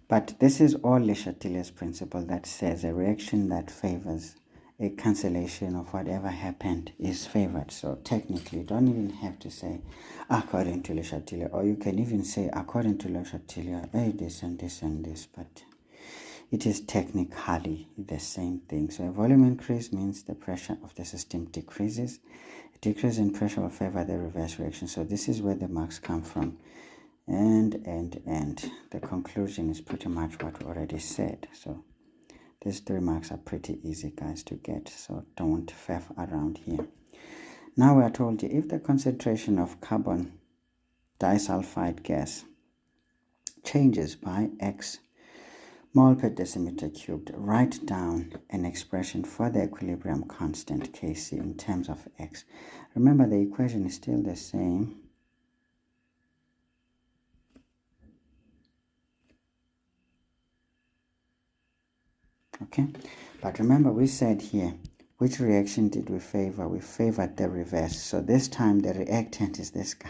But this is all Le Chatelier's principle that says a reaction that favors a cancellation of whatever happened is favored. So technically, you don't even have to say according to Le Chatelier, or you can even say according to Le Chatelier, this and this and this, but it is technically the same thing. So a volume increase means the pressure of the system decreases. A decrease in pressure will favor the reverse reaction. So this is where the marks come from. And the conclusion is pretty much what we already said. So these 3 marks are pretty easy, guys, to get, so don't faff around here. Now we are told if the concentration of carbon disulfide gas changes by X mole per decimeter cubed, write down an expression for the equilibrium constant Kc in terms of X. Remember, the equation is still the same. Okay, but remember we said here, which reaction did we favor? We favored the reverse. So this time the reactant is this guy,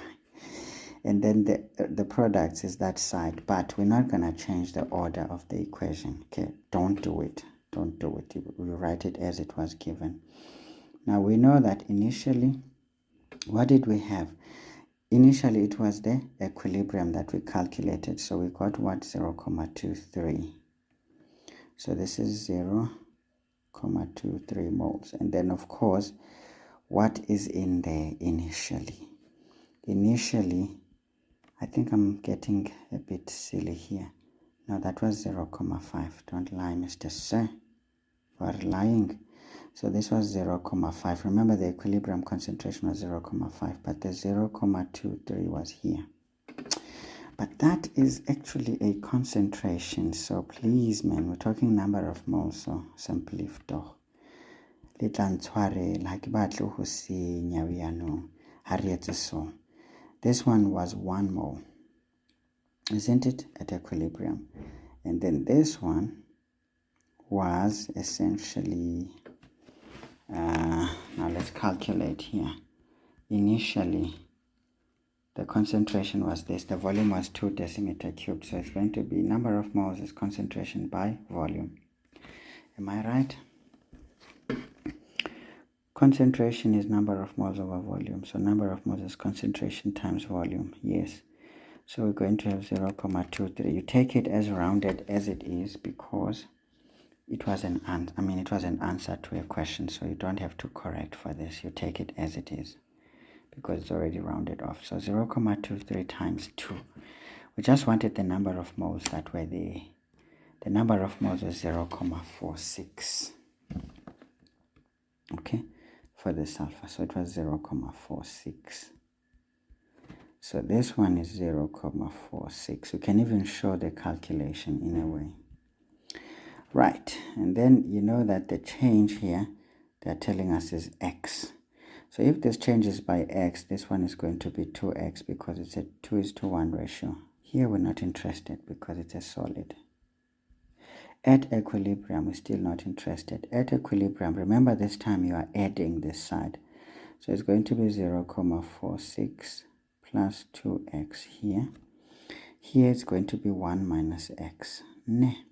and then the product is that side. But we're not going to change the order of the equation. Okay, don't do it. We write it as it was given. Now we know that initially, what did we have? Initially it was the equilibrium that we calculated. So we got what? 0.23. So this is 0.23 moles. And then, of course, what is in there initially? Initially, I think I'm getting a bit silly here. No, that was 0.5. Don't lie, Mr. Sir. You are lying. So this was 0.5. Remember, the equilibrium concentration was 0.5, but the 0.23 was here. But that is actually a concentration. So please, man, we're talking number of moles. So simply doch. So this one was 1 mole, isn't it, at equilibrium? And then this one was essentially, now let's calculate here. Initially, the concentration was this. The volume was 2 decimeter cubed. So it's going to be number of moles is concentration by volume. Am I right? Concentration is number of moles over volume. So number of moles is concentration times volume. Yes. So we're going to have 0.23. You take it as rounded as it is because it was an answer to a question. So you don't have to correct for this. You take it as it is, because it's already rounded off. So 0.23 times 2. We just wanted the number of moles that were there. The number of moles is 0.46. Okay, for the sulfur. So it was 0.46. So this one is 0.46. You can even show the calculation in a way. Right, and then you know that the change here, they're telling us is x. So if this changes by x, this one is going to be 2x because it's a 2:1 ratio. Here we're not interested because it's a solid. At equilibrium, we're still not interested. At equilibrium, remember this time you are adding this side. So it's going to be 0.46 plus 2x here. Here it's going to be 1 minus x. Ne.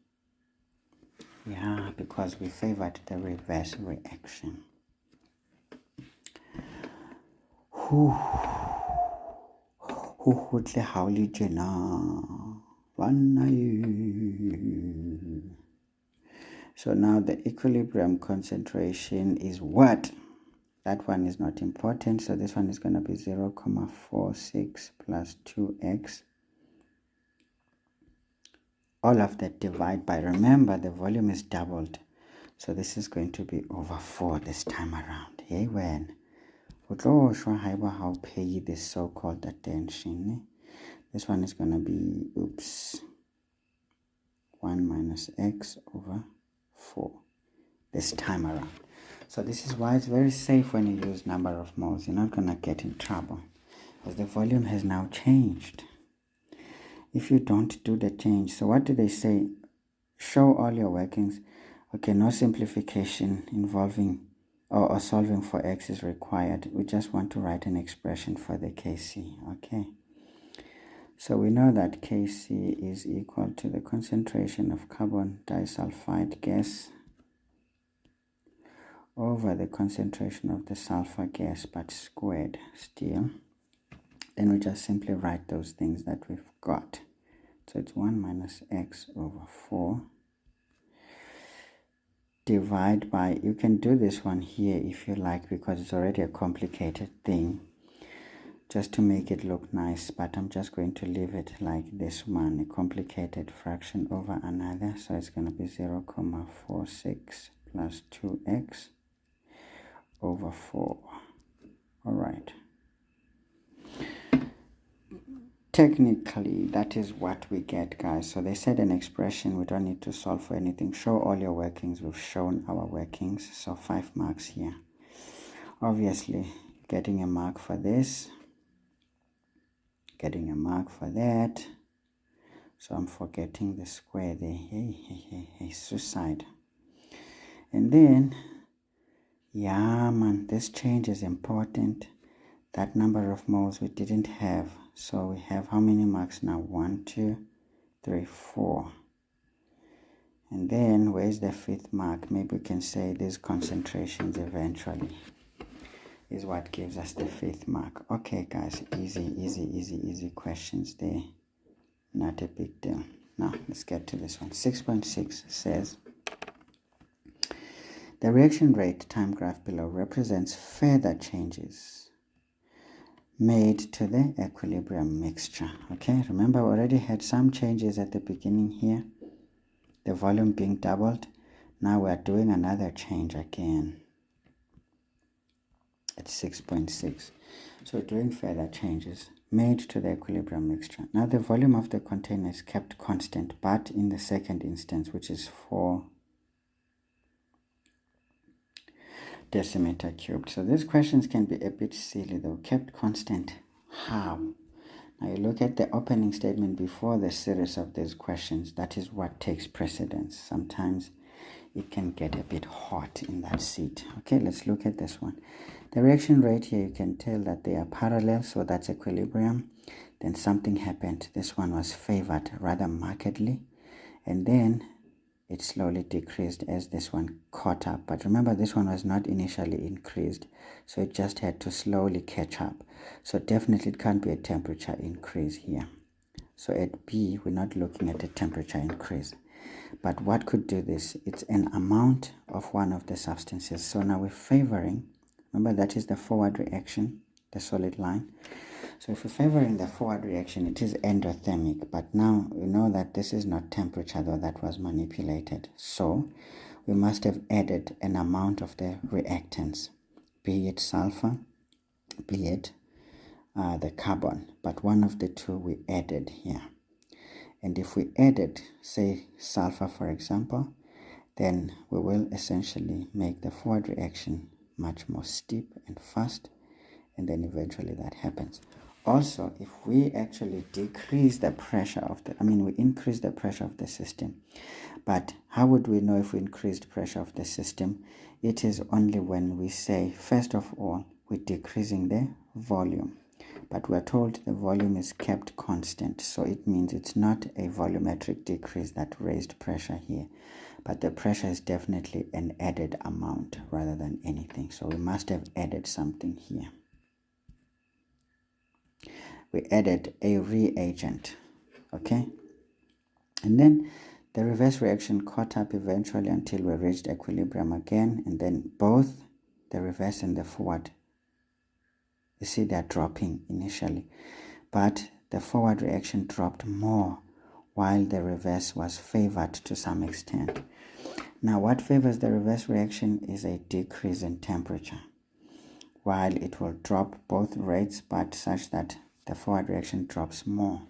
Yeah, because we favored the reverse reaction. So now the equilibrium concentration is what? That one is not important, so this one is going to be 0.46 plus 2x. All of that divide by, remember the volume is doubled, so this is going to be over 4 this time around. Hey, when how pay this so-called attention, this one is going to be 1 minus x over 4 this time around. So this is why it's very safe when you use number of moles. You're not going to get in trouble because the volume has now changed. If you don't do the change, so what do they say? Show all your workings. Okay, no simplification involving or solving for x is required. We just want to write an expression for the Kc. Okay, so we know that Kc is equal to the concentration of carbon disulfide gas over the concentration of the sulfur gas, but squared still. Then we just simply write those things that we've got. So it's 1 minus x over 4 divide by, you can do this one here if you like because it's already a complicated thing just to make it look nice, but I'm just going to leave it like this one, a complicated fraction over another. So it's going to be 0.46 plus 2x over 4. All right. Technically, that is what we get, guys. So they said an expression, we don't need to solve for anything. Show all your workings. We've shown our workings, so 5 marks here. Obviously, getting a mark for this, getting a mark for that. So I'm forgetting the square there. Hey, suicide. And then, yeah, man, this change is important. That number of moles we didn't have. So we have how many marks now? 1, 2, 3, 4. And then where's the 5th mark? Maybe we can say these concentrations eventually is what gives us the 5th mark. Okay, guys, easy questions there. Not a big deal. Now let's get to this one. 6.6 says the reaction rate time graph below represents further changes made to the equilibrium mixture. Okay, remember we already had some changes at the beginning here, the volume being doubled. Now we are doing another change again at 6.6. So we're doing further changes made to the equilibrium mixture. Now the volume of the container is kept constant, but in the second instance, which is 4 decimeter cubed. So these questions can be a bit silly though. Kept constant, how? Now you look at the opening statement before the series of these questions. That is what takes precedence. Sometimes it can get a bit hot in that seat. Okay, let's look at this one. The reaction rate here, you can tell that they are parallel, so that's equilibrium. Then something happened. This one was favored rather markedly, and then it slowly decreased as this one caught up. But remember, this one was not initially increased, so it just had to slowly catch up. So definitely it can't be a temperature increase here. So at B, we're not looking at a temperature increase. But what could do this? It's an amount of one of the substances. So now we're favoring, remember that is the forward reaction, the solid line. So if we're favoring the forward reaction, it is endothermic. But now we know that this is not temperature, though that was manipulated. So we must have added an amount of the reactants. be it sulfur, be it the carbon, but one of the two we added here. And if we added, say, sulfur, for example, then we will essentially make the forward reaction much more steep and fast, and then eventually that happens. Also, if we actually decrease the pressure of we increase the pressure of the system. But how would we know if we increased pressure of the system? It is only when we say, first of all, we're decreasing the volume. But we're told the volume is kept constant, so it means it's not a volumetric decrease that raised pressure here, but the pressure is definitely an added amount rather than anything. So we must have added something here. We added a reagent, okay? And then the reverse reaction caught up eventually until we reached equilibrium again, and then both the reverse and the forward, you see they're dropping initially, but the forward reaction dropped more while the reverse was favored to some extent. Now what favors the reverse reaction is a decrease in temperature, while it will drop both rates but such that the forward reaction drops more.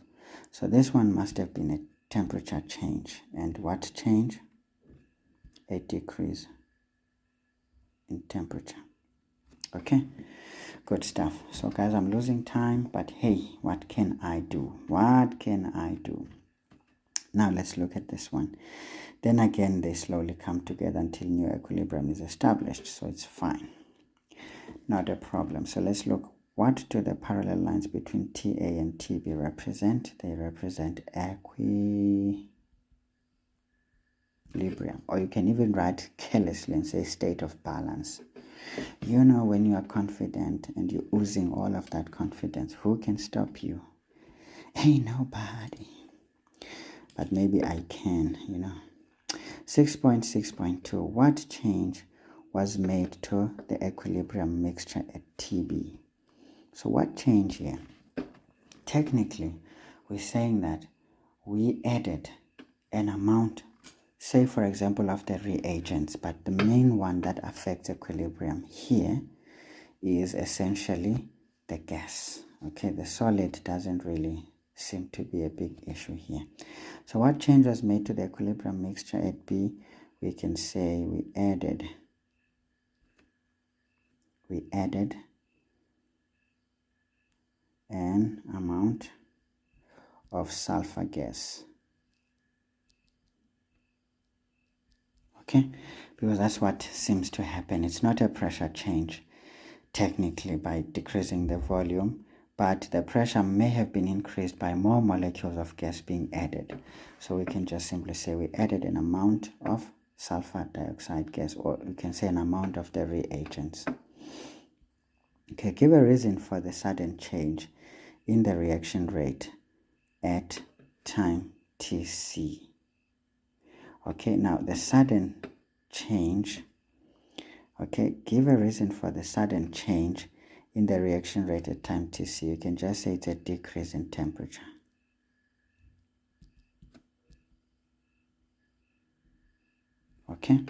So this one must have been a temperature change. And what change? A decrease in temperature. Okay, good stuff. So guys, I'm losing time, but hey, what can I do? What can I do? Now let's look at this one. Then again, they slowly come together until new equilibrium is established, so it's fine. Not a problem. So let's look. What do the parallel lines between TA and TB represent? They represent equilibrium. Or you can even write carelessly and say state of balance. You know, when you are confident and you're oozing all of that confidence, who can stop you? Ain't nobody. But maybe I can, 6.6.2. What change was made to the equilibrium mixture at TB? So what change here? Technically, we're saying that we added an amount, say for example, of the reagents, but the main one that affects equilibrium here is essentially the gas. Okay, the solid doesn't really seem to be a big issue here. So what change was made to the equilibrium mixture at B? We can say we added an amount of sulfur gas. Okay, because that's what seems to happen. It's not a pressure change technically by decreasing the volume, but the pressure may have been increased by more molecules of gas being added. So we can just simply say we added an amount of sulfur dioxide gas, or we can say an amount of the reagents. Okay, give a reason for the sudden change in the reaction rate at time Tc. Okay, now the sudden change, okay, give a reason for the sudden change in the reaction rate at time Tc. You can just say it's a decrease in temperature. Okay,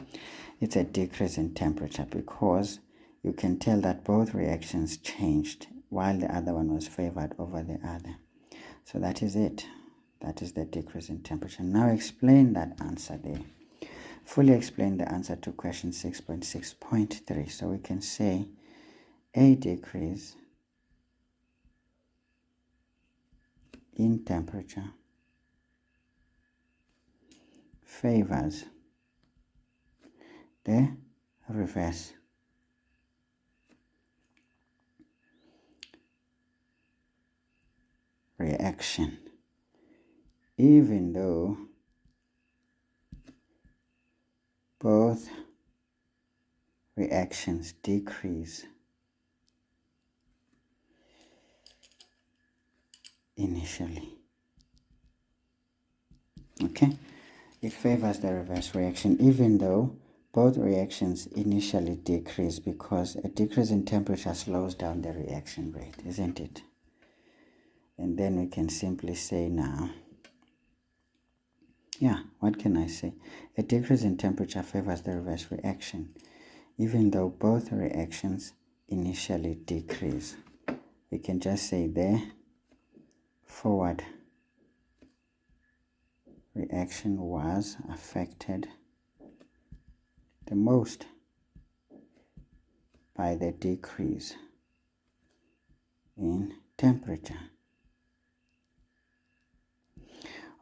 it's a decrease in temperature because you can tell that both reactions changed while the other one was favored over the other. So that is it. That is the decrease in temperature. Now explain that answer there. Fully explain the answer to question 6.6.3. So we can say a decrease in temperature favors the reverse reaction, even though both reactions decrease initially. Okay, it favors the reverse reaction even though both reactions initially decrease, because a decrease in temperature slows down the reaction rate, isn't it? And then we can simply say now, what can I say? A decrease in temperature favors the reverse reaction even though both reactions initially decrease. We can just say the forward reaction was affected the most by the decrease in temperature.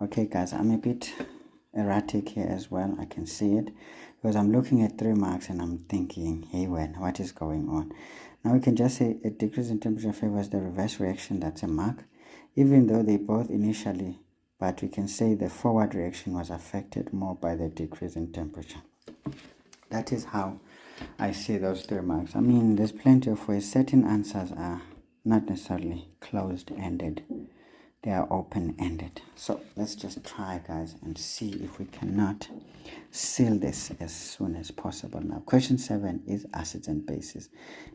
Okay guys, I'm a bit erratic here as well. I can see it because I'm looking at 3 marks and I'm thinking, hey, what is going on? Now we can just say a decrease in temperature favors the reverse reaction. That's a mark, even though they both initially, but we can say the forward reaction was affected more by the decrease in temperature. That is how I see those 3 marks. I mean, there's plenty of ways. Certain answers are not necessarily closed-ended. They are open-ended. So let's just try, guys, and see if we cannot seal this as soon as possible. Now, question 7 is acids and bases.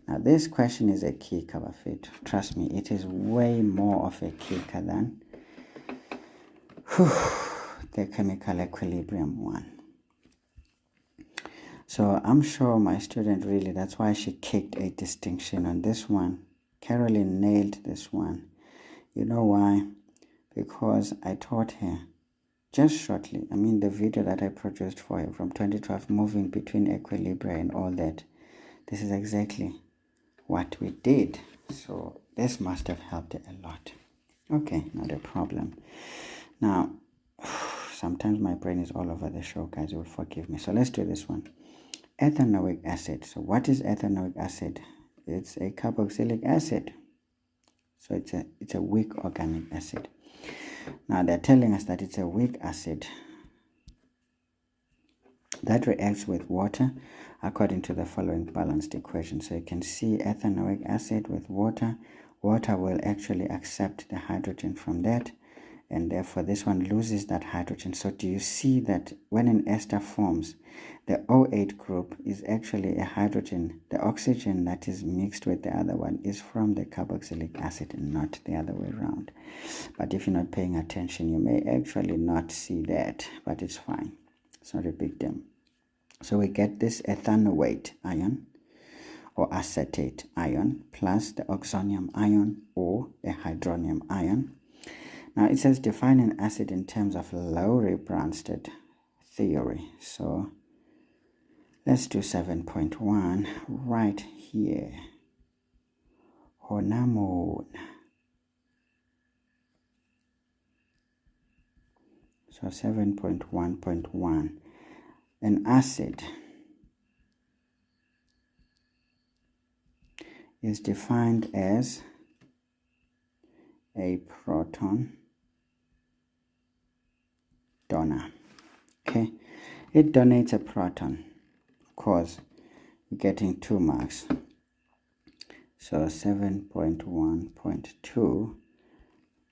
Now, this question is a kicker, Bafethu. Trust me, it is way more of a kicker than the chemical equilibrium one. So I'm sure my student really, that's why she kicked a distinction on this one. Caroline nailed this one. You know why? Because I taught her just shortly, I mean the video that I produced for her from 2012, moving between equilibria and all that. This is exactly what we did. So this must have helped a lot. Okay, not a problem. Now, sometimes my brain is all over the show, guys. You will forgive me. So let's do this one. Ethanoic acid. So what is ethanoic acid? It's a carboxylic acid. So it's a weak organic acid. Now they're telling us that it's a weak acid that reacts with water according to the following balanced equation. So you can see ethanoic acid with water. Water will actually accept the hydrogen from that, and therefore this one loses that hydrogen. So do you see that when an ester forms, the O8 group is actually a hydrogen. The oxygen that is mixed with the other one is from the carboxylic acid and not the other way around. But if you're not paying attention, you may actually not see that, but it's fine. It's not a big deal. So we get this ethanoate ion or acetate ion plus the oxonium ion or the hydronium ion. Now it says define an acid in terms of Lowry-Bronsted theory. So let's do 7.1 right here. Honamone. So 7.1.1. An acid is defined as a proton donor. Okay, it donates a proton. Of course, we're getting 2 marks. So 7.1.2.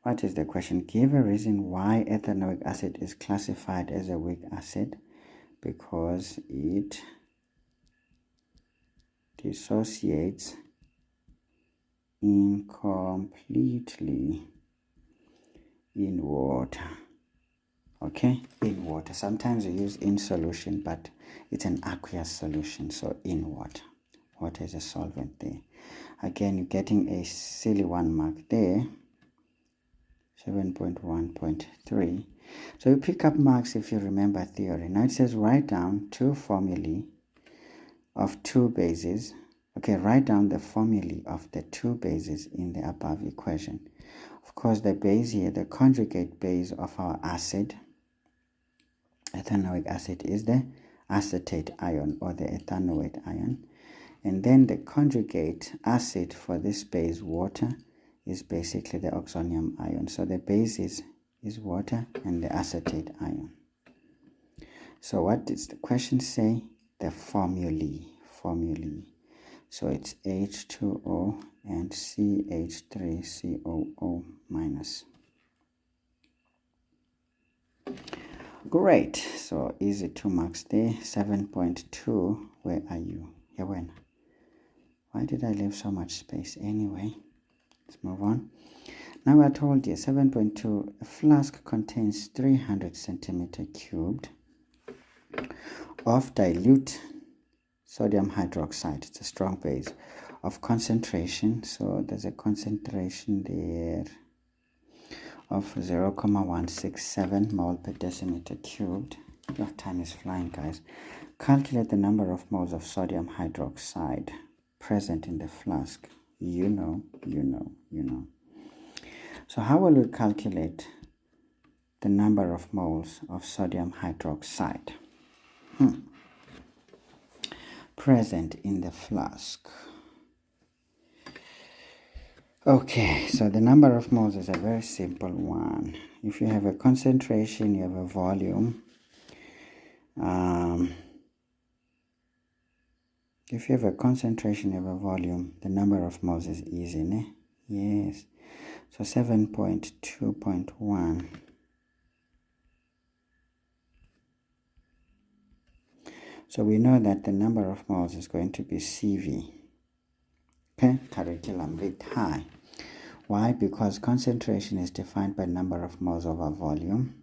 What is the question? Give a reason why ethanoic acid is classified as a weak acid. Because it dissociates incompletely in water. Okay, in water. Sometimes we use in solution, but it's an aqueous solution, so in water. Water is a solvent there. Again, you're getting a silly 1 mark there. 7.1.3. So you pick up marks if you remember theory. Now it says write down 2 formulae of 2 bases. Okay, write down the formulae of the 2 bases in the above equation. Of course, the base here, the conjugate base of our acid, ethanoic acid, is the acetate ion or the ethanoate ion. And then the conjugate acid for this base, water, is basically the oxonium ion. So the base is water and the acetate ion. So what does the question say? The formulae. So it's H2O and CH3COO minus. Great. So easy 2 marks there. 7.2. Where are you? Here when? Why did I leave so much space anyway? Let's move on. Now we're told here 7.2, a flask contains 300 centimeter cubed of dilute sodium hydroxide, it's a strong base, of concentration. So there's a concentration there of 0,167 mole per decimeter cubed. Your time is flying, guys. Calculate the number of moles of sodium hydroxide present in the flask. You know. So how will we calculate the number of moles of sodium hydroxide present in the flask? Okay, so the number of moles is a very simple one. If you have a concentration, you have a volume. If you have a concentration, you have a volume, the number of moles is easy, ne? Yes. So 7.2.1. So we know that the number of moles is going to be CV. Okay, curriculum rate high. Why? Because concentration is defined by number of moles over volume.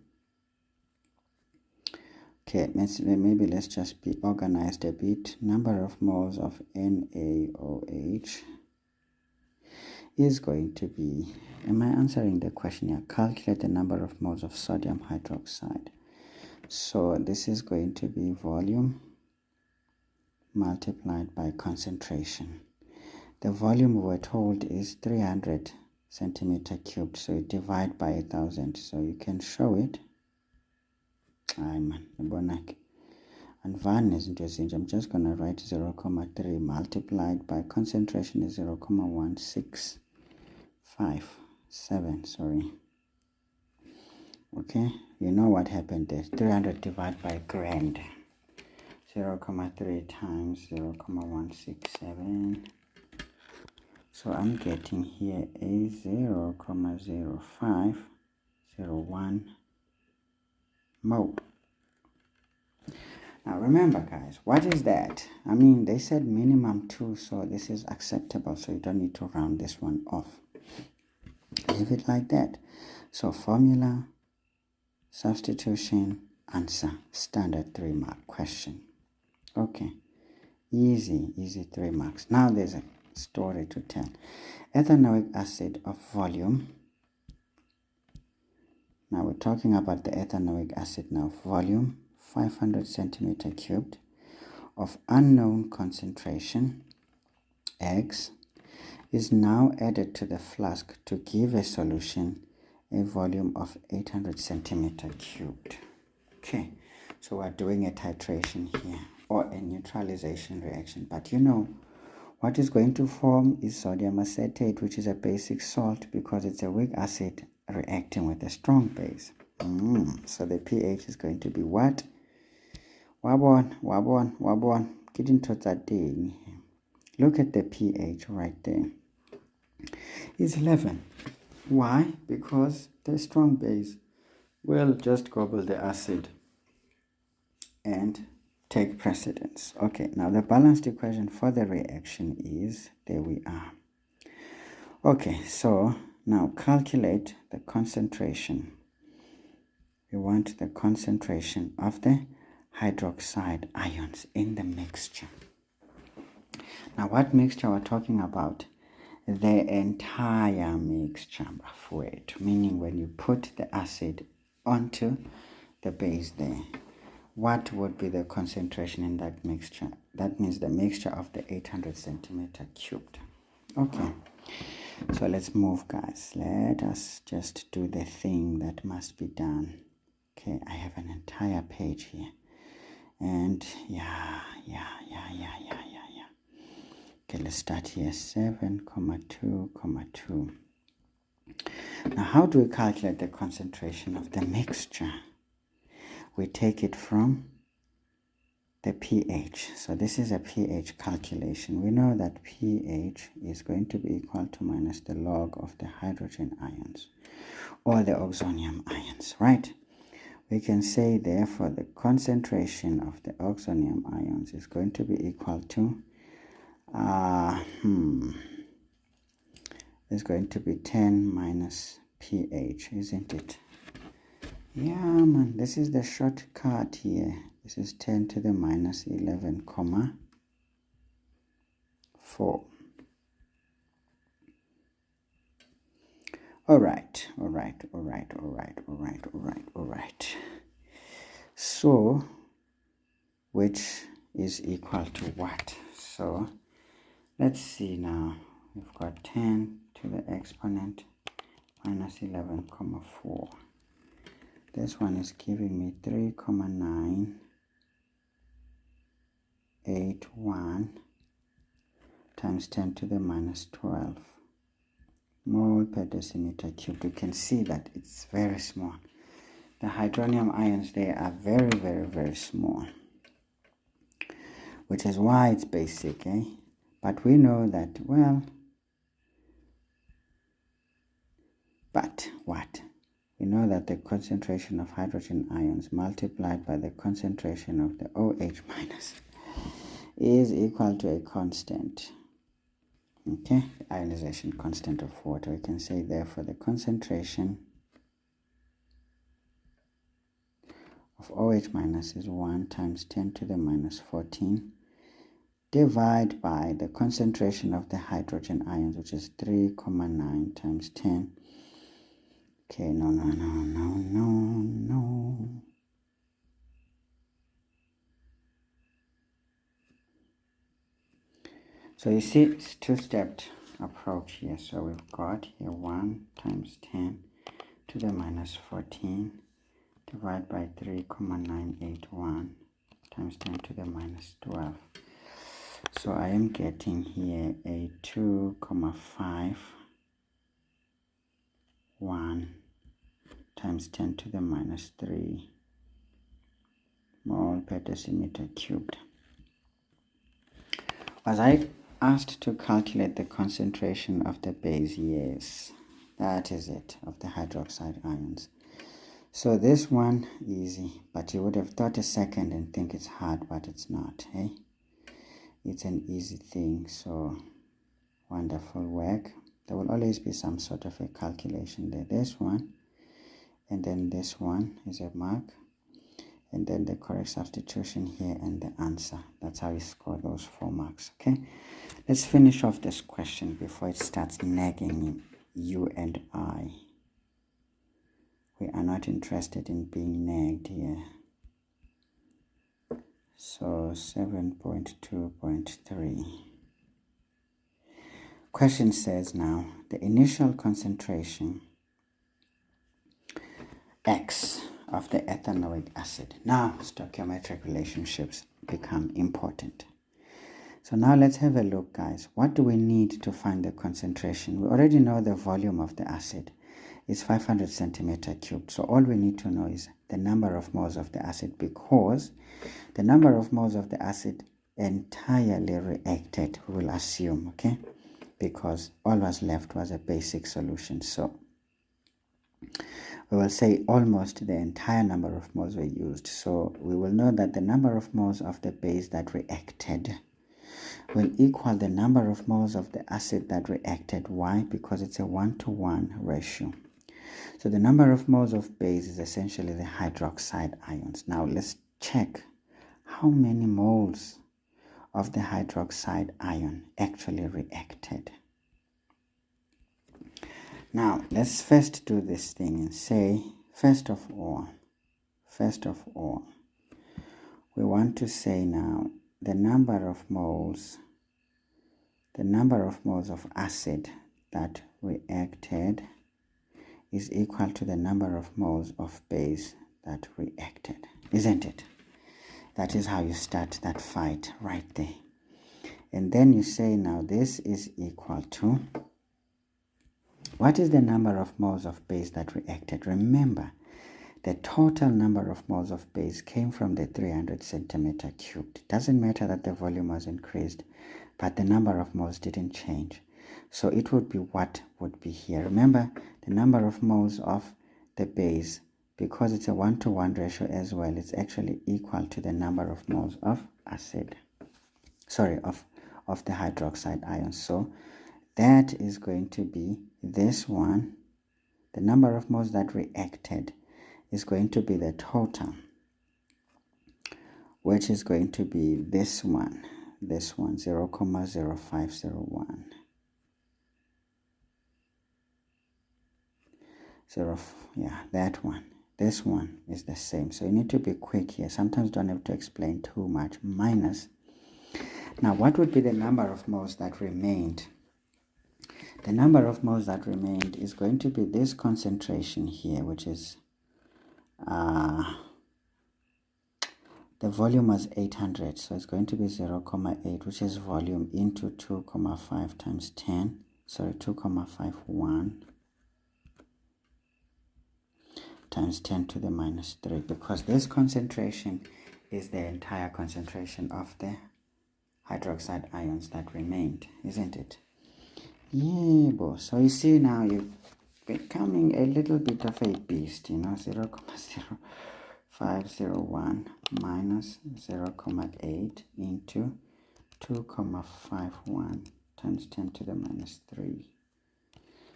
Okay, maybe let's just be organized a bit. Number of moles of NaOH is going to be, am I answering the question here? Calculate the number of moles of sodium hydroxide. So this is going to be volume multiplied by concentration. The volume we're told is 300 centimeter cubed, so you divide by 1,000, so you can show it. And van is into I'm just going to write 0,3 multiplied by concentration is 0,1657, sorry. Okay, you know what happened there. 300 divided by grand. 0,3 times 0,167. So I'm getting here a 0,0501 mole. Now remember, guys, what is that? I mean, they said minimum 2, so this is acceptable, so you don't need to round this one off. Leave it like that. So formula, substitution, answer, standard 3-mark question. Okay, easy 3 marks. Now there's a story to tell. Ethanoic acid of volume. Now we're talking about the ethanoic acid now. Volume 500 centimeter cubed of unknown concentration X is now added to the flask to give a solution a volume of 800 centimeter cubed. Okay, so we're doing a titration here, or a neutralization reaction, but you know what is going to form is sodium acetate, which is a basic salt because it's a weak acid reacting with a strong base. So the pH is going to be what? Wabon. Get into that thing. Look at the pH right there. It's 11. Why? Because the strong base will just gobble the acid and take precedence. Okay, now the balanced equation for the reaction is, there we are. Okay, so now calculate the concentration. We want the concentration of the hydroxide ions in the mixture. Now what mixture we're talking about? The entire mixture, meaning when you put the acid onto the base there, what would be the concentration in that mixture? That means the mixture of the 800 centimeter cubed. Okay, so let's move, guys. Let us just do the thing that must be done. Okay, I have an entire page here, and yeah. Okay, let's start here. 7,2,2. Now how do we calculate the concentration of the mixture? We take it from the pH. So this is a pH calculation. We know that pH is going to be equal to minus the log of the hydrogen ions or the oxonium ions, right? We can say therefore the concentration of the oxonium ions is going to be equal to is going to be 10 minus pH, isn't it? Yeah, man, this is the shortcut here. This is 10 to the minus 11, 4. All right. So, which is equal to what? So, let's see now. We've got 10 to the exponent minus 11,4. This one is giving me 3,981 times 10 to the minus 12 mole per decimeter cubed. You can see that it's very small. The hydronium ions, they are very small, which is why it's basic, eh? But we know that, well, but what? We know that the concentration of hydrogen ions multiplied by the concentration of the OH minus is equal to a constant. Okay, the ionization constant of water. We can say therefore the concentration of OH minus is 1 times 10 to the minus 14 divided by the concentration of the hydrogen ions, which is 3,9 times 10. Okay, no. So you see, it's two-stepped approach here. So we've got here 1 times 10 to the minus 14 divided by 3,981 times 10 to the minus 12. So I am getting here a 2,51 times 10 to the minus 3 mole per decimeter cubed. Was I asked to calculate the concentration of the base? Yes, that is it, of the hydroxide ions. So this one, easy, but you would have thought a second and think it's hard, but it's not, eh? It's an easy thing, so wonderful work. There will always be some sort of a calculation there. This one, and then this one is a mark, and then the correct substitution here and the answer. That's how you score those 4 marks, okay? Let's finish off this question before it starts nagging you and I. We are not interested in being nagged here. So 7.2.3. Question says now, the initial concentration X of the ethanoic acid. Now stoichiometric relationships become important. So now let's have a look, guys. What do we need to find the concentration? We already know the volume of the acid is 500 centimeter cubed. So all we need to know is the number of moles of the acid, because the number of moles of the acid entirely reacted, we will assume, okay? Because all was left was a basic solution. So we will say almost the entire number of moles were used. So we will know that the number of moles of the base that reacted will equal the number of moles of the acid that reacted. Why? Because it's a 1-to-1 ratio. So the number of moles of base is essentially the hydroxide ions. Now let's check how many moles of the hydroxide ion actually reacted. Now let's first do this thing and say, first of all, we want to say now the number of moles of acid that reacted is equal to the number of moles of base that reacted, isn't it? That is how you start that fight right there. And then you say now this is equal to, what is the number of moles of base that reacted? Remember, the total number of moles of base came from the 300 centimeter cubed. It doesn't matter that the volume was increased, but the number of moles didn't change. So it would be what would be here. Remember, the number of moles of the base, because it's a 1-to-1 ratio as well, it's actually equal to the number of moles of acid. Of the hydroxide ions. So that is going to be this one. The number of moles that reacted is going to be the total, which is going to be this one, 0,0501. yeah, that one. This one is the same. So you need to be quick here. Sometimes don't have to explain too much. Minus. Now, what would be the number of moles that remained? The number of moles that remained is going to be this concentration here, which is the volume was 800, so it's going to be 0,8, which is volume, into 2,5 times 10, sorry, 2,51 times 10 to the minus 3, because this concentration is the entire concentration of the hydroxide ions that remained, isn't it? Yeah, boss. So you see now you're becoming a little bit of a beast, 0,0501 minus 0,8 into 2,51 times 10 to the minus 3.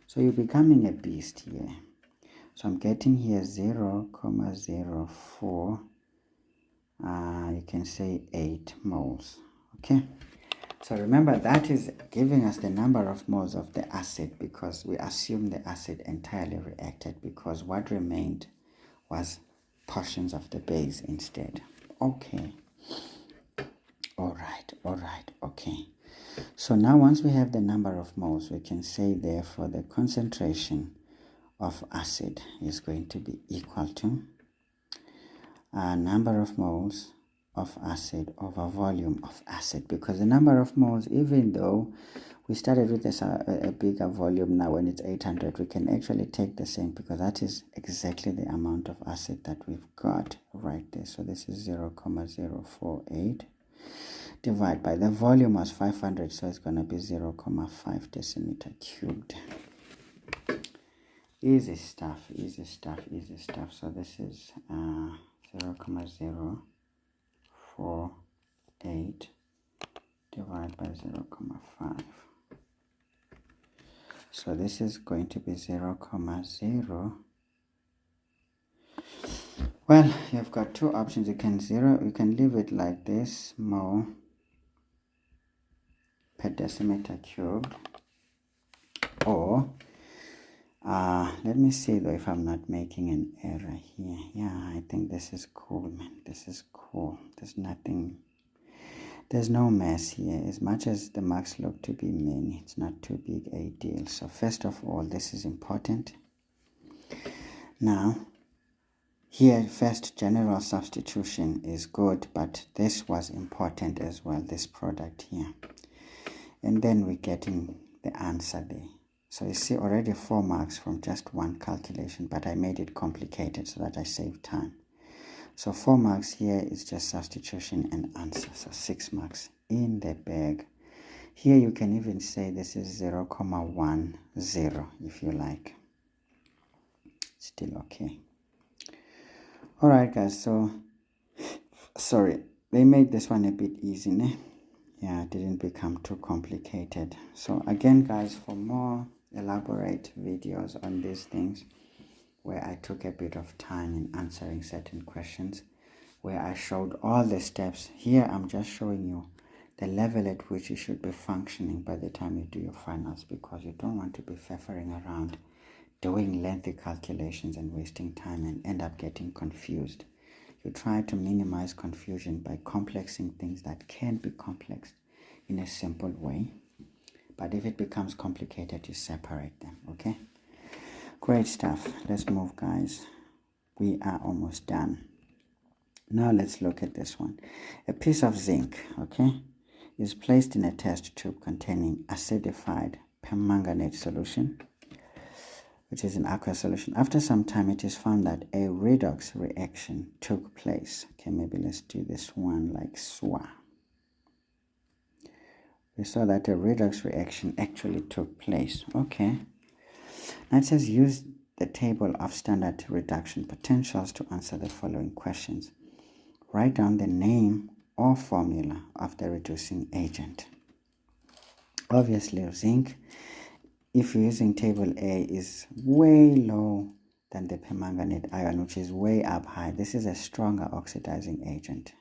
So you're becoming a beast here. So I'm getting here 0,04, you can say 8 moles. Okay. So remember, that is giving us the number of moles of the acid, because we assume the acid entirely reacted, because what remained was portions of the base instead. Okay. All right, okay. So now once we have the number of moles, we can say therefore the concentration of acid is going to be equal to number of moles of acid over volume of acid, because the number of moles, even though we started with a bigger volume, now when it's 800 we can actually take the same, because that is exactly the amount of acid that we've got right there. So this is 0,048 divided by the volume was 500, so it's going to be 0,5 decimeter cubed. Easy stuff. So this is 0,048 divided by 0,5. So this is going to be 0,0. Well, you've got two options. You can leave it like this, mole per decimeter cubed, or let me see though if I'm not making an error here. Yeah, I think this is cool, man. This is cool. There's no mess here. As much as the marks look to be many, it's not too big a deal. So first of all, this is important. Now, here first, general substitution is good, but this was important as well, this product here. And then we're getting the answer there. So you see already 4 marks from just one calculation, but I made it complicated so that I save time. So 4 marks here is just substitution and answer. So 6 marks in the bag. Here you can even say this is 0,10 if you like. Still okay. Alright guys, so sorry, they made this one a bit easy, ne? Yeah, it didn't become too complicated. So again guys, for more elaborate videos on these things, where I took a bit of time in answering certain questions, where I showed all the steps, here I'm just showing you the level at which you should be functioning by the time you do your finals, because you don't want to be pfeffering around doing lengthy calculations and wasting time and end up getting confused. You try to minimize confusion by complexing things that can be complex in a simple way, but if it becomes complicated, you separate them. Okay, great stuff. Let's move guys, we are almost done. Now let's look at this one. A piece of zinc, okay, is placed in a test tube containing acidified permanganate solution, which is an aqueous solution. After some time, it is found that a redox reaction took place. Okay, maybe let's do this one like SWA. We saw that a redox reaction actually took place. Okay. Now it says use the table of standard reduction potentials to answer the following questions. Write down the name or formula of the reducing agent. Obviously, zinc, if you're using table A, is way low than the permanganate ion, which is way up high. This is a stronger oxidizing agent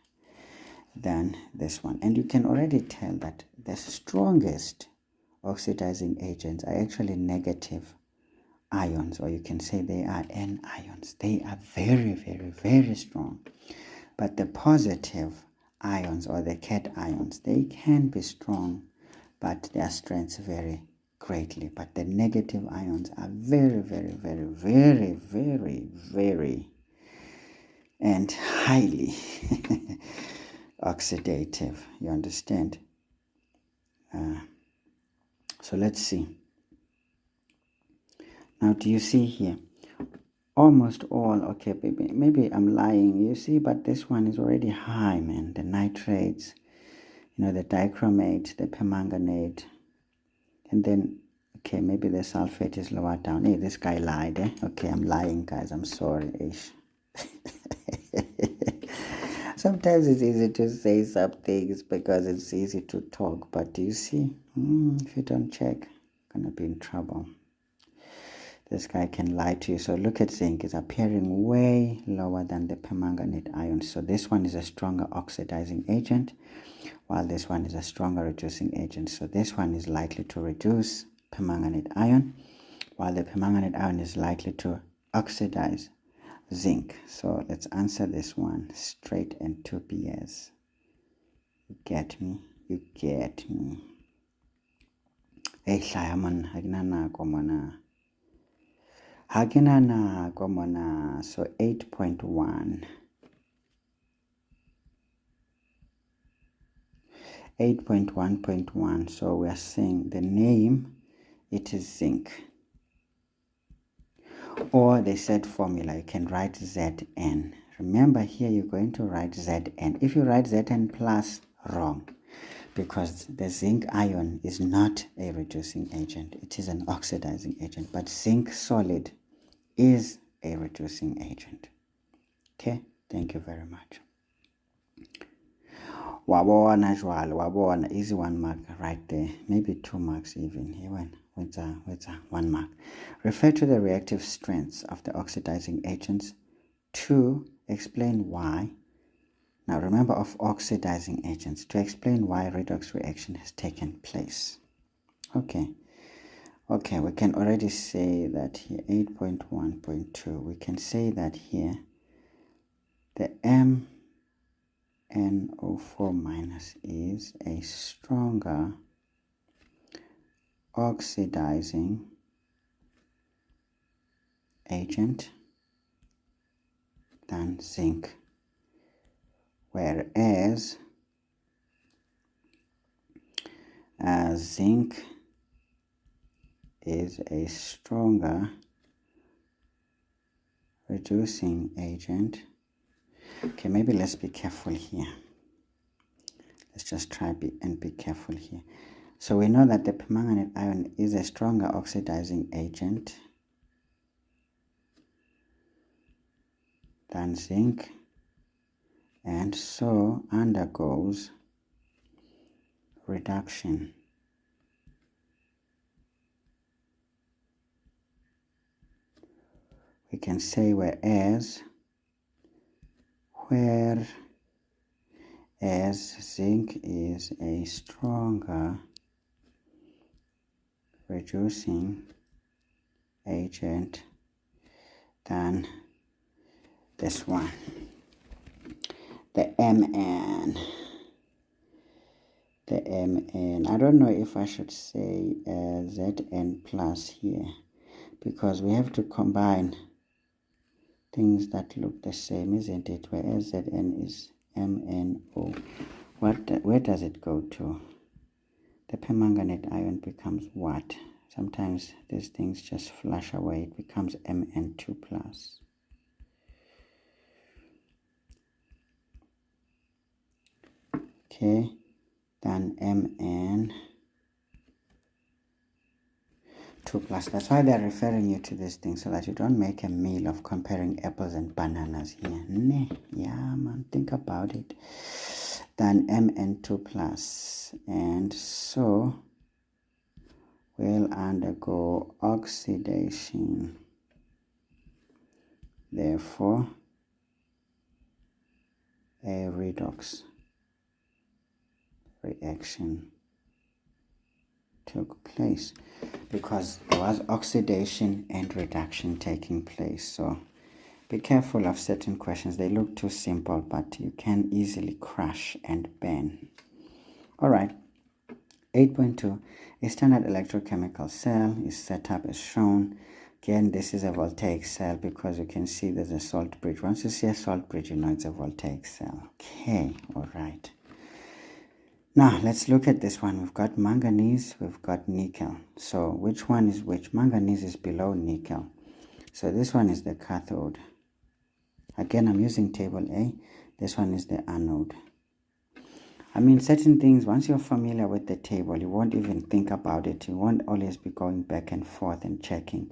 than this one. And you can already tell that the strongest oxidizing agents are actually negative ions, or you can say they are N ions. They are very, very, very strong. But the positive ions, or the cation ions, they can be strong, but their strengths vary greatly. But the negative ions are very, very, very, very, very, very, and highly oxidative. You understand? So let's see. Now, do you see here? Almost all, okay, maybe I'm lying, you see, but this one is already high, man. The nitrates, the dichromate, the permanganate, and then, okay, maybe the sulfate is lower down. Hey, this guy lied, eh? Okay, I'm lying, guys. I'm sorry, ish. Sometimes it's easy to say some things because it's easy to talk, but do you see? If you don't check, you're gonna be in trouble. This guy can lie to you. So look at zinc. It's appearing way lower than the permanganate ions. So this one is a stronger oxidizing agent, while this one is a stronger reducing agent. So this one is likely to reduce permanganate ion, while the permanganate ion is likely to oxidize zinc. So let's answer this one straight and 2 PS. You get me? You get me. Hey, Shayaman, Haginana, Komana. Haginana, Komana. So 8.1. 8.1.1. So we are saying the name, it is zinc. Or they said formula, you can write Zn. Remember here you're going to write Zn. If you write Zn plus, wrong, because the zinc ion is not a reducing agent. It is an oxidizing agent, but zinc solid is a reducing agent. Okay, thank you very much. Wabona jwalo, wabona, easy 1 mark right there, maybe 2 marks even. Here with 1 mark. Refer to the reactive strengths of the oxidizing agents to explain why. Now remember, of oxidizing agents, to explain why redox reaction has taken place. Okay, we can already say that here 8.1.2, we can say that here the MnO4 minus is a stronger oxidizing agent than zinc, whereas zinc is a stronger reducing agent. Okay, maybe let's be careful here. Let's just try and be careful here. So we know that the permanganate ion is a stronger oxidizing agent than zinc, and so undergoes reduction. We can say whereas zinc is a stronger reducing agent than this one, the Mn. I don't know if I should say Zn plus here, because we have to combine things that look the same, isn't it? Whereas Zn is MnO. Where does it go to? The permanganate ion becomes what? Sometimes these things just flash away. It becomes Mn2 plus. Okay, then Mn2 plus. That's why they're referring you to this thing, so that you don't make a meal of comparing apples and bananas here. Yeah, man, think about it. Then Mn2 plus, and so will undergo oxidation. Therefore, a redox reaction took place, because there was oxidation and reduction taking place. So be careful of certain questions. They look too simple, but you can easily crash and burn. All right. 8.2, a standard electrochemical cell is set up as shown. Again, this is a voltaic cell because you can see there's a salt bridge. Once you see a salt bridge, you know it's a voltaic cell. Okay, all right. Now, let's look at this one. We've got manganese, we've got nickel. So which one is which? Manganese is below nickel. So this one is the cathode. Again, I'm using table A. This one is the anode. I mean, certain things, once you're familiar with the table, you won't even think about it. You won't always be going back and forth and checking.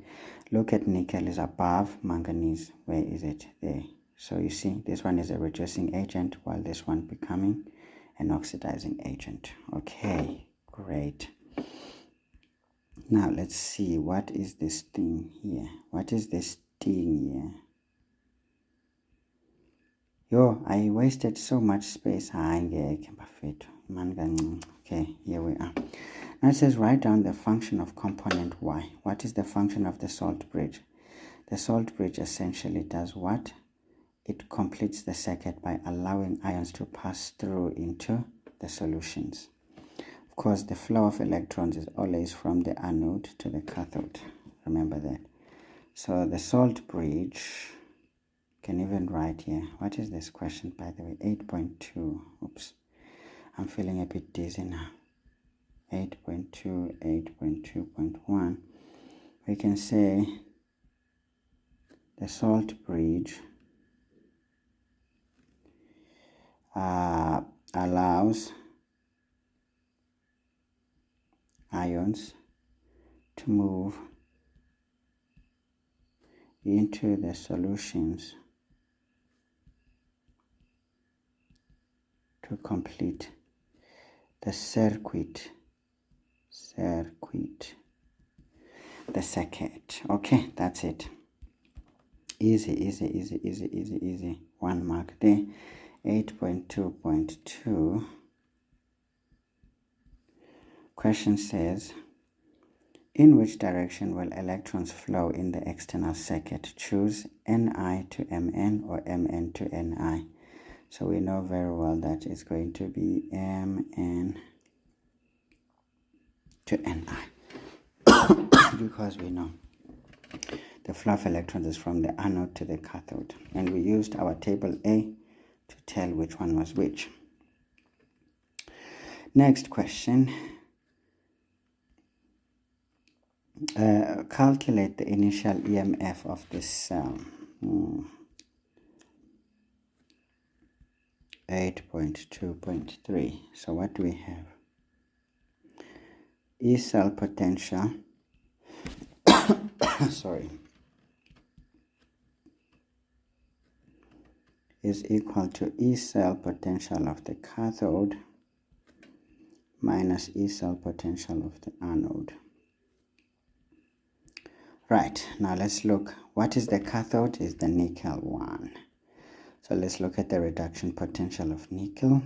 Look at nickel is above manganese. Where is it? There. So you see, this one is a reducing agent, while this one becoming an oxidizing agent. Okay, great. Now, let's see. What is this thing here? What is this thing here? Yo, I wasted so much space. Okay, here we are. Now it says write down the function of component Y. What is the function of the salt bridge? The salt bridge essentially does what? It completes the circuit by allowing ions to pass through into the solutions. Of course, the flow of electrons is always from the anode to the cathode. Remember that. So the salt bridge, can even write here. What is this question, by the way? 8.2. Oops. I'm feeling a bit dizzy now. 8.2, 8.2.1. We can say the salt bridge allows ions to move into the solutions to complete the circuit. The circuit. Okay, that's it. Easy. 1 mark there. 8.2.2. Question says, in which direction will electrons flow in the external circuit? Choose Ni to Mn or Mn to Ni. So we know very well that it's going to be Mn to Ni because we know the flow of electrons is from the anode to the cathode, and we used our table A to tell which one was which. Next question. Calculate the initial EMF of this cell. 8.2.3. So what do we have? E cell potential is equal to E cell potential of the cathode minus E cell potential of the anode. Right, now let's look. What is the cathode? Is the nickel one. So let's look at the reduction potential of nickel.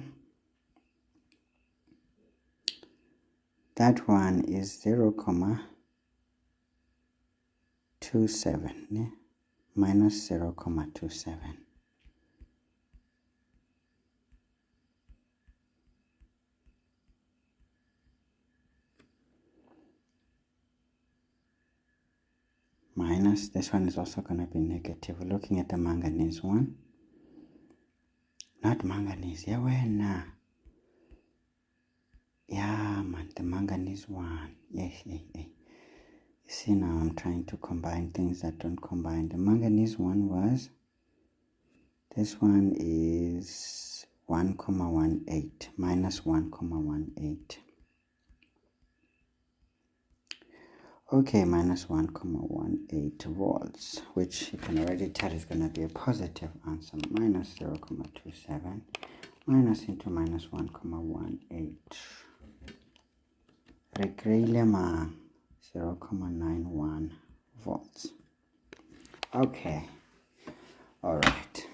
That one is 0.27 minus 0.27. Minus, this one is also going to be negative. We're looking at the manganese one. Not manganese, yeah, man, the manganese one. Yeah. You see, now I'm trying to combine things that don't combine. The manganese one was, this one is 1.18 minus 1.18. Okay, minus 1.18 volts, which you can already tell is going to be a positive answer. Minus 0.27 minus into minus 1.18. Regreilema 0.91 volts. Okay, all right.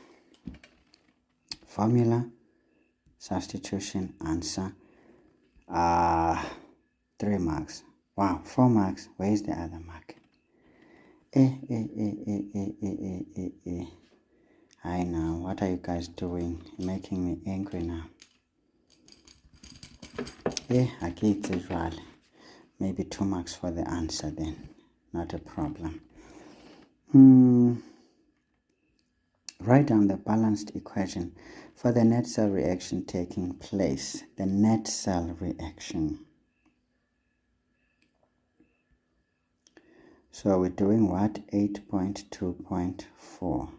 Formula, substitution, answer. 3 marks. Wow, 4 marks. Where is the other mark? I know. What are you guys doing? You're making me angry now. I get it right. Maybe 2 marks for the answer then. Not a problem. Write down the balanced equation for the net cell reaction taking place. The net cell reaction. So we're doing what? 8.2.4.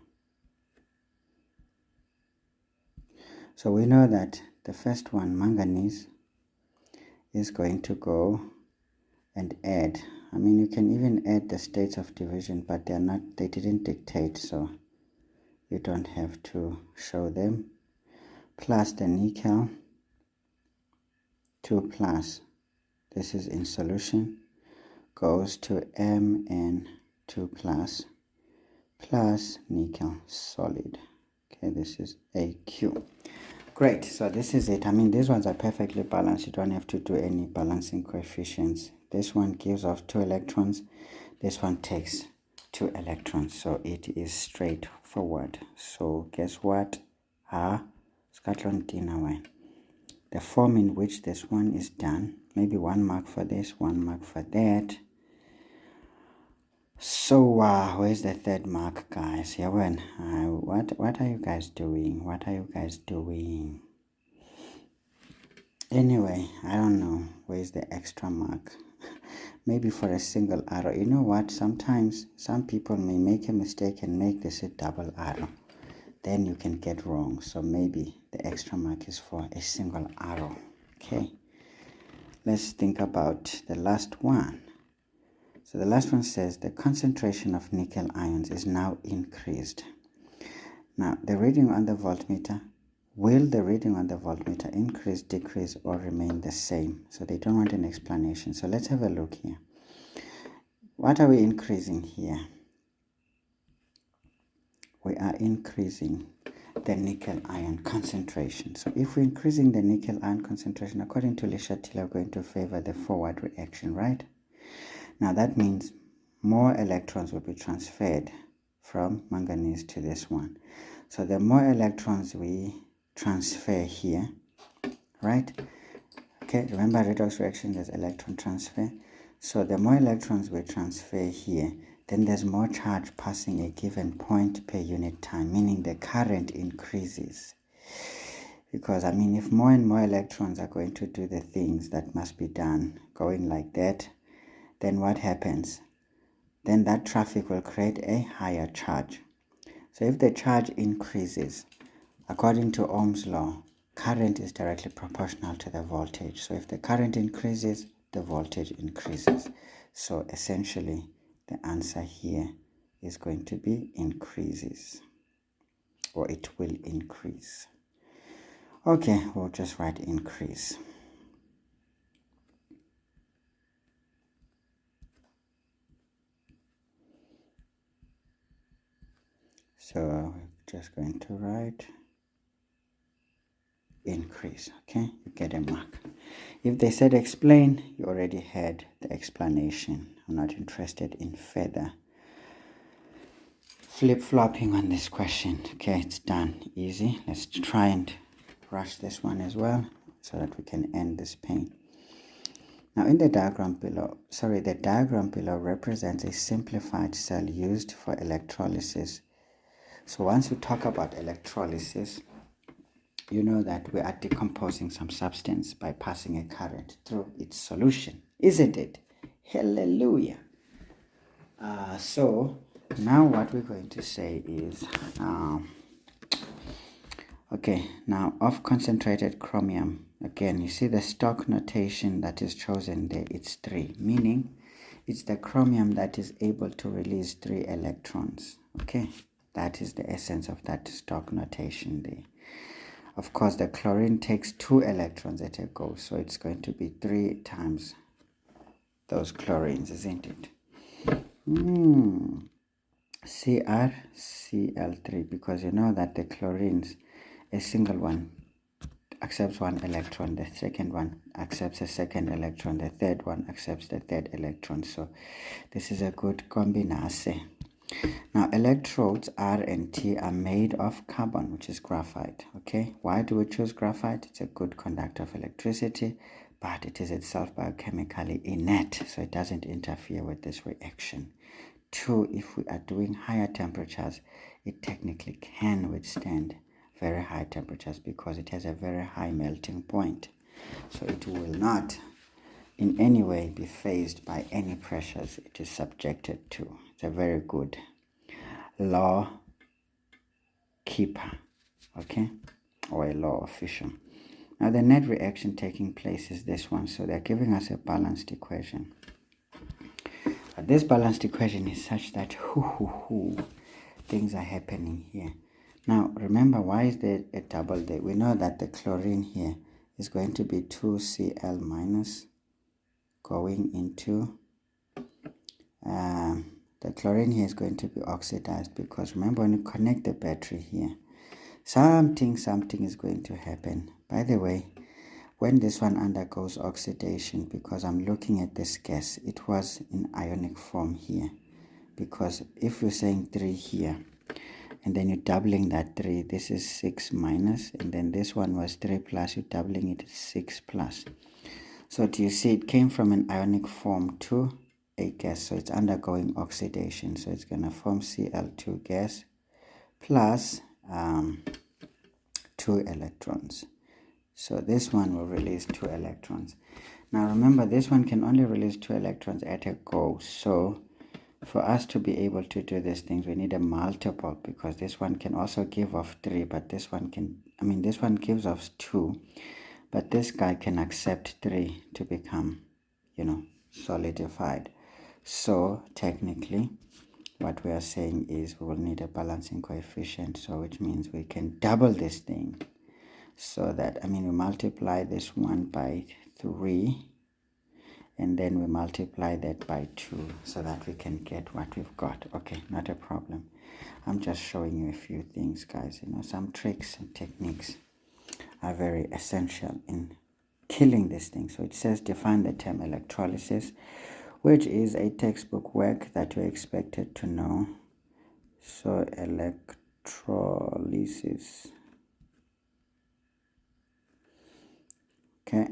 So we know that the first one, manganese, is going to go and add. I mean, you can even add the states of division, but they didn't dictate, so you don't have to show them. Plus the nickel, 2 plus, this is in solution, goes to Mn2 plus nickel solid. Okay, this is AQ. Great, so this is it. I mean, these ones are perfectly balanced. You don't have to do any balancing coefficients. This one gives off 2 electrons. This one takes 2 electrons. So it is straightforward. So guess what? The form in which this one is done. Maybe 1 mark for this, 1 mark for that. So where's the 3rd mark, guys? Yeah, what are you guys doing? What are you guys doing? Anyway, I don't know. Where's the extra mark? Maybe for a single arrow. You know what? Sometimes some people may make a mistake and make this a double arrow. Then you can get wrong. So maybe the extra mark is for a single arrow. Okay. Let's think about the last one. So the last one says the concentration of nickel ions is now increased. Now the reading on the voltmeter, will the reading on the voltmeter increase, decrease, or remain the same? So they don't want an explanation. So let's have a look here. What are we increasing here? We are increasing the nickel ion concentration. So if we're increasing the nickel ion concentration, according to Le Chatelier, we're going to favor the forward reaction, right? Now that means more electrons will be transferred from manganese to this one. So the more electrons we transfer here, right? Okay, remember redox reaction, there's electron transfer. So the more electrons we transfer here, then there's more charge passing a given point per unit time, meaning the current increases. Because, I mean, if more and more electrons are going to do the things that must be done, going like that, then what happens? Then that traffic will create a higher charge. So if the charge increases, according to Ohm's law, current is directly proportional to the voltage. So if the current increases, the voltage increases. So essentially, the answer here is going to be increases, or it will increase. Okay, we'll just write increase. So we're just going to write increase. Okay, you get a mark. If they said explain, you already had the explanation. I'm not interested in further flip-flopping on this question. Okay, it's done. Easy. Let's try and rush this one as well so that we can end this pain. Now in the diagram below, the diagram below represents a simplified cell used for electrolysis. So once we talk about electrolysis, you know that we are decomposing some substance by passing a current through its solution, isn't it? Hallelujah. So now what we're going to say is, okay, now of concentrated chromium, again, you see the stock notation that is chosen there, it's 3, meaning it's the chromium that is able to release 3 electrons, okay? That is the essence of that stock notation there. Of course, the chlorine takes 2 electrons at a go, so it's going to be 3 times those chlorines, isn't it? CrCl3, because you know that the chlorines, a single one, accepts one electron, the second one accepts a second electron, the third one accepts the third electron. So this is a good combination. Now electrodes R and T are made of carbon, which is graphite. Okay, why do we choose graphite? It's a good conductor of electricity, but it is itself biochemically inert, so it doesn't interfere with this reaction. 2, if we are doing higher temperatures, it technically can withstand very high temperatures because it has a very high melting point. So it will not in any way be phased by any pressures it is subjected to. It's a very good law keeper, okay, or a law official. Now the net reaction taking place is this one. So they're giving us a balanced equation. But this balanced equation is such that things are happening here. Now remember, why is there a double there? We know that the chlorine here is going to be 2Cl minus going into the chlorine here is going to be oxidized, because remember, when you connect the battery here, something is going to happen. By the way, when this one undergoes oxidation, because I'm looking at this gas, it was in ionic form here, because if you're saying 3 here and then you're doubling that 3, this is 6 minus, and then this one was 3 plus, you're doubling it, 6 plus. So do you see it came from an ionic form to a gas, so it's undergoing oxidation, so it's going to form Cl2 gas plus 2 electrons. So this one will release 2 electrons. Now remember, this one can only release 2 electrons at a go. So for us to be able to do these things, we need a multiple, because this one can also give off 3, but this one can, this one gives off 2, but this guy can accept 3 to become, solidified. So technically, what we are saying is we will need a balancing coefficient, so which means we can double this thing, so that, we multiply this one by 3, and then we multiply that by 2, so that we can get what we've got. Okay, not a problem. I'm just showing you a few things, guys. Some tricks and techniques are very essential in killing this thing. So it says define the term electrolysis, which is a textbook work that you're expected to know. So electrolysis. Okay,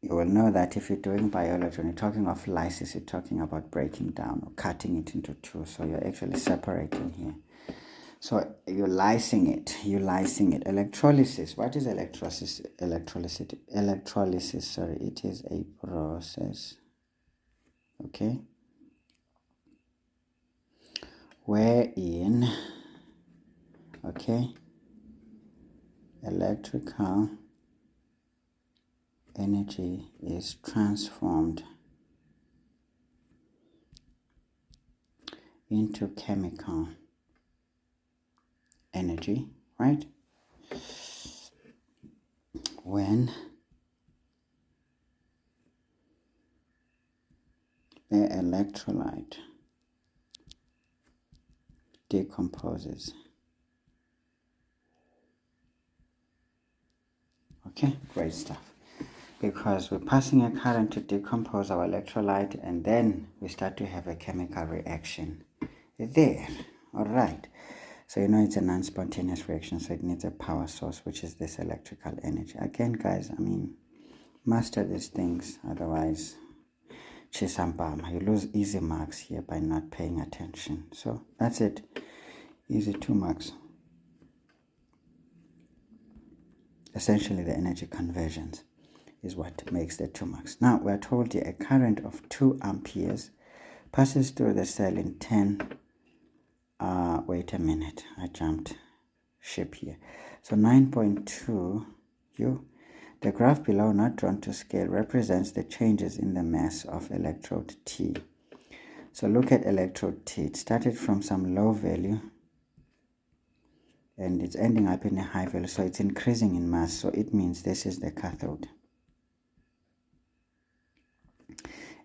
you will know that if you're doing biology, when you're talking of lysis, you're talking about breaking down or cutting it into 2. So you're actually separating here. So you're lysing it. Electrolysis. What is electrolysis? Electrolysis. Sorry, it is a process. Okay. Wherein, electrical energy is transformed into chemical energy, right? When the electrolyte decomposes. Okay, great stuff. Because we're passing a current to decompose our electrolyte, and then we start to have a chemical reaction there. All right. So it's a non-spontaneous reaction, so it needs a power source, which is this electrical energy. Again, guys, master these things, otherwise chisambama, you lose easy marks here by not paying attention. So that's it. Easy 2 marks. Essentially, the energy conversions is what makes the 2 marks. Now, we're told here a current of 2 amperes passes through the cell in 10. Wait a minute, I jumped ship here. So 9.2 the graph below, not drawn to scale, represents the changes in the mass of electrode T. So look at electrode T. It started from some low value and it's ending up in a high value, so it's increasing in mass. So it means this is the cathode,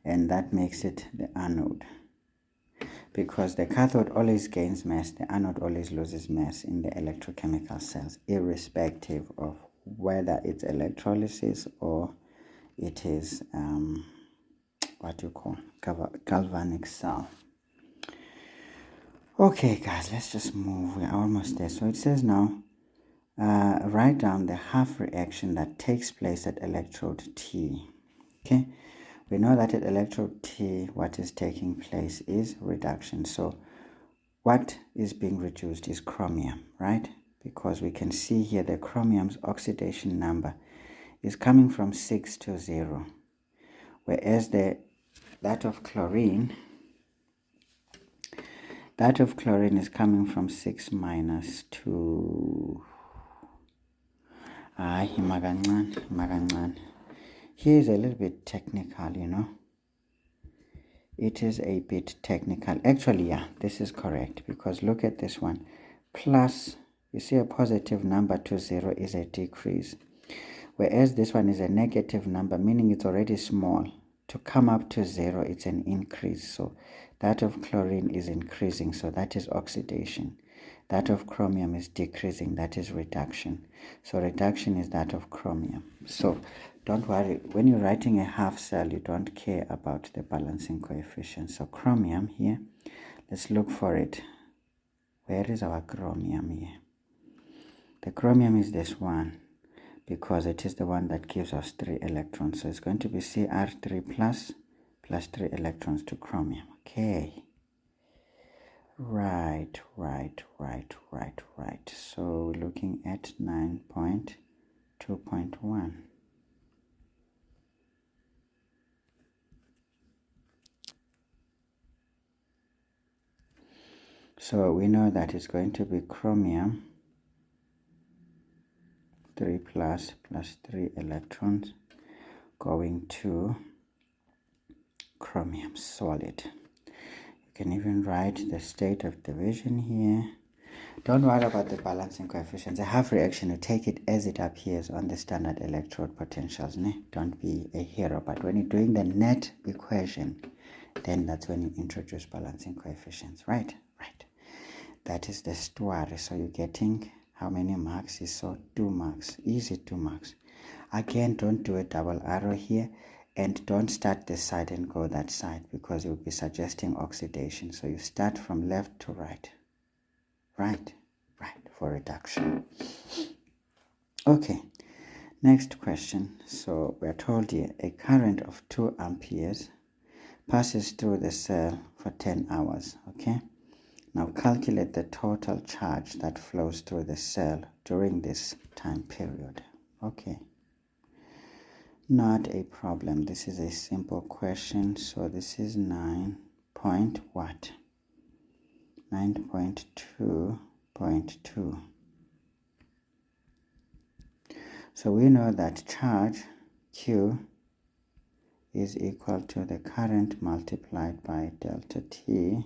and that makes it the anode, because the cathode always gains mass, the anode always loses mass in the electrochemical cells, irrespective of whether it's electrolysis or it is what you call galvanic cell. Okay guys, let's just move. We're almost there. So it says now write down the half reaction that takes place at electrode T. Okay, we know that at electrode T what is taking place is reduction. So what is being reduced is chromium, right? Because we can see here the chromium's oxidation number is coming from 6 to 0, whereas that of chlorine is coming from 6 minus 2. Here is a little bit technical, you know. It is a bit technical. Actually, yeah, this is correct, because look at this one. Plus, you see a positive number to 0 is a decrease, whereas this one is a negative number, meaning it's already small. To come up to 0, it's an increase. So that of chlorine is increasing, so that is oxidation. That of chromium is decreasing, that is reduction. So reduction is that of chromium. So don't worry, when you're writing a half cell, you don't care about the balancing coefficient. So chromium here, let's look for it. Where is our chromium here? The chromium is this one, because it is the one that gives us 3 electrons. So it's going to be Cr3 plus 3 electrons to chromium. Okay. Right. So we're looking at 9.2.1. So we know that it's going to be chromium 3 plus 3 electrons going to chromium solid. You can even write the state of division here. Don't worry about the balancing coefficients. A half reaction, you take it as it appears on the standard electrode potentials. Don't be a hero. But when you're doing the net equation, then that's when you introduce balancing coefficients. Right. That is the story. So you're getting how many marks? Is so 2 marks. Easy 2 marks. Again, don't do a double arrow here, and don't start this side and go that side, because you'll be suggesting oxidation. So you start from left to right. Right, for reduction. Okay, next question. So we're told here a current of 2 amperes passes through the cell for 10 hours. Okay, now calculate the total charge that flows through the cell during this time period. Okay, not a problem. This is a simple question. So this is 9.2.2. So we know that charge Q is equal to the current multiplied by delta T.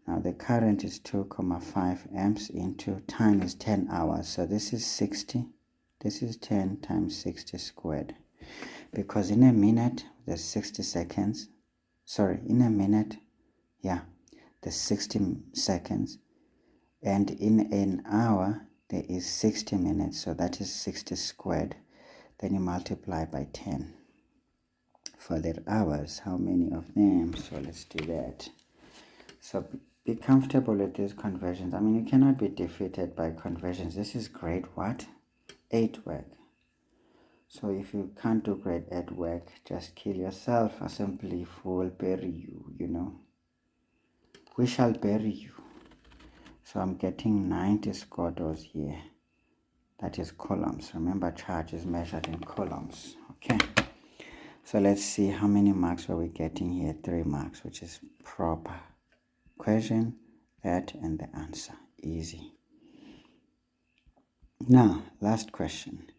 Now the current is 2,5 amps into time is 10 hours. So this is 60. This is 10 times 60 squared. Because in a minute, there's 60 seconds. Sorry, in a minute, yeah, there's 60 seconds. And in an hour, there is 60 minutes. So that is 60 squared. Then you multiply by 10. For the hours, how many of them? So let's do that. So be comfortable with these conversions. I mean, you cannot be defeated by conversions. This is grade what? 8 work. So if you can't do grade 8 work, just kill yourself. Assembly will bury you, you know. We shall bury you. So I'm getting 90 squares here. That is coulombs. Remember, charge is measured in coulombs. Okay. So let's see how many marks are we getting here. 3 marks, which is proper. Question, that, and the answer. Easy. Now, last question.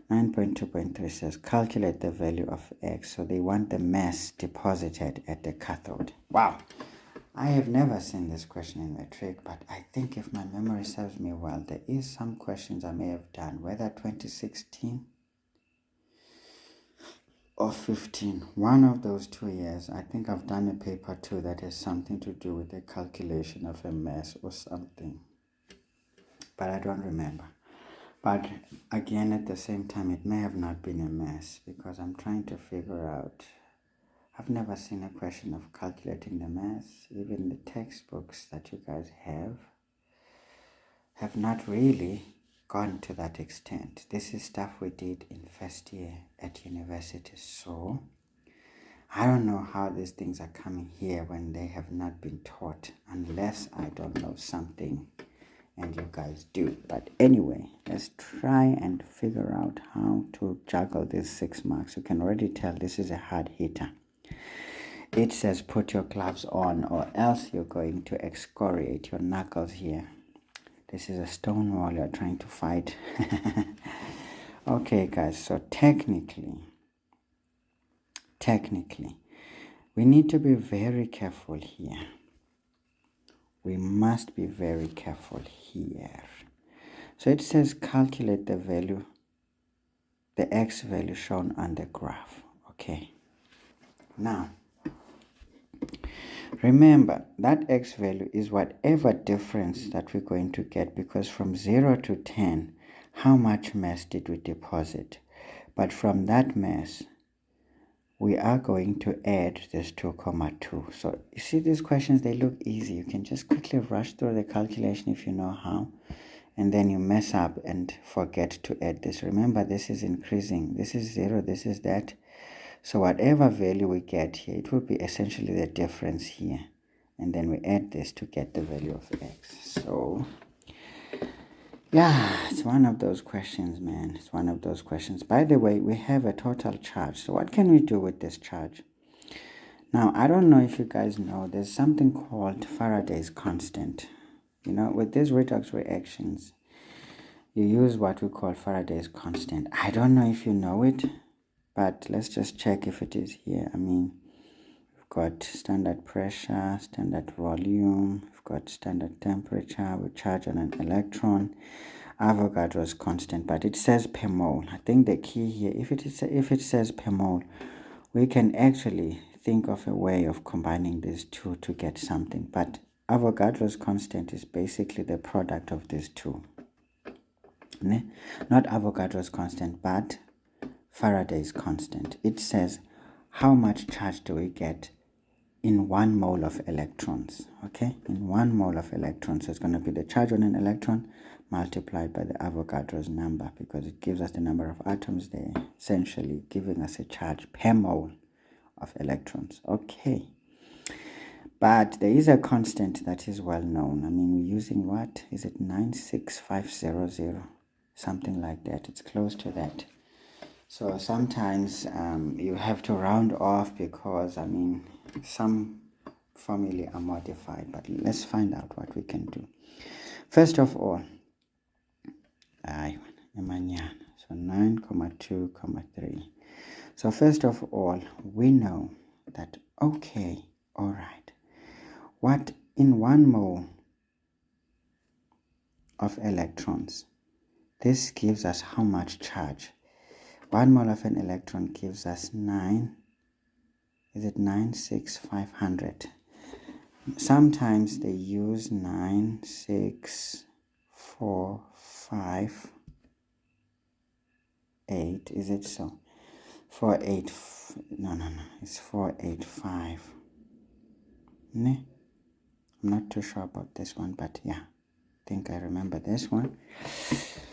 9.2.3 says calculate the value of X. So they want the mass deposited at the cathode. Wow. I have never seen this question in matric, but I think if my memory serves me well, there is some questions I may have done, whether 2016 or 15. One of those 2 years, I think I've done a paper 2 that has something to do with the calculation of a mass or something. But I don't remember. But again, at the same time, it may have not been a mess because I'm trying to figure out. I've never seen a question of calculating the mass. Even the textbooks that you guys have not really gone to that extent. This is stuff we did in first year at university. So I don't know how these things are coming here when they have not been taught, unless I don't know something and you guys do. But anyway, let's try and figure out how to juggle these 6 marks. You can already tell this is a hard hitter. It says put your gloves on or else you're going to excoriate your knuckles here. This is a stone wall you're trying to fight. Okay guys, so technically, we need to be very careful here. We must be very careful here. So it says calculate the value, the x value shown on the graph. Okay. Now, remember that x value is whatever difference that we're going to get, because from 0 to 10, how much mass did we deposit? But from that mass, we are going to add this 2,2. So you see these questions, they look easy. You can just quickly rush through the calculation if you know how. And then you mess up and forget to add this. Remember, this is increasing. This is 0, this is that. So whatever value we get here, it will be essentially the difference here. And then we add this to get the value of x. So yeah, it's one of those questions, man. It's one of those questions. By the way, we have a total charge. So what can we do with this charge? Now, I don't know if you guys know, there's something called Faraday's constant. You know, with these redox reactions, you use what we call Faraday's constant. I don't know if you know it, but let's just check if it is here. I mean, we've got standard pressure, standard volume, we've got standard temperature, we charge on an electron, Avogadro's constant, but it says per mole. I think the key here, if it says per mole, we can actually think of a way of combining these two to get something. But Avogadro's constant is basically the product of these two. Not Avogadro's constant, but Faraday's constant. It says how much charge do we get in 1 mole of electrons. Okay, in 1 mole of electrons. So it's going to be the charge on an electron multiplied by the Avogadro's number, because it gives us the number of atoms there, essentially giving us a charge per mole of electrons. Okay, but there is a constant that is well known. I mean, we're using what is it, 96500, something like that. It's close to that. So sometimes you have to round off, because I mean some formulae are modified. But let's find out what we can do. First of all, so 9,2,3. So first of all, we know that, okay, all right, what in 1 mole of electrons, this gives us how much charge? 1 mole of an electron gives us 9,6,500. Sometimes they use 9,6,4,5,8. Is it so? 4,8. No. It's 4,8,5. I'm not too sure about this one, but yeah, I think I remember this one.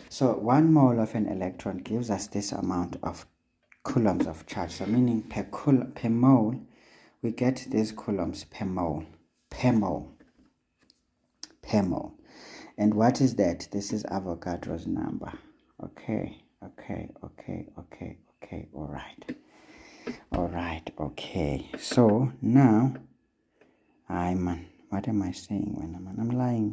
So 1 mole of an electron gives us this amount of coulombs of charge. So meaning per mole, we get these coulombs per mole. And what is that? This is Avogadro's number. Okay. All right. Okay. So now, what am I saying when I'm lying?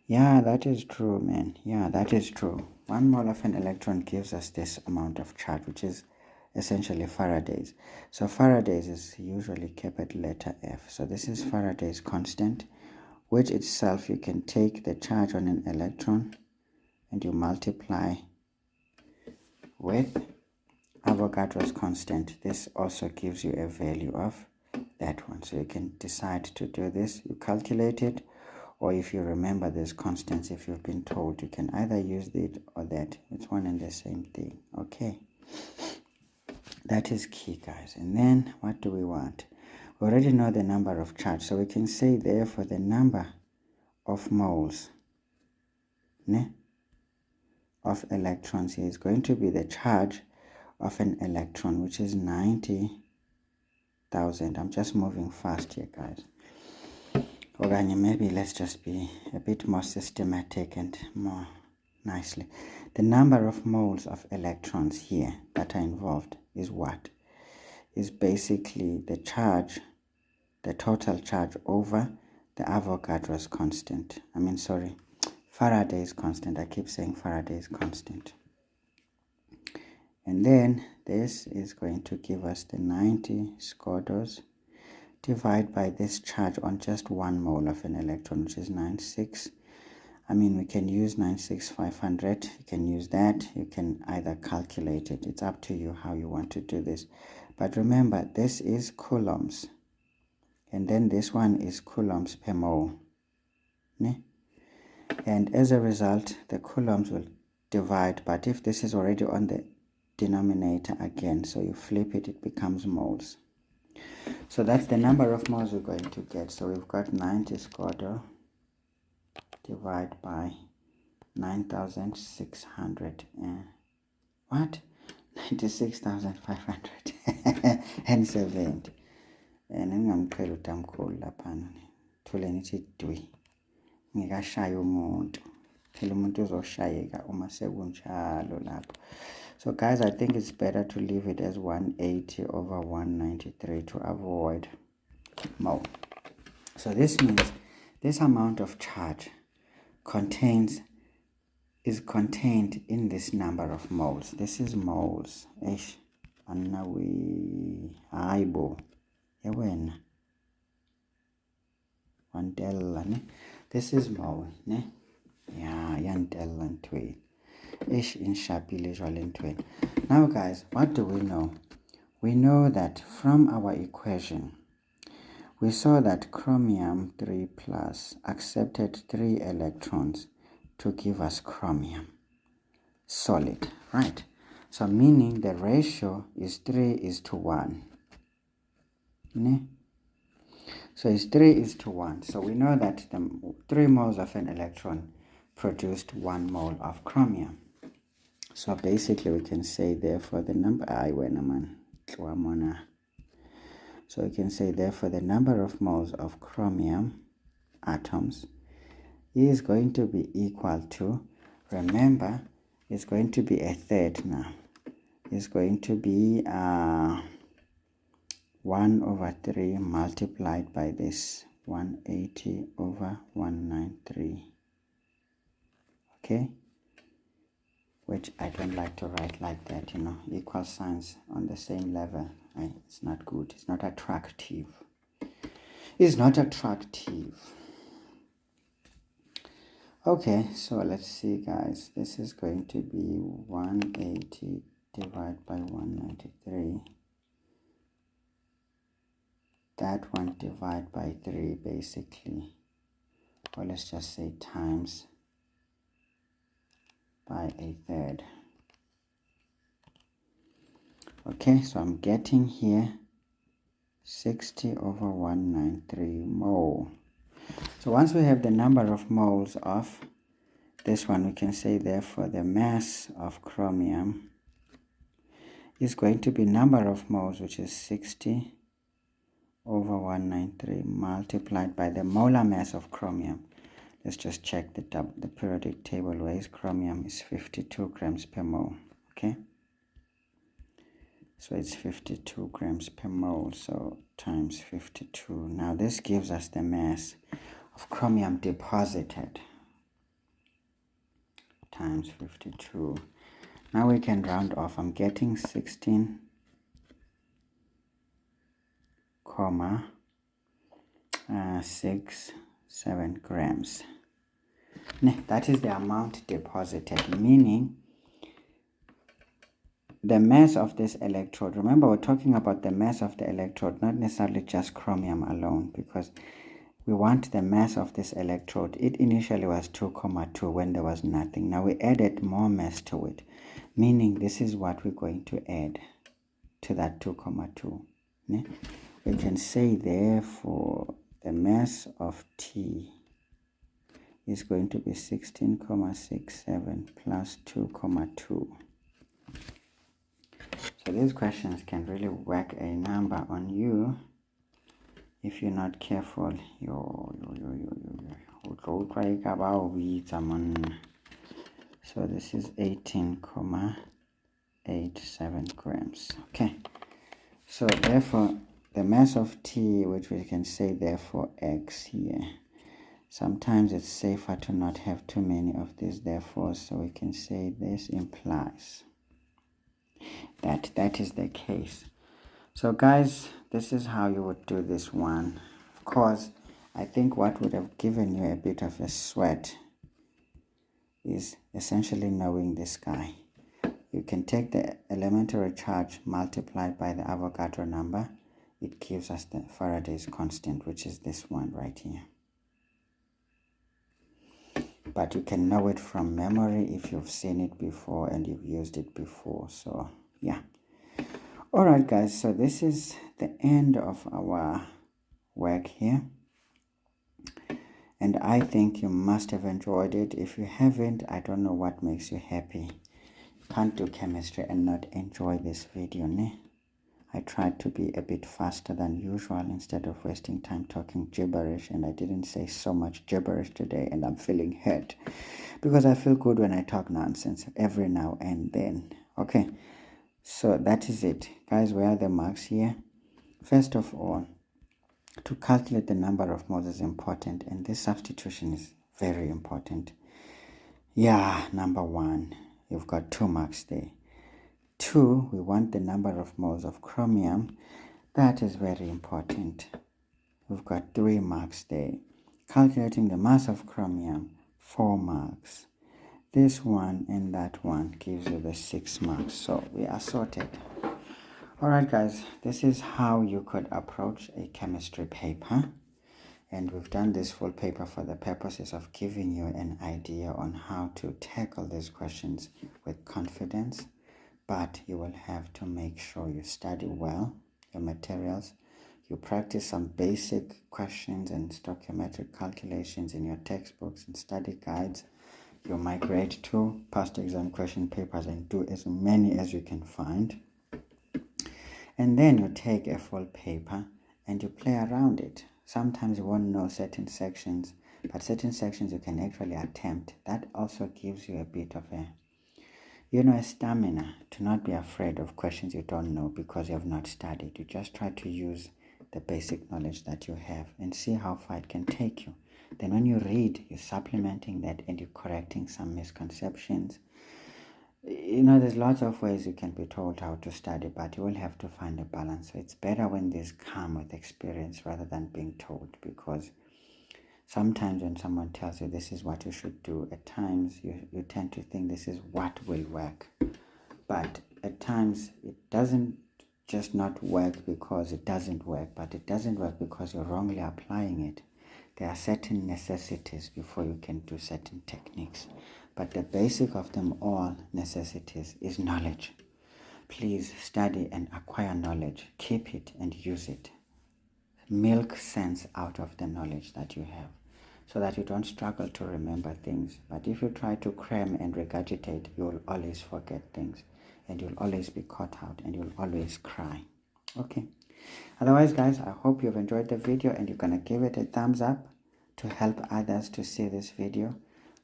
Yeah, that is true, man. Yeah, that is true. 1 mole of an electron gives us this amount of charge, which is essentially Faraday's. So Faraday's is usually capital letter F. So this is Faraday's constant, which itself you can take the charge on an electron and you multiply with Avogadro's constant. This also gives you a value of that one. So you can decide to do this. You calculate it, or if you remember these constants, if you've been told, you can either use it or that. It's one and the same thing. Okay, that is key, guys. And then what do we want? We already know the number of charge, so we can say therefore the number of moles of electrons here is going to be the charge of an electron, which is 90,000. I'm just moving fast here, guys. Okay, maybe let's just be a bit more systematic and more nicely. The number of moles of electrons here that are involved is what? Is basically the charge, the total charge over the Avogadro's constant. Faraday's constant. I keep saying Faraday's constant. And then this is going to give us the 90 squares divided by this charge on just 1 mole of an electron, which is 96. We can use 96500. You can use that. You can either calculate it. It's up to you how you want to do this. But remember, this is coulombs. And then this one is coulombs per mole. And as a result, the coulombs will divide. But if this is already on the denominator again, so you flip it, it becomes moles. So that's the number of moles we're going to get. So we've got 90 squared divided by 9,600 and what? 96,570. And ngingamqhela utamkhulu laphana thule nithi dwi ngikashaya umuntu phela umuntu uzoshayeka uma sekunjalo lapho. So guys, I think it's better to leave it as 180 over 193 to avoid mole. So this means this amount of charge is contained in this number of moles. This is moles. Aibo. Yewena. Wantella ne. This is mole ne. Yeah, yantella ntwe. In sharpile jwale ntwe. Now guys, what do we know? We know that from our equation, we saw that chromium 3 plus accepted 3 electrons to give us chromium solid, right? So meaning the ratio is 3:1. So it's 3:1. So we know that the 3 moles of an electron produced 1 mole of chromium. So basically we can say therefore the number so we can say therefore the number of moles of chromium atoms is going to be equal to, remember, it's going to be a third now. It's going to be 1/3 multiplied by this 180 over 193. Okay? Which I don't like to write like that, equal signs on the same level. It's not good. It's not attractive. It's not attractive. Okay, so let's see, guys. This is going to be 180 divided by 193. That one divided by 3, basically. Or let's just say times by 1/3. Okay, so I'm getting here 60 over 193 mole. So once we have the number of moles of this one, we can say therefore the mass of chromium is going to be number of moles, which is 60 over 193 multiplied by the molar mass of chromium. Let's just check the periodic table where chromium is 52 grams per mole. Okay, so it's 52 grams per mole, so times 52. Now this gives us the mass of chromium deposited times 52. Now we can round off. I'm getting 16,67 grams. That is the amount deposited, meaning the mass of this electrode. Remember, we're talking about the mass of the electrode, not necessarily just chromium alone, because we want the mass of this electrode. It initially was 2,2 when there was nothing. Now we added more mass to it, meaning this is what we're going to add to that 2,2. We can say therefore the mass of T is going to be 16,67 plus 2,2. So these questions can really work a number on you if you're not careful. So this is 18,87 grams. Okay, so therefore the mass of T, which we can say therefore X here. Sometimes it's safer to not have too many of these therefore, so we can say this implies that that is the case. So guys, this is how you would do this one. Of course, I think what would have given you a bit of a sweat is essentially knowing this guy. You can take the elementary charge multiplied by the Avogadro number. It gives us the Faraday's constant, which is this one right here. But you can know it from memory if you've seen it before and you've used it before. So yeah. All right guys, so this is the end of our work here, and I think you must have enjoyed it. If you haven't, I don't know what makes you happy. You can't do chemistry and not enjoy this video, ne? I tried to be a bit faster than usual instead of wasting time talking gibberish, and I didn't say so much gibberish today, and I'm feeling hurt because I feel good when I talk nonsense every now and then. Okay, so that is it guys. Where are the marks here? First of all, to calculate the number of moles is important, and this substitution is very important. Yeah, number 1, you've got 2 marks there. 2, we want the number of moles of chromium. That is very important. We've got 3 marks there. Calculating the mass of chromium, 4 marks. This one and that one gives you the 6 marks. So we are sorted. Alright guys, this is how you could approach a chemistry paper. And we've done this full paper for the purposes of giving you an idea on how to tackle these questions with confidence. But you will have to make sure you study well your materials. You practice some basic questions and stoichiometric calculations in your textbooks and study guides. You migrate to past exam question papers and do as many as you can find. And then you take a full paper and you play around it. Sometimes you won't know certain sections, but certain sections you can actually attempt. That also gives you a bit of a stamina to not be afraid of questions you don't know because you have not studied. You just try to use the basic knowledge that you have and see how far it can take you. Then when you read, you're supplementing that and you're correcting some misconceptions. There's lots of ways you can be told how to study, but you will have to find a balance. So it's better when these come with experience rather than being told, because sometimes when someone tells you this is what you should do, at times you tend to think this is what will work. But at times it doesn't just not work because it doesn't work, but it doesn't work because you're wrongly applying it. There are certain necessities before you can do certain techniques. But the basic of them all necessities is knowledge. Please study and acquire knowledge. Keep it and use it. Milk sense out of the knowledge that you have, so that you don't struggle to remember things. But if you try to cram and regurgitate, you'll always forget things, and you'll always be caught out, and you'll always cry. Okay. Otherwise, guys, I hope you've enjoyed the video and you're going to give it a thumbs up to help others to see this video.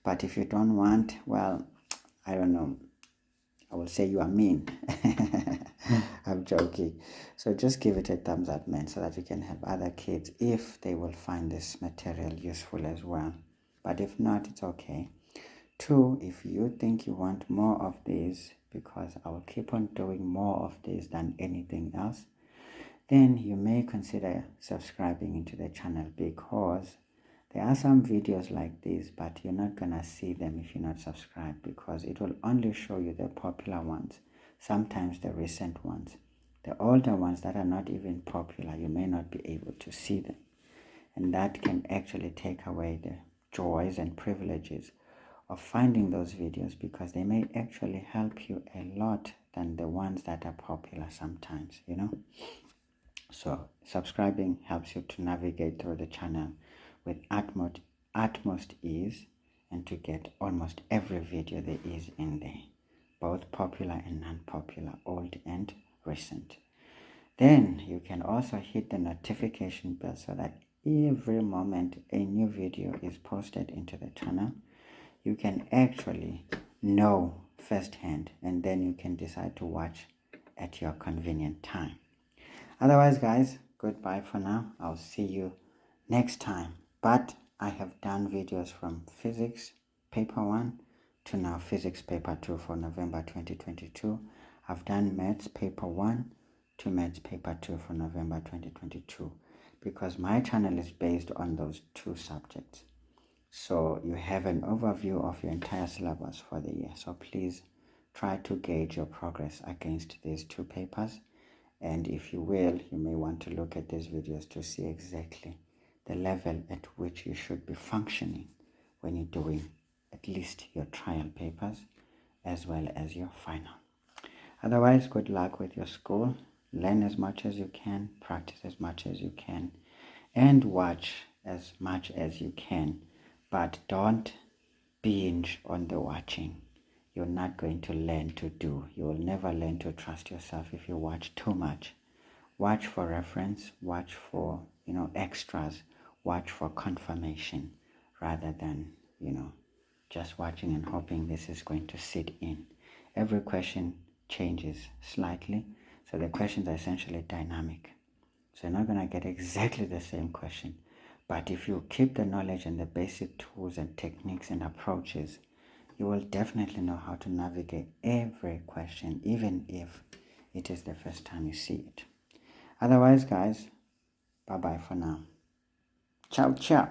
But if you don't want, well, I don't know. I will say you are mean. I'm joking. So just give it a thumbs up, man, so that we can help other kids if they will find this material useful as well. But if not, it's okay. 2, if you think you want more of these, because I will keep on doing more of these than anything else, then you may consider subscribing into the channel, because there are some videos like this, but you're not gonna see them if you're not subscribed, because it will only show you the popular ones, sometimes the recent ones. The older ones that are not even popular, you may not be able to see them. and that can actually take away the joys and privileges of finding those videos, because they may actually help you a lot than the ones that are popular sometimes, So subscribing helps you to navigate through the channel with utmost ease, and to get almost every video there is in there, both popular and non-popular, old and recent. Then you can also hit the notification bell so that every moment a new video is posted into the channel, you can actually know firsthand, and then you can decide to watch at your convenient time. Otherwise, guys, goodbye for now. I'll see you next time. But I have done videos from physics paper 1 to now physics paper 2 for November 2022. I've done maths paper 1 to maths paper 2 for November 2022, because my channel is based on those two subjects. So you have an overview of your entire syllabus for the year. So please try to gauge your progress against these two papers. And if you will, you may want to look at these videos to see exactly the level at which you should be functioning when you're doing at least your trial papers as well as your final. Otherwise, good luck with your school. Learn as much as you can, practice as much as you can, and watch as much as you can. But don't binge on the watching. You're not going to learn to do. You will never learn to trust yourself if you watch too much. Watch for reference, watch for, extras, watch for confirmation, rather than, just watching and hoping this is going to sit in. Every question changes slightly, so the questions are essentially dynamic. So you're not going to get exactly the same question. But if you keep the knowledge and the basic tools and techniques and approaches, you will definitely know how to navigate every question, even if it is the first time you see it. Otherwise, guys, bye-bye for now. Ciao, ciao.